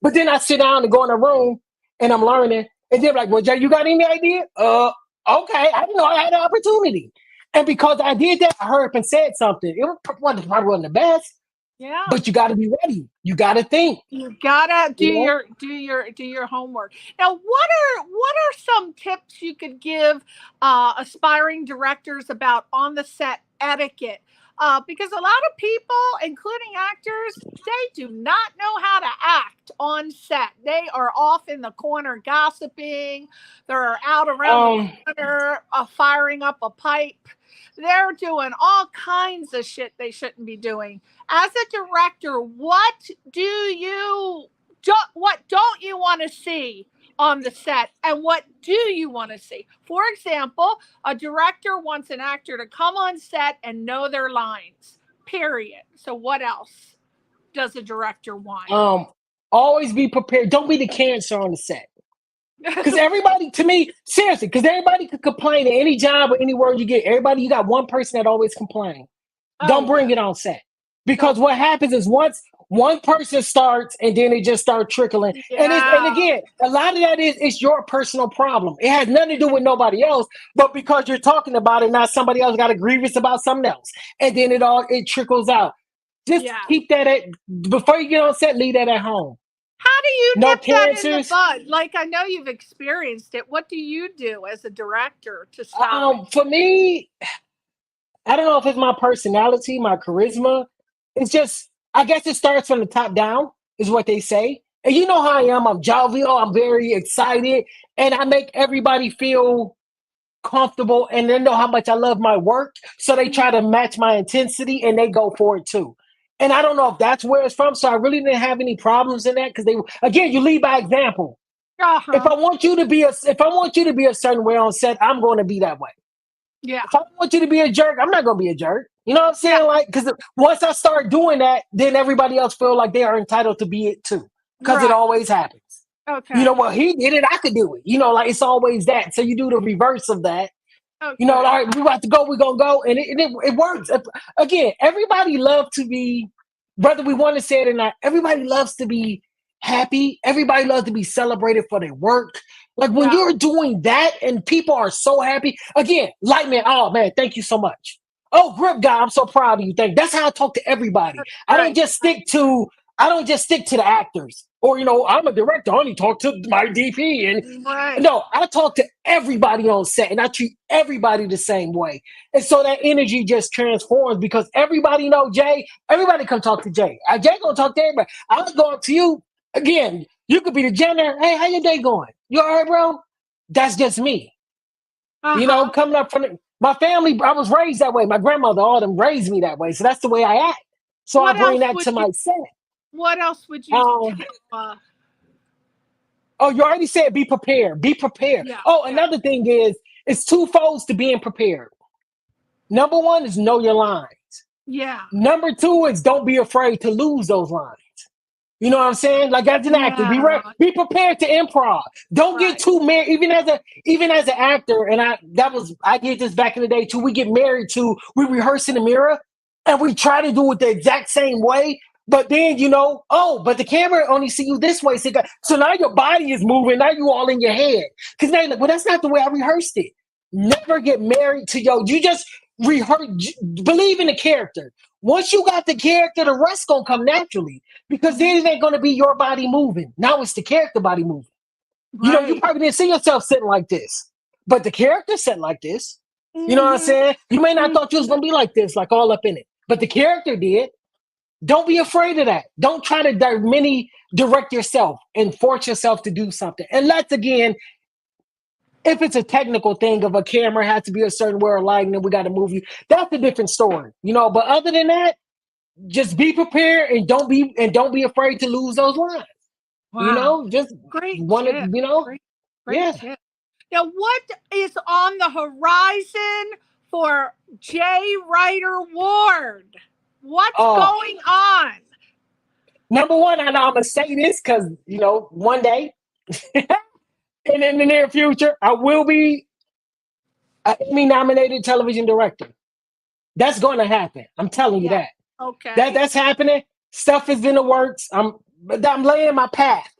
Speaker 3: but then I sit down and go in a room and I'm learning. And they're like, well, Jay, you got any idea? Okay. I didn't know I had an opportunity. And because I did that, I heard up and said something. It probably wasn't the best.
Speaker 2: Yeah.
Speaker 3: But you got to be ready. You got to think.
Speaker 2: You gotta do your homework. Now, what are some tips you could give aspiring directors about on the set etiquette? Because a lot of people, including actors, they do not know how to act on set. They are off in the corner gossiping. They're out around the corner firing up a pipe. They're doing all kinds of shit they shouldn't be doing. As a director, what don't you want to see on the set, and what do you want to see? For example, a director wants an actor to come on set and know their lines, period. So what else does a director want?
Speaker 3: Always be prepared. Don't be the cancer on the set. Because everybody, to me, seriously, because everybody could complain at any job or any word you get. Everybody, you got one person that always complains. Don't bring it on set. Because what happens is once one person starts and then it just starts trickling.
Speaker 2: Yeah.
Speaker 3: And again, a lot of that is it's your personal problem. It has nothing to do with nobody else, but because you're talking about it, now somebody else got a grievance about something else. And then it trickles out. Just keep that before you get on set, leave that at home.
Speaker 2: How do you nip that in the
Speaker 3: cancers.
Speaker 2: bud? Like, I know you've experienced it. What do you do as a director to stop it?
Speaker 3: For me, I don't know if it's my personality, my charisma. It's just, I guess it starts from the top down, is what they say. And you know how I am. I'm jovial. I'm very excited. And I make everybody feel comfortable, and they know how much I love my work. So they try to match my intensity and they go for it too. And I don't know if that's where it's from. So I really didn't have any problems in that because again, you lead by example. If I want you to be a certain way on set, I'm going to be that way.
Speaker 2: Yeah.
Speaker 3: If I want you to be a jerk, I'm not going to be a jerk. You know what I'm saying? Yeah. Like, because once I start doing that, then everybody else feel like they are entitled to be it too. Because it always happens.
Speaker 2: Okay.
Speaker 3: You know, well, he did it, I could do it. You know, like it's always that. So you do the reverse of that.
Speaker 2: Okay.
Speaker 3: You know, all right, we about to go, we're going to go. And it works. Again, everybody loves to be, whether we want to say it or not, everybody loves to be happy. Everybody loves to be celebrated for their work. Like when you're doing that and people are so happy, again, like, man, oh man, thank you so much. Oh, grip guy, I'm so proud of you. That's how I talk to everybody. I don't just stick to the actors. Or, you know, I'm a director, I only talk to my DP. And no, I talk to everybody on set and I treat everybody the same way. And so that energy just transforms because everybody know Jay. Everybody come talk to Jay. Jay gonna talk to everybody. I'll go up to you. Again, you could be the janitor. Hey, how your day going? You all right, bro? That's just me. You know, coming up from my family, I was raised that way. My grandmother, all of them raised me that way. So that's the way I act. So I bring that to my set.
Speaker 2: What else would you
Speaker 3: Oh, you already said be prepared. Be prepared. Yeah, another thing is, it's two folds to being prepared. Number one is know your lines.
Speaker 2: Yeah.
Speaker 3: Number two is don't be afraid to lose those lines. You know what I'm saying? Like as an actor, be prepared to improv. Don't get too married. Even as an actor, and I did this back in the day too. We get married to, we rehearse in the mirror and we try to do it the exact same way. But then, you know, but the camera only see you this way. So now your body is moving. Now you all in your head. Because now you're like, well, that's not the way I rehearsed it. Never get married to you just rehearse. Believe in the character. Once you got the character, the rest gonna come naturally. Because then it ain't gonna be your body moving. Now it's the character body moving. Right. You know, you probably didn't see yourself sitting like this. But the character sat like this. You know what I'm saying? You may not thought you was gonna be like this, like all up in it. But the character did. Don't be afraid of that. Don't try to direct yourself and force yourself to do something. Unless, again, if it's a technical thing of a camera has to be a certain way of lighting and we got to move you, that's a different story, you know. But other than that, just be prepared and don't be afraid to lose those lines. Wow. You know, just want to, you know,
Speaker 2: great tip. Now, what is on the horizon for J. Ryder Ward? What's going on?
Speaker 3: Number one, I'm going to say this because, you know, one day and in the near future, I will be an Emmy-nominated television director. That's going to happen. I'm telling you that.
Speaker 2: Okay.
Speaker 3: That's happening. Stuff is in the works. I'm laying my path.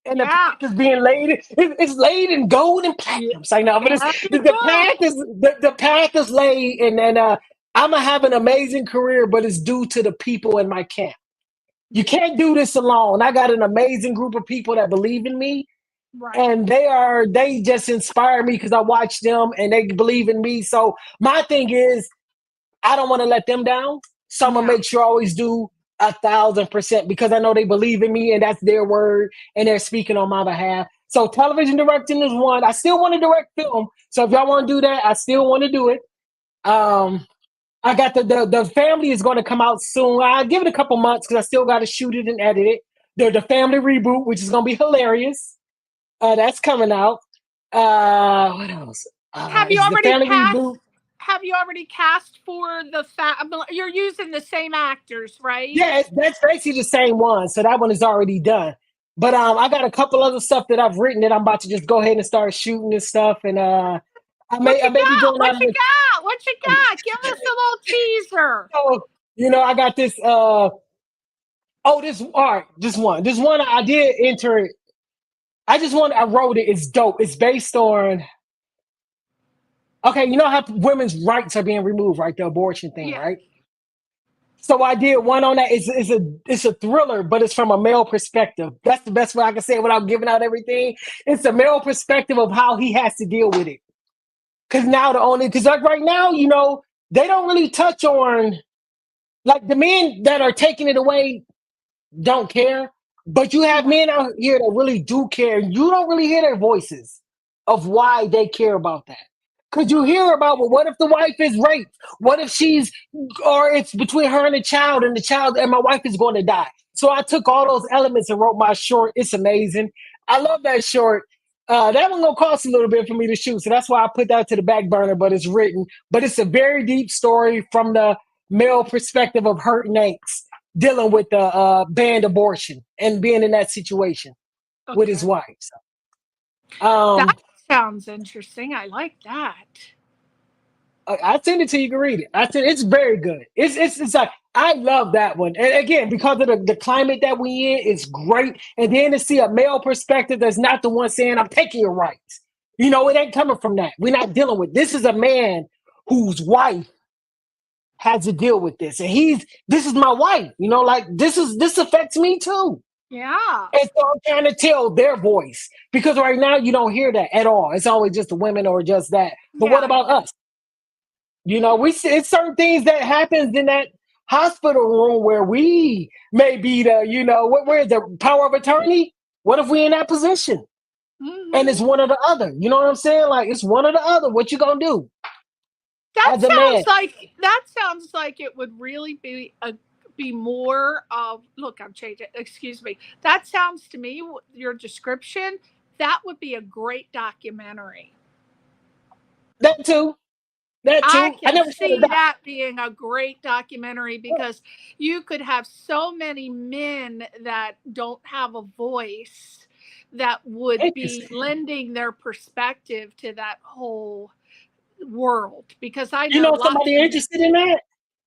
Speaker 3: And the path is being laid. It's laid in gold and platinum. So no, but the path is laid, and then I'm gonna have an amazing career, but it's due to the people in my camp. You can't do this alone. I got an amazing group of people that believe in me, and they just inspire me because I watch them and they believe in me. So my thing is, I don't want to let them down. So I'm gonna make sure I always do 1,000% because I know they believe in me and that's their word and they're speaking on my behalf. So television directing is one. I still want to direct film. So if y'all want to do that, I still want to do it. I got the family is going to come out soon. I'll give it a couple months because I still got to shoot it and edit it. The family reboot, which is going to be hilarious. That's coming out. What else?
Speaker 2: Have you already cast for the you're using the same actors, right?
Speaker 3: Yeah, that's basically the same one. So that one is already done. But I got a couple other stuff that I've written that I'm about to just go ahead and start shooting and stuff. And I may be doing
Speaker 2: What you got? Give us a little teaser.
Speaker 3: So, you know, I got this. This one I did enter it. I wrote it. It's dope. It's based on. Okay, you know how women's rights are being removed, right? The abortion thing, right? So I did one on that. It's a thriller, but it's from a male perspective. That's the best way I can say it without giving out everything. It's a male perspective of how he has to deal with it. Because like right now, you know, they don't really touch on, like the men that are taking it away don't care. But you have men out here that really do care. You don't really hear their voices of why they care about that. Because you hear about, well, what if the wife is raped? What if or it's between her and the child and my wife is going to die. So I took all those elements and wrote my short. It's amazing. I love that short. That one gonna cost a little bit for me to shoot, so that's why I put that to the back burner. But it's written. But it's a very deep story from the male perspective of hurt and angst, dealing with the banned abortion and being in that situation with his wife. So,
Speaker 2: that sounds interesting. I like that.
Speaker 3: I send it to you. You can read it. It's very good. It's like, I love that one. And again, because of the climate that we in, it's great. And then to see a male perspective that's not the one saying, I'm taking your rights. You know, it ain't coming from that. We're not dealing with this. Is a man whose wife has to deal with this. And this is my wife. You know, like this affects me too.
Speaker 2: Yeah.
Speaker 3: And so I'm trying to tell their voice. Because right now you don't hear that at all. It's always just the women or just that. But what about us? You know, it's certain things that happens in that hospital room where we may be where's the power of attorney? What if we in that position? Mm-hmm. And it's one or the other. You know what I'm saying? Like, it's one or the other. What you gonna do?
Speaker 2: That sounds like it would really be more of, look, I'm changing. Excuse me. That sounds to me, your description, that would be a great documentary.
Speaker 3: That too.
Speaker 2: I can see that being a great documentary, because you could have so many men that don't have a voice that would be lending their perspective to that whole world. Because I know
Speaker 3: somebody interested in that.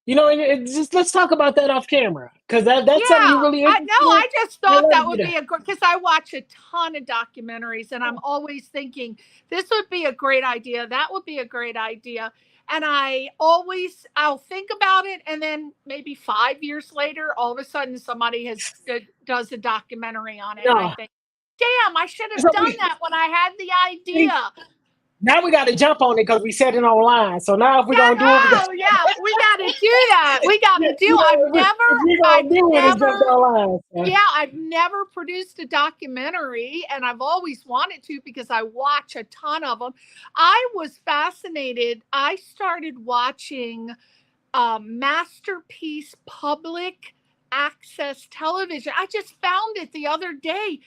Speaker 3: You know, just let's talk about that off camera, because that's something you really interested in.
Speaker 2: I just thought that would be because I watch a ton of documentaries, and I'm always thinking this would be a great idea. That would be a great idea. And I'll think about it, and then maybe 5 years later, all of a sudden somebody does a documentary on it. And I think, damn, I should have done that when I had the idea.
Speaker 3: Now we got to jump on it because we said it online. So now if we're going to do it.
Speaker 2: We got to do that. We got to do it. I've never produced a documentary, and I've always wanted to because I watch a ton of them. I was fascinated. I started watching Masterpiece Public Access Television. I just found it the other day,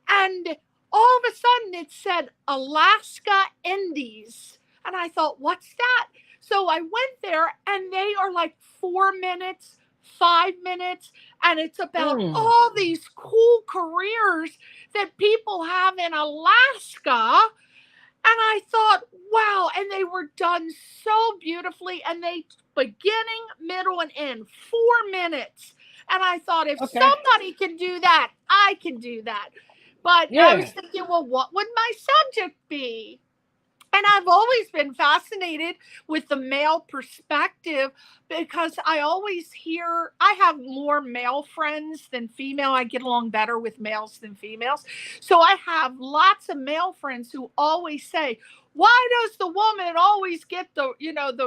Speaker 2: and all of a sudden it said Alaska Indies. And I thought, what's that? So I went there, and they are like 4 minutes, 5 minutes. And it's about all these cool careers that people have in Alaska. And I thought, wow. And they were done so beautifully. And they beginning, middle, and end, 4 minutes. And I thought, if somebody can do that, I can do that. But I was thinking, well, what would my subject be? And I've always been fascinated with the male perspective, because I always hear, I have more male friends than female. I get along better with males than females. So I have lots of male friends who always say, why does the woman always get the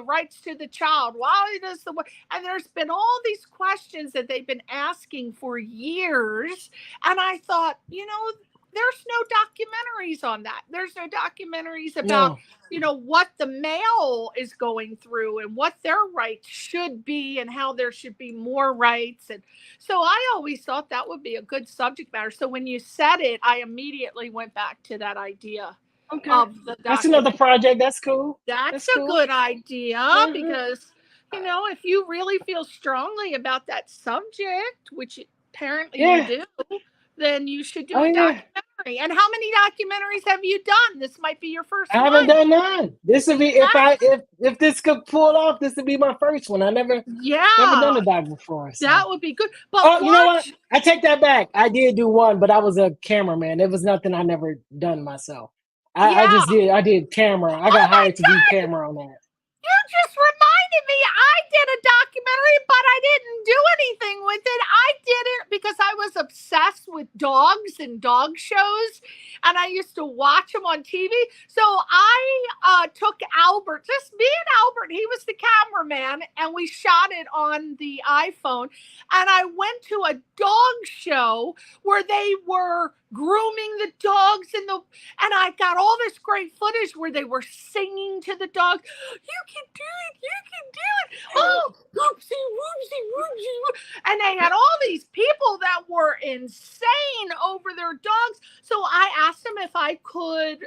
Speaker 2: rights to the child? Why does and there's been all these questions that they've been asking for years. And I thought, there's no documentaries on that. There's no documentaries about, what the male is going through and what their rights should be and how there should be more rights. And so I always thought that would be a good subject matter. So when you said it, I immediately went back to that idea.
Speaker 3: Okay. That's another project. That's cool.
Speaker 2: That's a good idea, because, if you really feel strongly about that subject, which apparently you do, then you should do a documentary. And how many documentaries have you done? This might be your first one.
Speaker 3: I haven't done none. This would be, if this could pull off, this would be my first one. I never done a doc before. So.
Speaker 2: That would be good. But
Speaker 3: you know what? I take that back. I did do one, but I was a cameraman. It was nothing I never done myself. I did camera. I got hired to do camera on that.
Speaker 2: You just reminded me. I did a documentary, but I didn't do anything with it. I did it because I was obsessed with dogs and dog shows, and I used to watch them on TV. So I took Albert, just me and Albert. He was the cameraman, and we shot it on the iPhone. And I went to a dog show where they were grooming the dogs and I got all this great footage where they were singing to the dogs. You can do it. You can do it. Oh, whoopsie, whoopsie, whoopsie. And they had all these people that were insane over their dogs. So I asked them if I could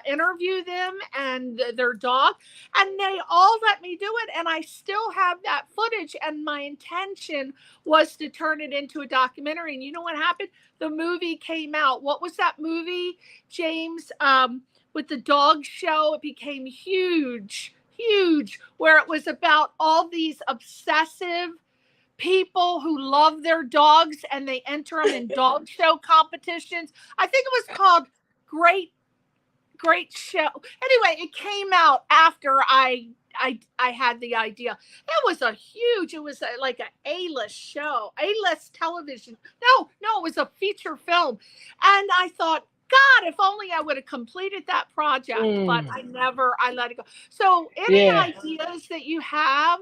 Speaker 2: interview them and their dog, and they all let me do it. And I still have that footage, and my intention was to turn it into a documentary. And you know what happened? The movie came out. What was that movie, James, with the dog show? It became huge, where it was about all these obsessive people who love their dogs and they enter them in dog show competitions. I think it was called Great Show. Anyway, it came out after I had the idea. It was like an A-list show, A-list television. No, it was a feature film. And I thought, God, if only I would have completed that project, but I let it go. So any ideas that you have,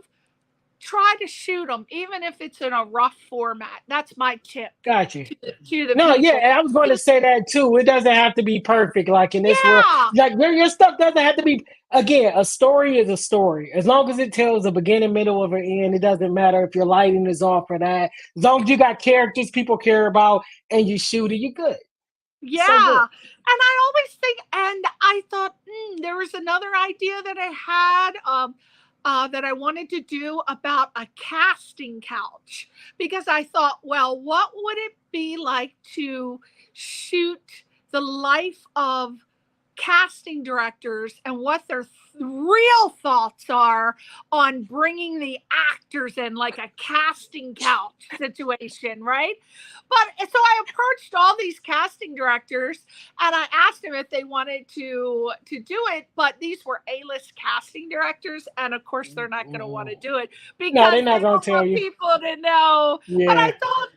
Speaker 2: try to shoot them, even if it's in a rough format. That's my tip.
Speaker 3: Got you.
Speaker 2: To the
Speaker 3: No,
Speaker 2: people.
Speaker 3: yeah, I was going to say that too. It doesn't have to be perfect, like in this world. Like your stuff doesn't have to be. Again, a story is a story. As long as it tells a beginning, middle, or an end, it doesn't matter if your lighting is off or that. As long as you got characters people care about and you shoot it, you're good.
Speaker 2: Yeah.
Speaker 3: So good.
Speaker 2: And I always think, and I thought, there was another idea that I had that I wanted to do about a casting couch, because I thought, well, what would it be like to shoot the life of casting directors and what their real thoughts are on bringing the actors in, like a casting couch situation, right? But so I approached all these casting directors and I asked them if they wanted to do it, but these were A-list casting directors, and of course they're not going to want to do it because
Speaker 3: they're not going to tell you.
Speaker 2: People to know.
Speaker 3: Yeah.
Speaker 2: But I thought,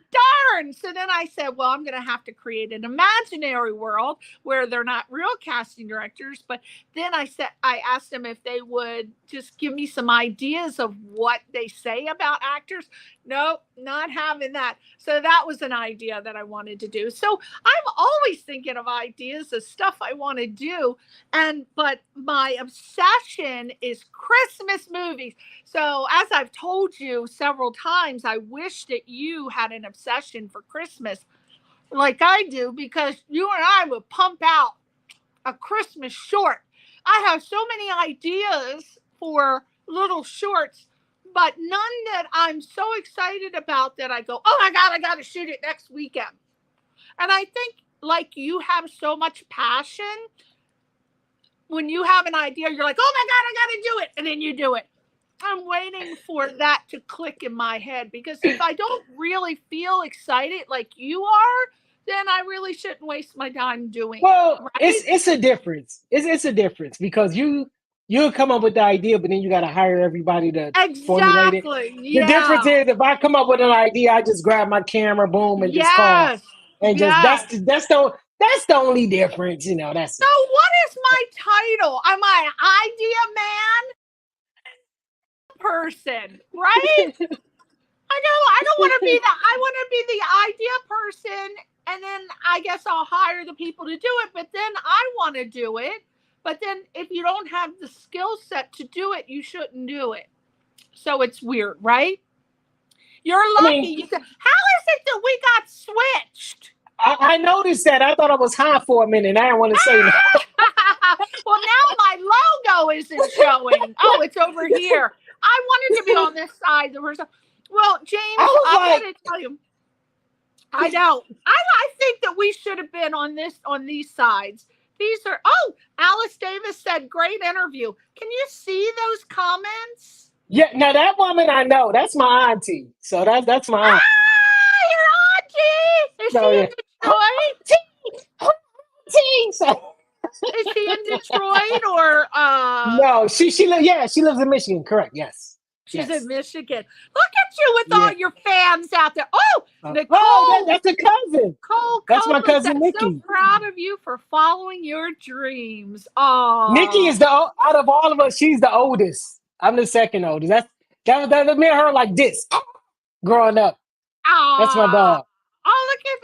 Speaker 2: darn. So then I said, well, I'm going to have to create an imaginary world where they're not real casting directors. But then I asked them if they would just give me some ideas of what they say about actors. Nope, not having that. So that was an idea that I wanted to do. So I'm always thinking of ideas of stuff I want to do. But my obsession is Christmas movies. So as I've told you several times, I wish that you had an obsession for Christmas like I do, because you and I would pump out a Christmas short. I have so many ideas for little shorts, but none that I'm so excited about that I go, oh my God, I got to shoot it next weekend. And I think, like, you have so much passion. When you have an idea, you're like, oh my God, I got to do it. And then you do it. I'm waiting for that to click in my head, because if I don't really feel excited like you are, then I really shouldn't waste my time doing it. Right?
Speaker 3: It's a difference. It's a difference, because you'll come up with the idea, but then you got to hire everybody to formulate it. The difference is, if I come up with an idea, I just grab my camera, boom, and just call. And that's the only difference, you know. That's
Speaker 2: so. What is my title? Am I idea man? Person, right? I don't want to be I want to be the idea person, and then I guess I'll hire the people to do it, but then I want to do it. But then if you don't have the skill set to do it, you shouldn't do it. So it's weird, right? You're lucky. You said, how is it that we got switched?
Speaker 3: I noticed that. I thought I was high for a minute. I didn't want to say that.
Speaker 2: Well, now my logo isn't showing. Oh, it's over here. I wanted to be on this side. Well, James, I'm going to tell you. I know. I think that we should have been on these sides. These are. Oh, Alice Davis said, "Great interview." Can you see those comments?
Speaker 3: Yeah. Now that woman I know. That's my auntie. So that's my aunt.
Speaker 2: Ah, your auntie. Is she in Detroit? Is she in Detroit or?
Speaker 3: No, she lives in Michigan. Correct. Yes.
Speaker 2: She's in Michigan. Look at you with all your fans out there. Oh, Nicole.
Speaker 3: Oh, that's a cousin.
Speaker 2: Nicole,
Speaker 3: that's my cousin Nikki.
Speaker 2: I'm so proud of you for following your dreams. Oh,
Speaker 3: Nikki is out of all of us, she's the oldest. I'm the second oldest. That me and her like this growing up. That's my dog.
Speaker 2: Oh, look at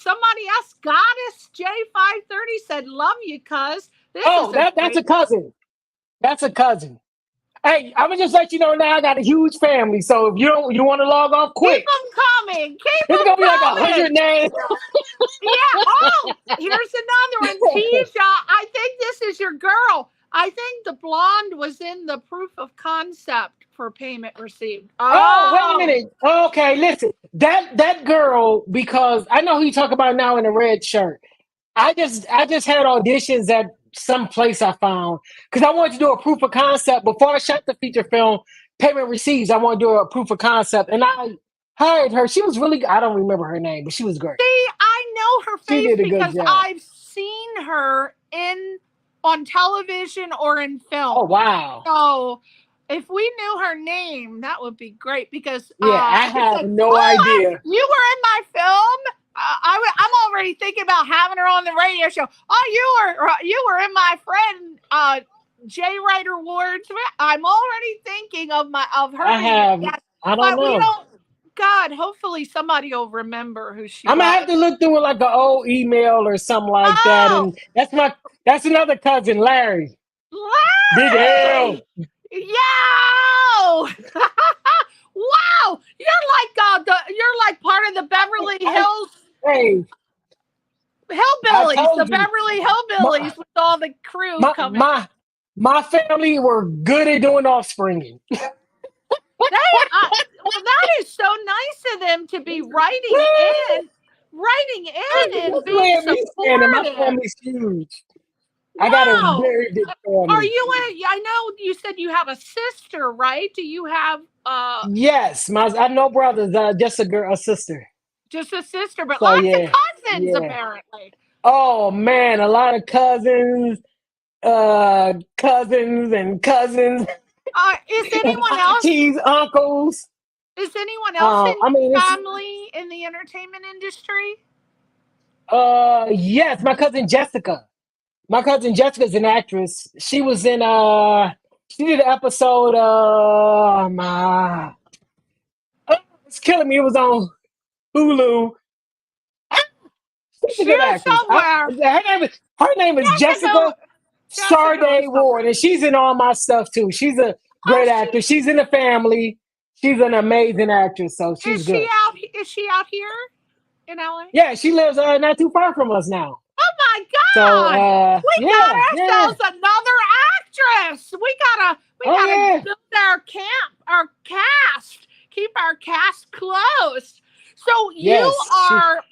Speaker 2: somebody else, Goddess J530 said, "Love you, cuz."
Speaker 3: That's a cousin. That's a cousin. Hey, I'm gonna just let you know now. I got a huge family, so if you want to log off quick,
Speaker 2: keep them coming. Keep
Speaker 3: it's
Speaker 2: them
Speaker 3: gonna be like
Speaker 2: coming.
Speaker 3: 100 names.
Speaker 2: Yeah. Oh, here's another one. Tisha, I think this is your girl. I think the blonde was in the proof of concept for payment received.
Speaker 3: Oh, wait a minute. Okay, listen. That girl, because I know who you talk about now in the red shirt. I just had auditions at some place I found because I wanted to do a proof of concept before I shot the feature film. Payment received. I want to do a proof of concept, and I hired her. She was really. I don't remember her name, but she was great.
Speaker 2: See, I know her
Speaker 3: She
Speaker 2: face
Speaker 3: did a good
Speaker 2: because
Speaker 3: job.
Speaker 2: I've seen her on television or in film.
Speaker 3: Oh wow!
Speaker 2: So if we knew her name, that would be great because
Speaker 3: I have no idea.
Speaker 2: You were in my film. I'm already thinking about having her on the radio show. Oh, you were in my friend J. Ryder Ward's. I'm already thinking of her.
Speaker 3: I don't know.
Speaker 2: God, hopefully somebody will remember who she was.
Speaker 3: I'm gonna have to look through like an old email or something like that. And that's another cousin, Larry. Big L.
Speaker 2: Yo! Wow! You're like part of the Beverly Hills.
Speaker 3: Hey,
Speaker 2: Hillbillies, the Beverly Hillbillies with all the crew coming.
Speaker 3: My family were good at doing offspringing.
Speaker 2: That is so nice of them to be writing in and being supportive.
Speaker 3: My family's huge. I got a very big family.
Speaker 2: I know you said you have a sister, right? Do you have
Speaker 3: Yes, I have no brothers, just a sister.
Speaker 2: Just a sister, but lots of cousins apparently.
Speaker 3: Oh man, a lot of cousins and cousins.
Speaker 2: Is anyone else?
Speaker 3: Aunties, uncles.
Speaker 2: Is anyone else in your family in the entertainment industry?
Speaker 3: Yes, my cousin Jessica. My cousin Jessica's an actress. She was in she did an episode it's killing me. It was on Hulu. She's a good actress.
Speaker 2: Somewhere.
Speaker 3: Her name is Jessica Sarday Ward, and she's in all my stuff too. She's a great actress. She's in the family. She's an amazing actress, so she's good.
Speaker 2: Is she out here in LA?
Speaker 3: Yeah, she lives not too far from us now.
Speaker 2: Oh my God!
Speaker 3: So,
Speaker 2: we got ourselves another actress. We gotta build our cast. Keep our cast close. So we are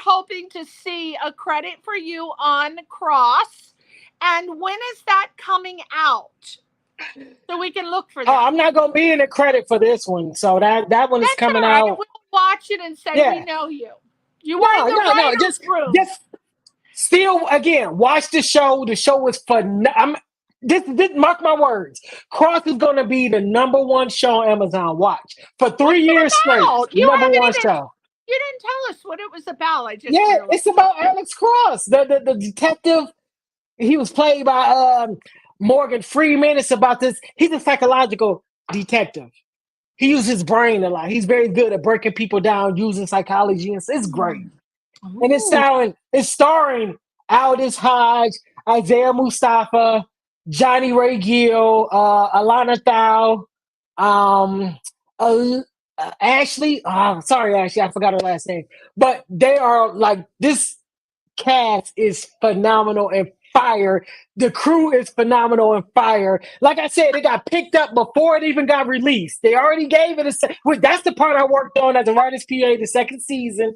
Speaker 2: hoping to see a credit for you on Cross. And when is that coming out? So we can look for that.
Speaker 3: Oh, I'm not gonna be in the credit for this one. So that one is coming out.
Speaker 2: We'll watch it and say we know you. You were in the writer's room.
Speaker 3: Just still again, watch the show. The show was phenomenal. This mark my words. Cross is gonna be the #1 show on Amazon. Watch for 3 years straight. #1 show.
Speaker 2: You didn't tell us what it was about.
Speaker 3: It's about Alex Cross, the detective. He was played by Morgan Freeman. It's about this. He's a psychological detective. He uses his brain a lot. He's very good at breaking people down using psychology. And it's great. Ooh. And it's starring Aldous Hodge, Isaiah Mustafa, Johnny Ray Gill, Alana Thau, Ashley. Sorry, Ashley, I forgot her last name. But they are like, this cast is phenomenal and fire. The crew is phenomenal and fire. Like I said, it got picked up before it even got released. They already gave it that's the part I worked on as a writer's PA the second season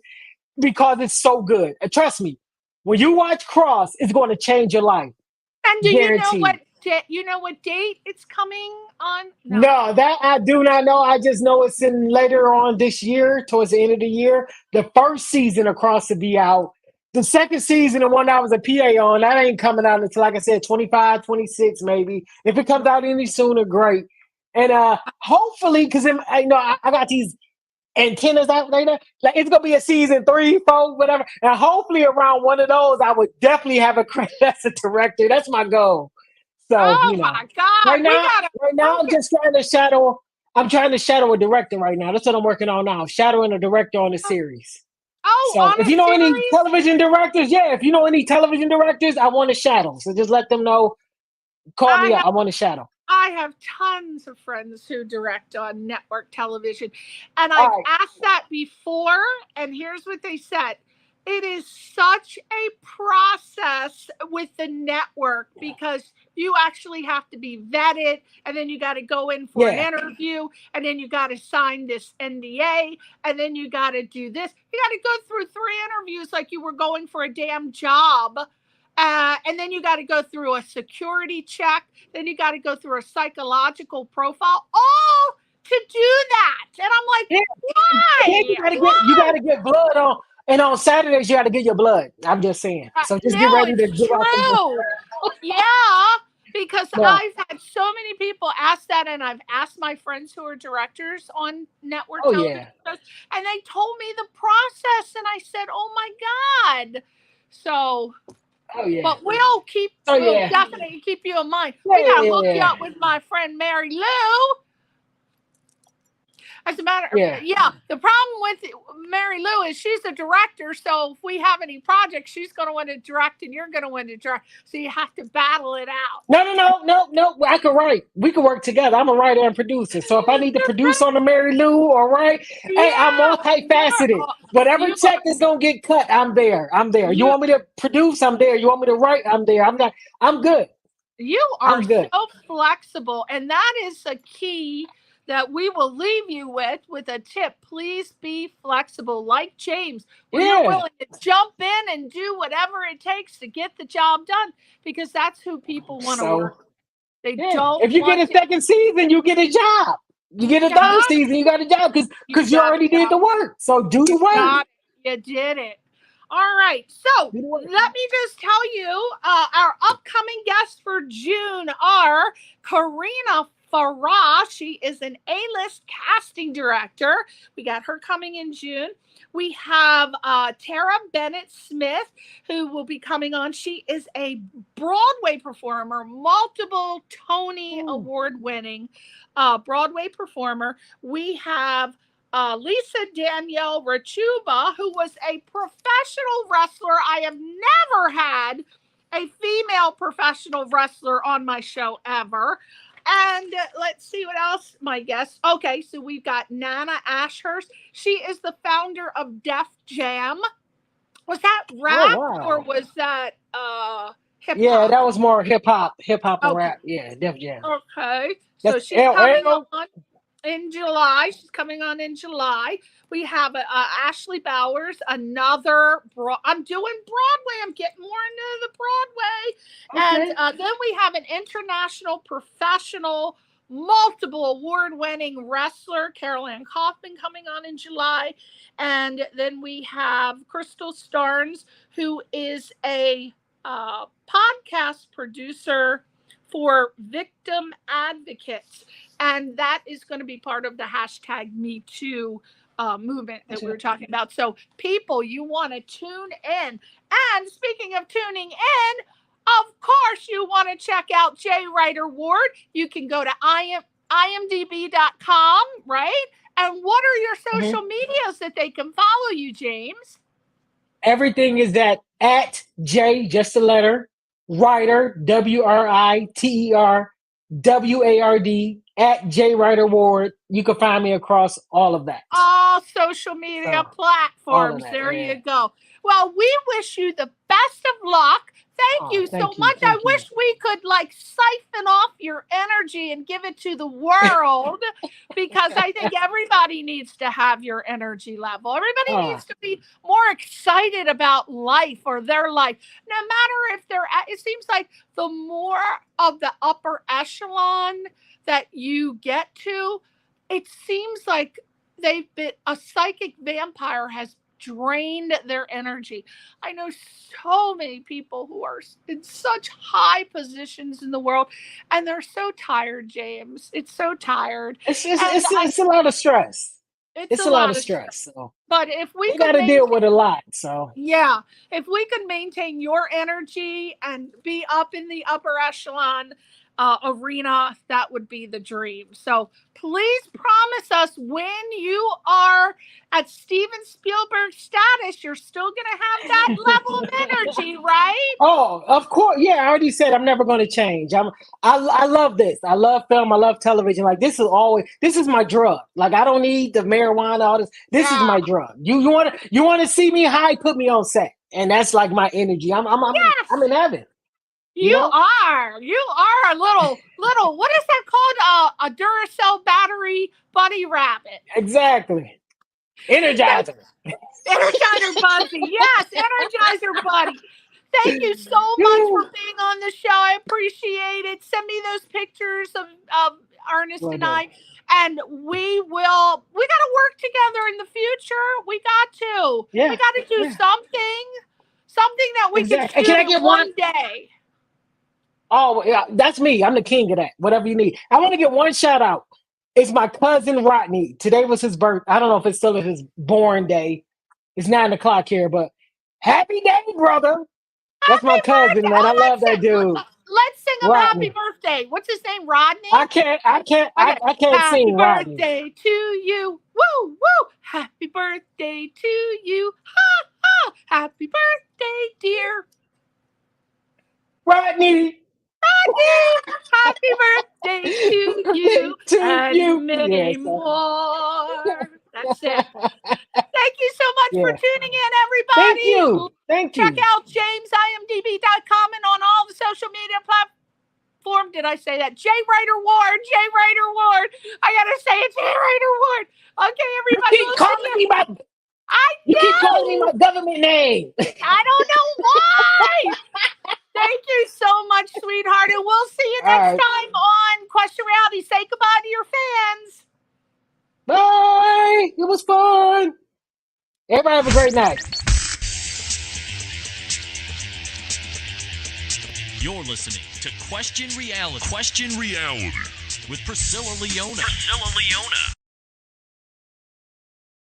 Speaker 3: because it's so good. And trust me, when you watch Cross, it's going to change your life.
Speaker 2: And do you know what date it's coming on?
Speaker 3: No, that I do not know. I just know it's in later on this year, towards the end of the year. The first season of Cross will be out. The second season, the one I was a PA on, that ain't coming out until, like I said, 25, 26 maybe. If it comes out any sooner, great. And hopefully, because I got these antennas out later, like it's gonna be a season 3, 4, whatever. And hopefully around one of those, I would definitely have a credit as a director. That's my goal. So
Speaker 2: my God.
Speaker 3: Right now I'm just trying to shadow. I'm trying to shadow a director right now. That's what I'm working on now. Shadowing a director on the series.
Speaker 2: Oh,
Speaker 3: So
Speaker 2: on
Speaker 3: if
Speaker 2: a
Speaker 3: you know any
Speaker 2: series?
Speaker 3: television directors, if you know any television directors, I want a shadow. So just let them know. Call me up. I want a shadow.
Speaker 2: I have tons of friends who direct on network television, and
Speaker 3: All
Speaker 2: I've
Speaker 3: right.
Speaker 2: asked that before, and here's what they said. It is such a process with the network because you actually have to be vetted, and then you got to go in for an interview, and then you got to sign this NDA, and then you got to do this. You got to go through 3 interviews like you were going for a damn job. And then you got to go through a security check. Then you got to go through a psychological profile, all to do that. And I'm like, why?
Speaker 3: You gotta get blood on, and on Saturdays you gotta get your blood. I'm just saying. So just get ready to give out
Speaker 2: true. Yeah, because I've had so many people ask that, and I've asked my friends who are directors on network television shows, and they told me the process, and I said, oh my God. So but we'll definitely keep you in mind. We gotta hook you up with my friend Mary Lou. As a matter, the problem with Mary Lou is she's a director. So if we have any projects, she's going to want to direct, and you're going to want to direct. So you have to battle it out.
Speaker 3: No. I can write. We can work together. I'm a writer and producer. So if I need to produce on the Mary Lou or write, hey, I'm multifaceted. Whatever check is gonna get cut, I'm there. You want me to produce? I'm there. You want me to write? I'm there. I'm good.
Speaker 2: You are so flexible, and that is a key that we will leave you with a tip. Please be flexible, like James. You're willing to jump in and do whatever it takes to get the job done, because that's who people want to work. They don't.
Speaker 3: If you get a second season, you get a job. You get a third season, you got a job because you already did the work. So do the work.
Speaker 2: You did it. All right. So let me just tell you, our upcoming guests for June are Karina Farah. She is an A-list casting director. We got her coming in June. We have Tara Bennett Smith, who will be coming on. She is a Broadway performer, multiple Tony Award-winning Broadway performer. We have Lisa Danielle Rachuba, who was a professional wrestler. I have never had a female professional wrestler on my show ever. And let's see what else, my guests. Okay, so we've got Nana Ashurst. She is the founder of Def Jam. Was that rap or was that hip hop?
Speaker 3: Yeah, that was more hip hop and rap. Yeah, Def Jam.
Speaker 2: Okay, so she's coming on in July. She's coming on in July. We have Ashley Bowers, another. I'm doing Broadway. I'm getting more into the Broadway. And then we have an international professional, multiple award-winning wrestler, Carol Ann Kaufman, coming on in July. And then we have Crystal Starnes, who is a podcast producer for victim advocates. And that is going to be part of the hashtag Me Too movement that we were talking about. So people, you want to tune in. And speaking of tuning in, of course, you want to check out J. Ryder Ward. You can go to imdb.com, right? And what are your social medias that they can follow you, James?
Speaker 3: Everything is at J, just the letter, Ryder, WRITER, WARD, at J. Ryder Ward. You can find me across all of that.
Speaker 2: All social media platforms. There you go. Well, we wish you the best of luck. Thank you so much. I wish we could siphon off your energy and give it to the world, because I think everybody needs to have your energy level. Everybody needs to be more excited about life or their life, no matter if they're it seems like the more of the upper echelon that you get to, it seems like a psychic vampire has drained their energy. I know so many people who are in such high positions in the world, and they're so tired, James. It's so tired.
Speaker 3: It's a lot of stress. It's a lot of stress. So.
Speaker 2: But if we
Speaker 3: got to deal with a lot, so
Speaker 2: if we could maintain your energy and be up in the upper echelon, arena, that would be the dream. So please promise us when you are at Steven Spielberg status, you're still going to have that level of energy, right?
Speaker 3: Oh, of course. Yeah, I already said I'm never going to change. I love this. I love film. I love television. Like this is my drug. Like I don't need the marijuana, all this. This is my drug. You want to see me high, put me on set. And that's like my energy. I'm in heaven.
Speaker 2: You are a little, what is that called? A Duracell battery bunny rabbit.
Speaker 3: Exactly. Energizer.
Speaker 2: Energizer Buzzy. Yes, Energizer Buddy. Thank you so much for being on the show. I appreciate it. Send me those pictures of Ernest and I. And we got to work together in the future. We got to.
Speaker 3: Yeah.
Speaker 2: We got to do something that we can shoot
Speaker 3: can I get
Speaker 2: one day.
Speaker 3: Oh, yeah, that's me. I'm the king of that. Whatever you need. I want to get one shout out. It's my cousin Rodney. Today was his birth. I don't know if it's still his born day. It's 9 o'clock here, but happy day, brother. That's my cousin, man. I love that dude.
Speaker 2: Let's sing him happy birthday. What's his name? Rodney?
Speaker 3: I can't sing Rodney.
Speaker 2: Happy birthday to you. Woo, woo. Happy birthday to you. Ha, ha. Happy birthday, dear
Speaker 3: Rodney.
Speaker 2: Happy birthday to you and many more. That's it. Thank you so much for tuning in, everybody.
Speaker 3: Thank you.
Speaker 2: Check out JamesIMDb.com and on all the social media platforms. Did I say that? J. Ryder Ward. I gotta say it, J. Ryder Ward. Okay, everybody.
Speaker 3: You keep calling me my government name.
Speaker 2: I don't know why. Thank you so much, sweetheart. And we'll see you next time on Question Reality. Say goodbye to your fans.
Speaker 3: Bye. It was fun. Everybody have a great night.
Speaker 1: You're listening to Question Reality with Priscilla Leona.